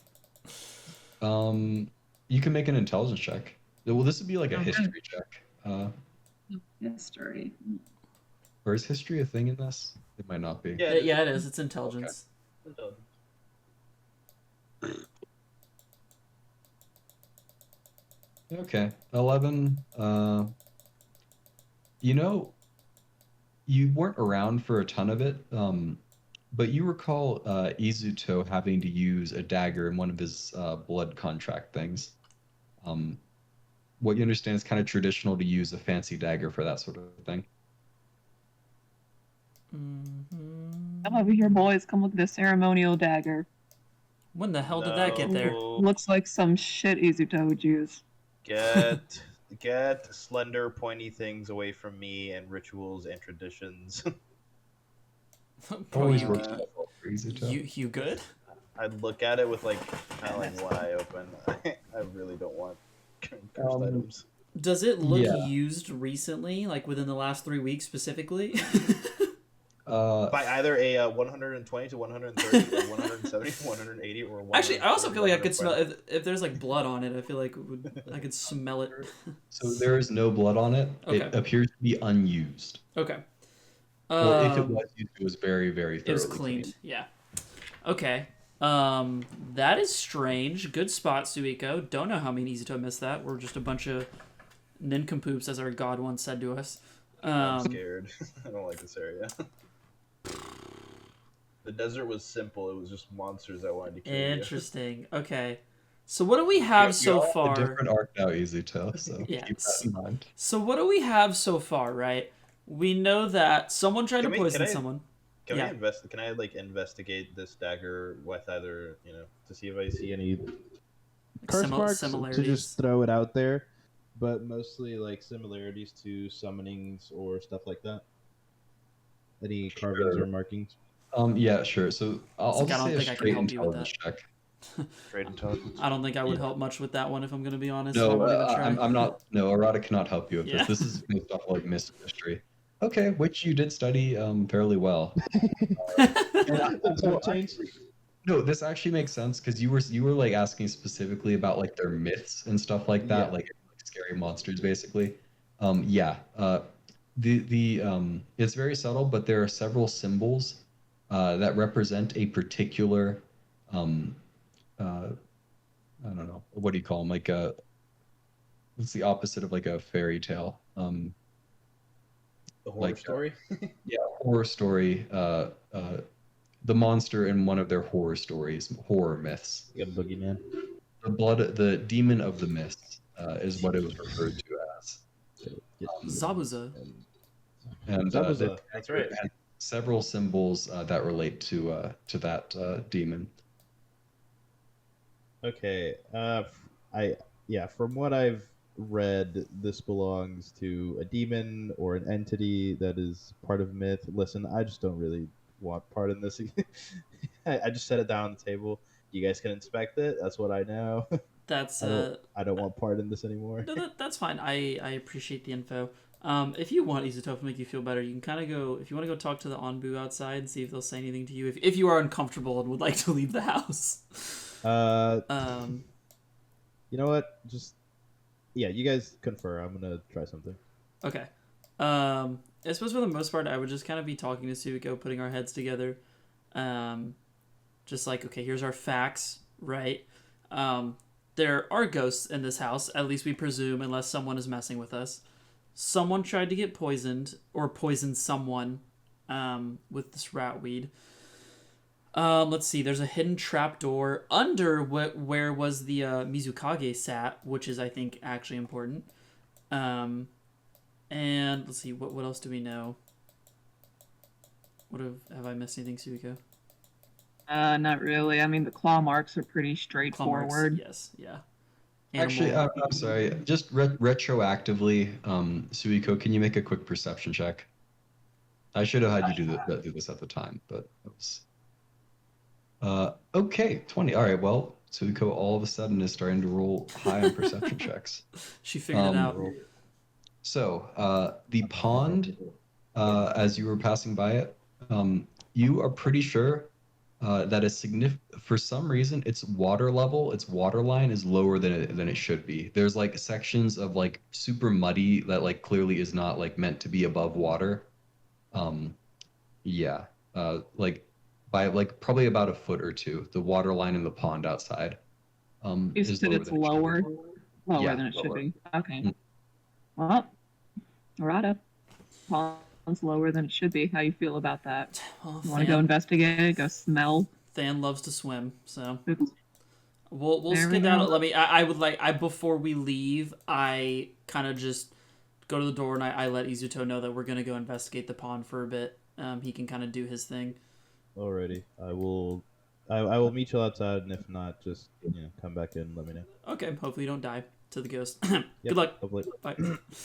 You can make an intelligence check. Well, this would be like a history check. History. Or is history a thing in this? It might not be. Yeah, it is. It's intelligence. Okay. Okay, 11. You weren't around for a ton of it, but you recall Izuto having to use a dagger in one of his blood contract things. What you understand is kind of traditional to use a fancy dagger for that sort of thing. Come over here, boys. Come look at this ceremonial dagger. When the hell did that get there? Looks like some shit Izuto would use. Get slender, pointy things away from me and rituals and traditions. Bro, Always you, works out well for Izuto. you good? I'd look at it with like kind of like one eye open. I really don't want cursed items. Does it look Yeah. used recently, like within the last 3 weeks specifically? By either a 120 to 130 or 170 to 180 or 140. Actually, I also feel like I could smell 120. if there's like blood on it. I feel like I could smell it. So there is no blood on it. Okay. It appears to be unused. Okay. Or if it was used, it was very, very thoroughly It was cleaned. Yeah. Okay. That is strange. Good spot, Suiko. Don't know how me and Izuto missed that. We're just a bunch of nincompoops, as our god once said to us. I'm scared. I don't like this area. The desert was simple. It was just monsters that wanted to kill you. Interesting. Okay. So what do we have so far? A different arc now, Izuto. So Yeah. keep that in mind. So what do we have so far, right? We know that someone tried to poison someone. Can I like investigate this dagger with either, to see if I see any Curse marks similarities. to just throw it out there, but mostly like similarities to summonings or stuff like that. Any carvings or markings? Yeah, sure. So I'll just I don't say think a I can straight help you with that. intelligence check. trade intelligence? I don't think I would help much with that one, if I'm going to be honest. No, I won't even try. I'm not. No, Arata cannot help you with Yeah. this. This is based off like mystery. Okay, which you did study fairly well. No, this actually makes sense because you were like asking specifically about like their myths and stuff like that, like scary monsters, basically. It's very subtle, but there are several symbols that represent a particular I don't know, what do you call them? Like what's the opposite of like a fairy tale? The horror story? Yeah, horror story. The monster in one of their horror stories, horror myths. You got boogeyman. The demon of the mist is what it was referred to as. Zabuza. And Zabuza, that's right. And several symbols that relate to that demon. Okay. From what I've read, this belongs to a demon or an entity that is part of myth. Listen, I just don't really want part in this. I just set it down on the table. You guys can inspect it. That's what I know. That's I don't want part in this anymore. No, that's fine. I appreciate the info. If you want Izuto to make you feel better, you can kind of go, if you want to go talk to the Onbu outside and see if they'll say anything to you, if you are uncomfortable and would like to leave the house. You know what? You guys confer. I'm gonna try something. Okay. I suppose for the most part, I would just kind of be talking to Suiko, putting our heads together. Just like, okay, here's our facts, right? There are ghosts in this house, at least we presume, unless someone is messing with us. Someone tried to get poisoned, or poisoned someone, with this rat weed. Let's see, there's a hidden trapdoor under where was the mizukage sat, which is, I think, actually important. And let's see, what else do we know? Have I missed anything, Suiko? Not really. I mean, the claw marks are pretty straightforward. Claw marks, yes, yeah. Actually, I'm sorry. Just retroactively, Suiko, can you make a quick perception check? I should have had you do this at the time, but it was... okay, 20. All right, well, Suiko all of a sudden is starting to roll high on perception checks. She figured it out. So, the pond, as you were passing by it, you are pretty sure that for some reason, its water level, its water line is lower than it should be. There's like sections of like super muddy that like clearly is not like meant to be above water. Like by like probably about a foot or two, the water line in the pond outside. You said it's lower Yeah, than it should lower. be. Okay. Mm. Well, Arata, pond Sounds lower than it should be. How you feel about that? Well, You want to go investigate? Go smell? Than loves to swim, so Oops. we'll There we skedaddle. go. Let me. I would like. Before we leave, I kind of just go to the door and I let Izuto know that we're gonna go investigate the pond for a bit. He can kind of do his thing. Alrighty, I will meet you outside, and if not, just come back in and let me know. Okay. Hopefully you don't die to the ghost. Yep, Good luck. hopefully. Bye.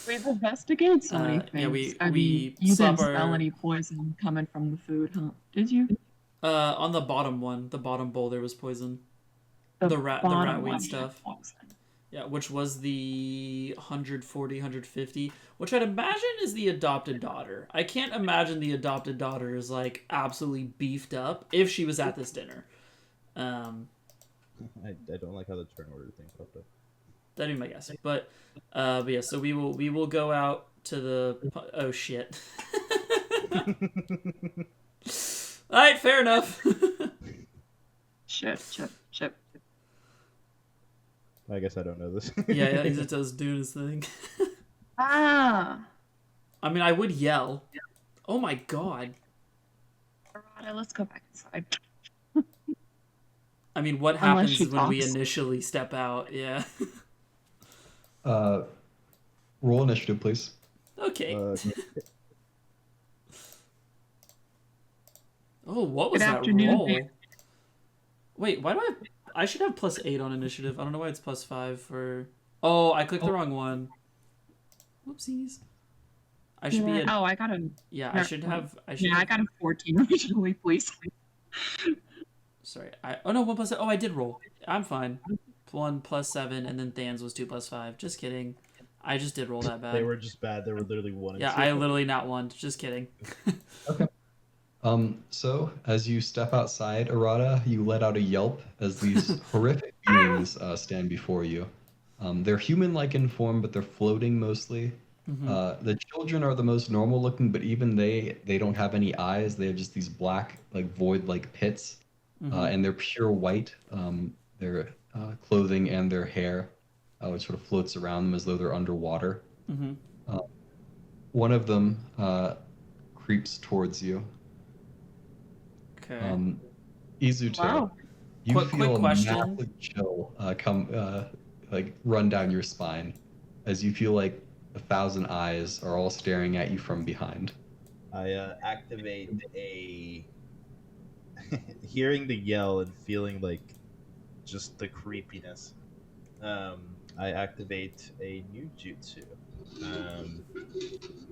We've investigated so many things. Yeah, we I mean, you slap didn't smell our any poison coming from the food, huh? Did you? on the bottom one, the bottom bowl, there was poison. The rat bottom weed one stuff. had poison. Yeah, which was the 140, 150, which I'd imagine is the adopted daughter. I can't imagine the adopted daughter is like absolutely beefed up if she was at this dinner. I don't like how the turn order thing popped up. That'd be my guess. But yeah, so we will go out to the oh shit. All right, fair enough. Chip. I guess I don't know this. yeah, Izuto's doing his thing. Ah! I mean, I would yell. Oh my god. Arata, let's go back inside. I mean, what Unless happens she when we talks. initially step out? Yeah. Roll initiative, please. Okay. Okay. Oh, what was Good that afternoon, roll? dear. Wait, why do I should have +8 on initiative. I don't know why it's +5 for... Oh, I clicked the wrong one. Whoopsies. I should be at... Oh, I got a... Yeah, I should have... I got a 14 originally, please. Sorry. Oh, no, 1 +7. Oh, I did roll. I'm fine. 1 +7, and then Dan's was 2 +5. Just kidding. I just did roll that bad. They were just bad. They were literally 1 and 2. Yeah, I literally not won. Just kidding. Okay. So as you step outside, Arata, you let out a yelp as these horrific beings stand before you. They're human-like in form, but they're floating mostly. The children are the most normal looking, but even they don't have any eyes. They have just these black, like void-like pits, and they're pure white. Their clothing and their hair, which sort of floats around them as though they're underwater. One of them creeps towards you. Okay. Izuto, Wow. you Quick feel a question. massive chill run down your spine as you feel like 1,000 eyes are all staring at you from behind. I activate a hearing the yell and feeling like just the creepiness. I activate a new jutsu.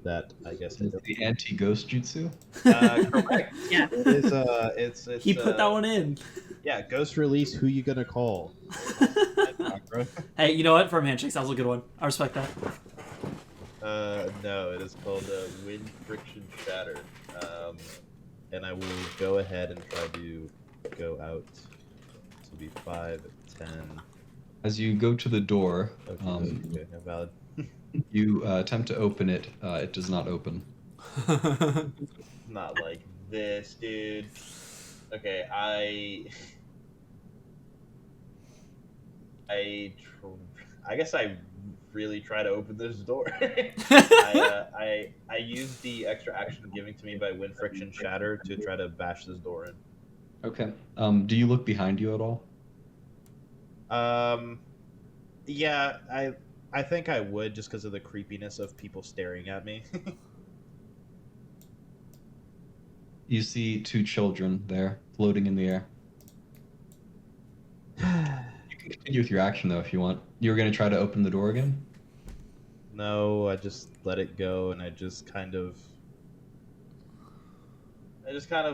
That I guess I don't. The anti-ghost jutsu? Correct. Yeah. It is. It's. He put that one in. Yeah, ghost release. Who you gonna call? Hey, you know what? From handshakes, that was a good one. I respect that. No, it is called wind friction shatter. And I will go ahead and try to go out. This will be 5, 10. As you go to the door, Okay, valid. you attempt to open it. It does not open. Not like this, dude. Okay, I guess I really try to open this door. I use the extra action given to me by wind friction shatter to try to bash this door in. Okay. Do you look behind you at all? Yeah, I think I would just because of the creepiness of people staring at me. You see 2 children there, floating in the air. You can continue with your action, though, if you want. You were going to try to open the door again? No, I just let it go, and I just kind of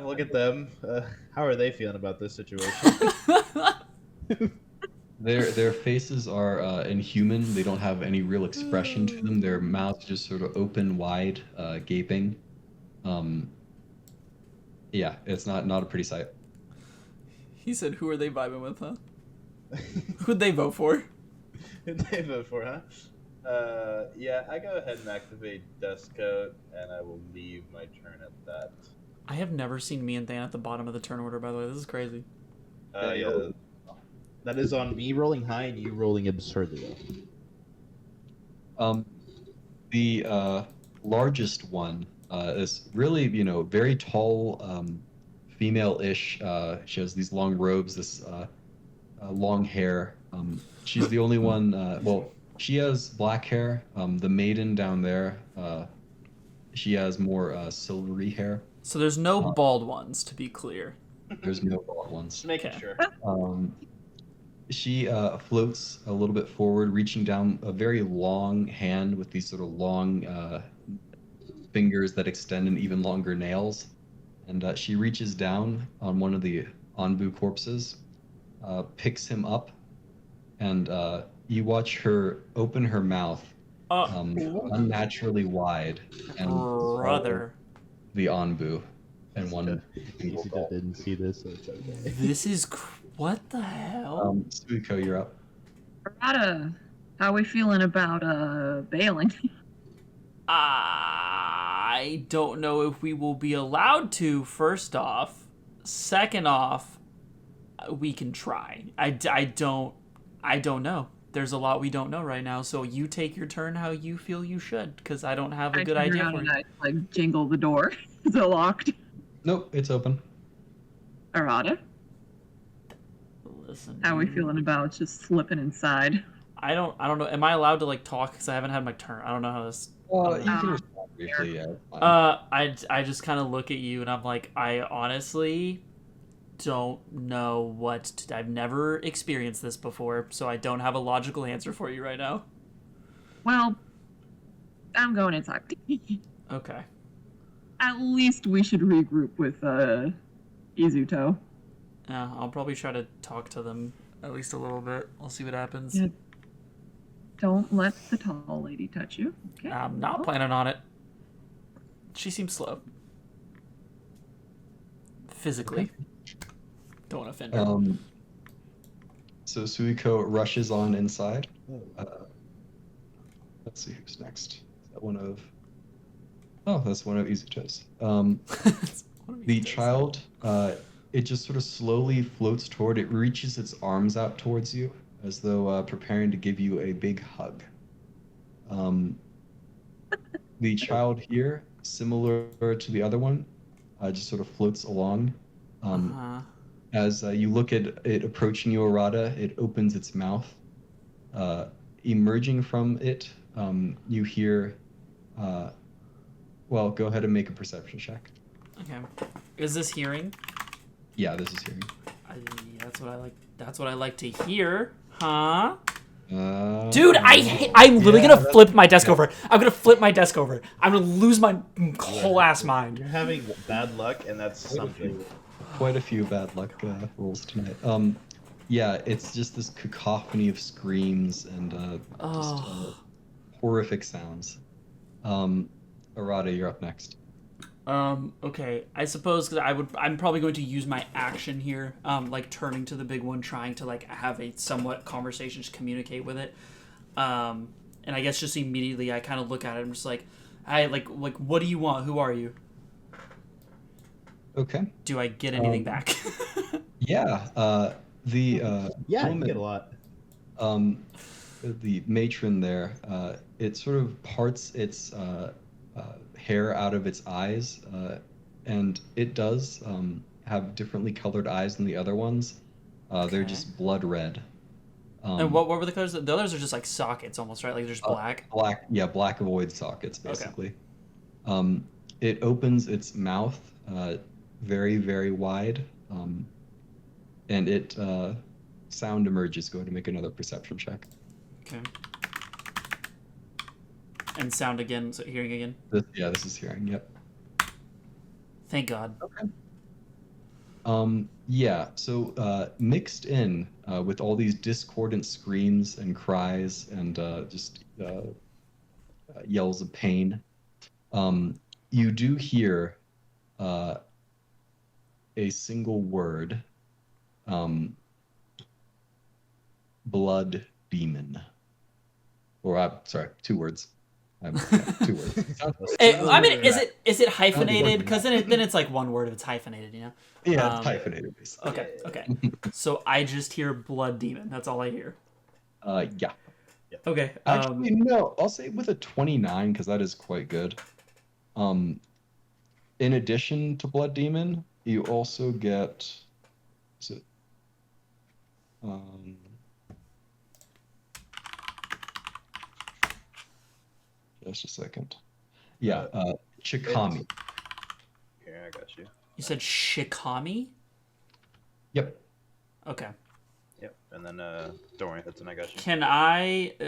look at them. How are they feeling about this situation? Their faces are inhuman. They don't have any real expression to them. Their mouths just sort of open wide, gaping. Yeah, it's not a pretty sight. He said, "Who are they vibing with, huh? Who'd they vote for?" Who'd they vote for, huh? Yeah, I go ahead and activate Dust Coat, and I will leave my turn at that. I have never seen me and Dan at the bottom of the turn order, by the way. This is crazy. Yeah. That is on me rolling high and you rolling absurdly low. The largest one This really, very tall, female-ish. She has these long robes, this long hair. She's the only one. Well, she has black hair. The maiden down there, she has more silvery hair. So there's no bald ones, to be clear. There's no bald ones. Just making sure. She floats a little bit forward, reaching down a very long hand with these sort of long fingers that extend in even longer nails. And she reaches down on one of the Anbu corpses, picks him up, and you watch her open her mouth unnaturally wide and brother, the Anbu and one. Easito didn't see this, so it's okay. This is what the hell? Suiko, you're up. Arata, how are we feeling about bailing? I don't know if we will be allowed to, first off. Second off, we can try. I don't know. There's a lot we don't know right now, so you take your turn how you feel you should, because I don't have a good idea for you. I jingle the door. Is it locked? Nope, it's open. Arata, Listen. how are we feeling about just slipping inside? I don't know. Am I allowed to talk? Because I haven't had my turn. I don't know how this. You can respond briefly, yeah. Fine. I just kind of look at you and I'm like, I honestly don't know I've never experienced this before, so I don't have a logical answer for you right now. Well, I'm going to talk to you. Okay. At least we should regroup with Izuto. Yeah, I'll probably try to talk to them at least a little bit. We'll see what happens. Yeah. Don't let the tall lady touch you. Okay. I'm not planning on it. She seems slow. Physically. Don't want to offend her. So Suiko rushes on inside. Let's see who's next. Is that one of... Oh, that's one of Izuto's. The child, it just sort of slowly floats toward. It reaches its arms out towards you, as though preparing to give you a big hug. The child here, similar to the other one, just sort of floats along. As you look at it approaching you, Arata, it opens its mouth. Emerging from it, you hear... well, go ahead and make a perception check. Okay. Is this hearing? Yeah, this is hearing. That's what I like. That's what I like to hear, huh? Dude, I'm literally gonna flip my desk over. I'm gonna flip my desk over. I'm gonna lose my whole ass mind. You're having bad luck, and that's something. Quite a few bad luck rolls tonight. Yeah, it's just this cacophony of screams and horrific sounds. Arata, you're up next. Okay. I suppose because I'm probably going to use my action here, turning to the big one, trying to have a somewhat conversation, just communicate with it. And I guess just immediately I kind of look at it and I'm just like, "Hey, what do you want? Who are you?" Okay. Do I get anything back? Yeah. Yeah, woman, you get a lot. the matron there, it sort of parts its hair out of its eyes, and it does have differently colored eyes than the other ones. They're just blood red. And what were the colors? The others are just sockets almost, right? There's black? Black, yeah, black void sockets, basically. Okay. It opens its mouth very, very wide, and it sound emerges. Go ahead and make another perception check. Okay. And sound again, so hearing again? This is hearing, yep. Thank God. Okay. Yeah, so mixed in with all these discordant screams and cries and yells of pain, you do hear a single word, blood demon. Or, sorry, 2 words. 2 words. I mean, is it hyphenated? Because then it's one word if it's hyphenated, you know? Yeah, it's hyphenated, basically. Okay. So I just hear blood demon. That's all I hear. Yeah. Okay. Actually, no. I'll say with a 29 because that is quite good. in addition to Blood Demon, you also get. Is it, just a second. Yeah, Chikami. Here, I got you. You said Shikami? Yep. Okay. Yep, and then don't worry, that's when I got you.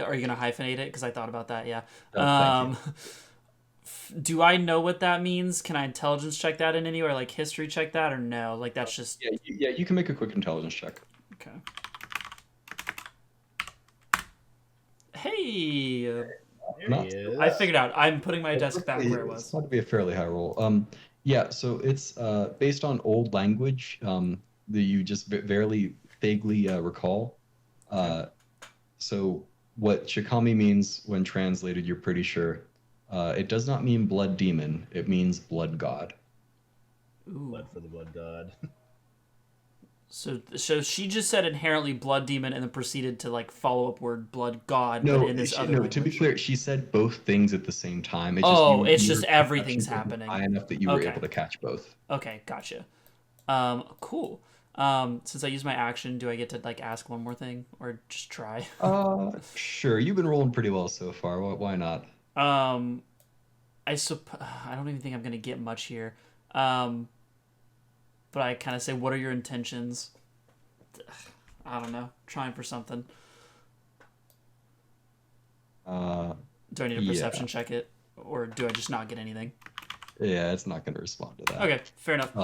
Are you gonna hyphenate it? Because I thought about that. Yeah. Thank you. Do I know what that means? Can I intelligence check that in any way, or like history check that, or no? Like that's just. Yeah, you can make a quick intelligence check. Okay. Hey. Here he is. I figured out. I'm putting my desk back where it was. It's got to be a fairly high roll. Yeah, so it's based on old language that you just barely vaguely recall. So what Shikami means when translated, you're pretty sure. It does not mean blood demon. It means blood god. Ooh. Blood for the blood god. So she just said inherently blood demon and then proceeded to like follow up word blood god. No, but in this other language. To be clear, she said both things at the same time. It's just everything's happening. High enough that you were able to catch both. Okay, gotcha. Cool. Since I used my action, do I get to like ask one more thing or just try? Sure. You've been rolling pretty well so far. Why not? I don't even think I'm gonna get much here. But I kind of say, what are your intentions? I don't know. Trying for something. Do I need a perception check it? Or do I just not get anything? Yeah, it's not going to respond to that. Okay, fair enough.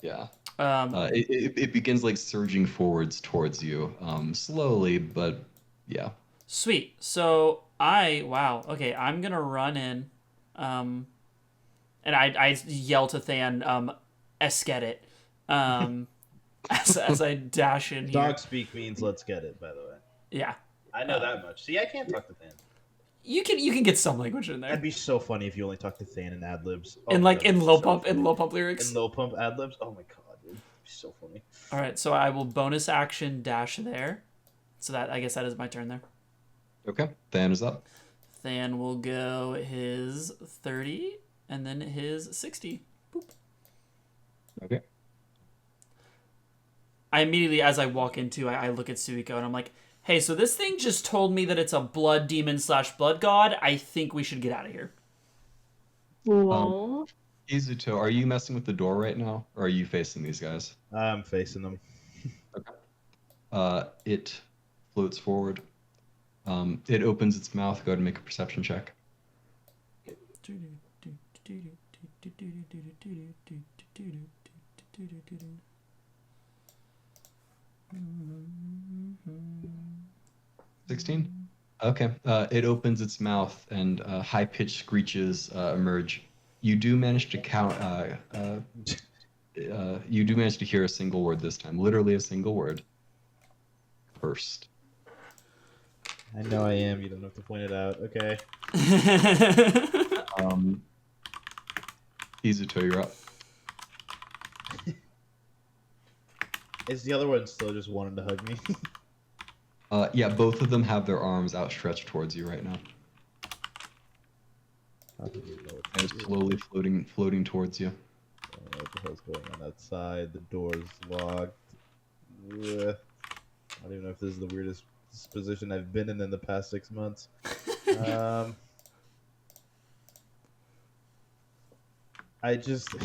Yeah. It begins like surging forwards towards you, slowly, but yeah. Sweet. So wow. Okay, I'm going to run in. And I yell to Than, esket it. As I dash in here. Dog speak means let's get it, by the way. Yeah. I know that much. See, I can't talk to Than. You can get some language in there. That'd be so funny if you only talk to Than in ad libs. In low pump lyrics. In low pump ad libs. Oh my god, dude, it'd be so funny. All right, so I will bonus action dash there. So that I guess that is my turn there. Okay, Than is up. Than will go his 30 and then his 60. Boop. Okay. I immediately, as I walk into, I look at Suiko and I'm like, hey, so this thing just told me that it's a blood demon / blood god. I think we should get out of here. Well, Izuto, are you messing with the door right now, or are you facing these guys? I'm facing them. Okay. It floats forward. It opens its mouth. Go ahead and make a perception check. 16? Okay. It opens its mouth and high-pitched screeches emerge. You do manage to count. You do manage to hear a single word this time. Literally a single word. Cursed. I know I am. You don't have to point it out. Okay. Izuto, you're up. Is the other one still just wanting to hug me? Yeah, both of them have their arms outstretched towards you right now. And slowly floating towards you. I don't know what the hell's going on outside. The door's locked. Ugh. I don't even know if this is the weirdest position I've been in the past 6 months. I just...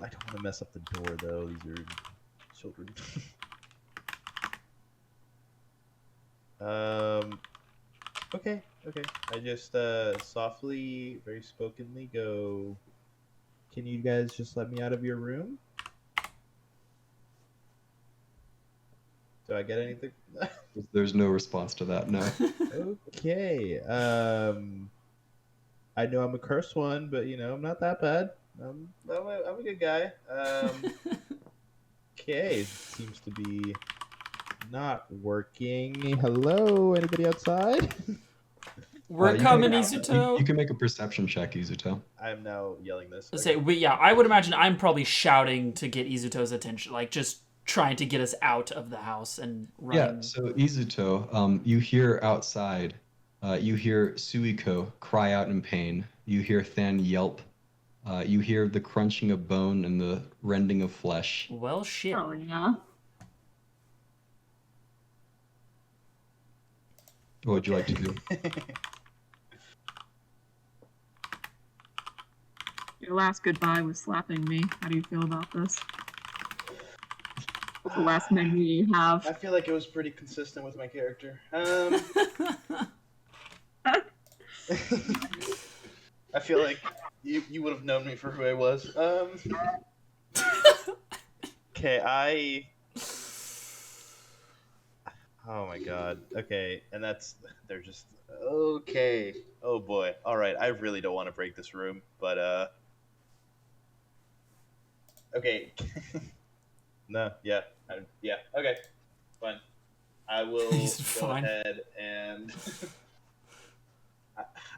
I don't want to mess up the door, though. These are children. Okay. I just softly, very spokenly go, can you guys just let me out of your room? Do I get anything? There's no response to that, no. Okay. I know I'm a cursed one, but, I'm not that bad. I'm a good guy. Okay, seems to be not working. Hello, anybody outside? We're coming, Izuto. You can make a perception check, Izuto. I'm now yelling this. Let's say, I would imagine I'm probably shouting to get Izuto's attention, like just trying to get us out of the house and running. Yeah, so Izuto, you hear outside, you hear Suiko cry out in pain. You hear Than yelp. You hear the crunching of bone and the rending of flesh. Well, shit. Oh, yeah. What would you like to do? Your last goodbye was slapping me. How do you feel about this? What's the last memory you have? I feel like it was pretty consistent with my character. I feel like you would have known me for who I was. Okay, Oh my god. Okay, and they're just okay. Oh boy. All right. I really don't want to break this room, but okay. No. Yeah. Yeah. Okay. Fine. I will go ahead and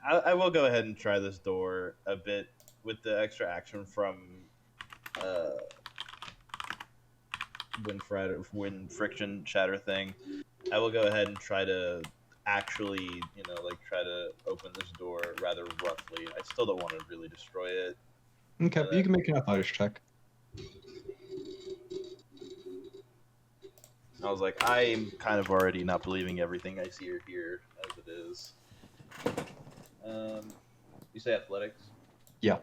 I will go ahead and try this door a bit with the extra action from wind friction shatter thing. I will go ahead and try to actually, try to open this door rather roughly. I still don't want to really destroy it. Okay, you can make an athletics check. I was like, I'm kind of already not believing everything I see or hear as it is. You say athletics? Yeah.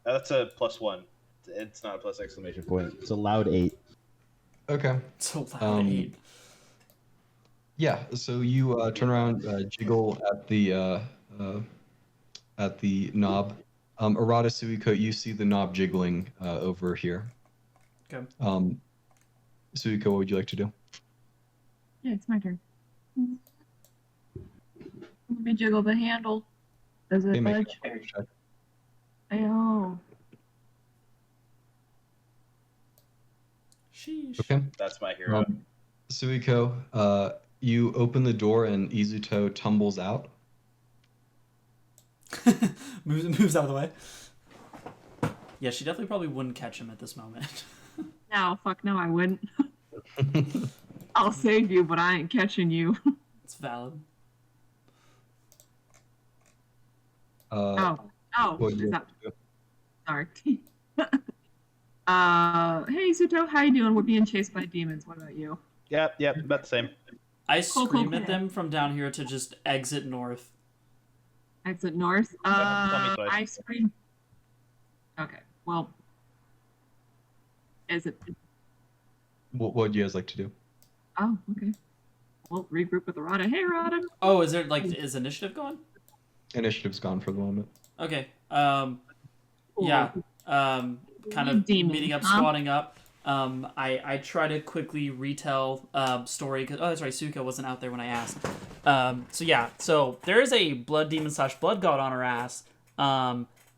That's a +1. It's not a plus exclamation point. It's a loud 8. Okay. It's a loud 8. Yeah, so you turn around, jiggle at the knob. Arata, Suiko, you see the knob jiggling over here. Okay. Suiko, what would you like to do? Yeah, it's my turn. Let me jiggle the handle. Does it Make an budge? athletics check. Oh. Sheesh. Okay. That's my hero. Suiko, you open the door and Izuto tumbles out. moves out of the way. Yeah, she definitely probably wouldn't catch him at this moment. No, fuck no, I wouldn't. I'll save you, but I ain't catching you. It's valid. Oh, What would you is like that... to do? Sorry. Hey, Suto, how you doing? We're being chased by demons. What about you? Yep, about the same. I scream cool. at them from down here to just exit north. Exit north? Tell me twice. I scream... Okay, well... Is it... What would you guys like to do? Oh, okay. We'll regroup with Arata. Hey, Arata! Oh, is initiative going? Initiative's gone for the moment. Okay. Cool. Yeah. Kind of Demon, meeting up, squatting up. I try to quickly retell story because that's right, Suiko wasn't out there when I asked. So there is a blood demon / blood god on her ass.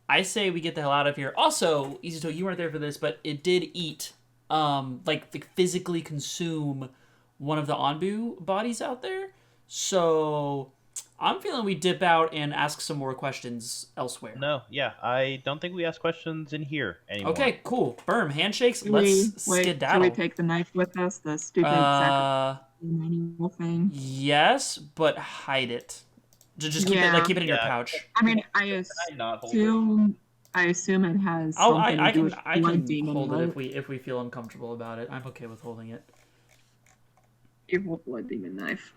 I say we get the hell out of here. Also, Izuto, you weren't there for this, but it did eat, physically consume one of the Anbu bodies out there. So I'm feeling we dip out and ask some more questions elsewhere. No, yeah, I don't think we ask questions in here anymore. Okay, cool. Berm, handshakes. Should Let's we skedaddle. take the knife with us? The stupid sacrifice manual thing? Yes, but hide it. Just keep it keep it in your pouch. I mean, I assume it has something to do with blood demon, hold right? it if we feel uncomfortable about it. I'm okay with holding it. Evil blood demon knife.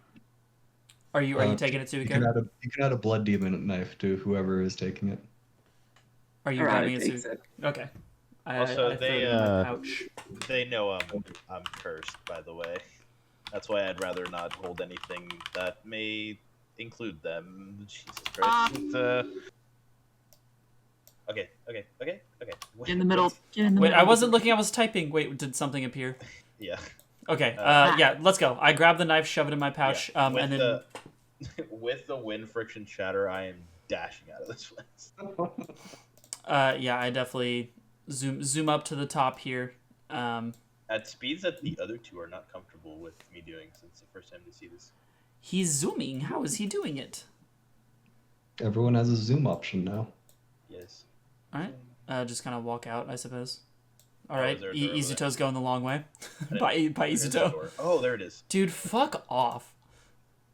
Are you taking it, Suiko? You can add a blood demon knife to whoever is taking it. Are you grabbing it, Suiko? Okay. Also, I throw it in my pouch. They know I'm cursed, by the way. That's why I'd rather not hold anything that may include them. Jesus Christ. Okay. In the middle. Wait, I wasn't looking. I was typing. Wait, did something appear? Yeah. Okay. Yeah. Let's go. I grab the knife, shove it in my pouch, and then with the wind friction shatter, I am dashing out of this place. Yeah, I definitely zoom up to the top here. At speeds that the other two are not comfortable with me doing, since it's the first time to see this. He's zooming. How is he doing it? Everyone has a zoom option now. Yes. All right. Just kind of walk out, I suppose. All right. Izuto's going the long way. By Izuto. Oh, there it is. Dude, fuck off.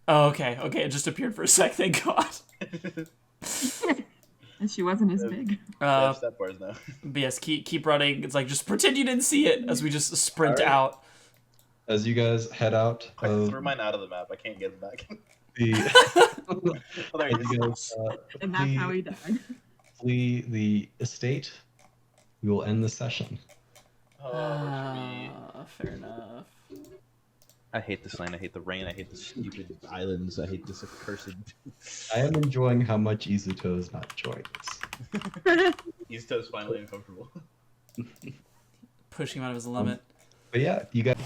Oh, okay. Okay, it just appeared for a sec. Thank God. And she wasn't as big. Step bars now. But yes, keep running. It's like just pretend you didn't see it as we just sprint out. As you guys head out, I threw mine out of the map. I can't get it back. And that's how he died. Flee the estate. We will end the session. Fair enough. I hate this land. I hate the rain. I hate the stupid islands. I hate this accursed. I am enjoying how much Izuto is not enjoying this. Izuto's finally uncomfortable. Pushing him out of his limit. But yeah, you guys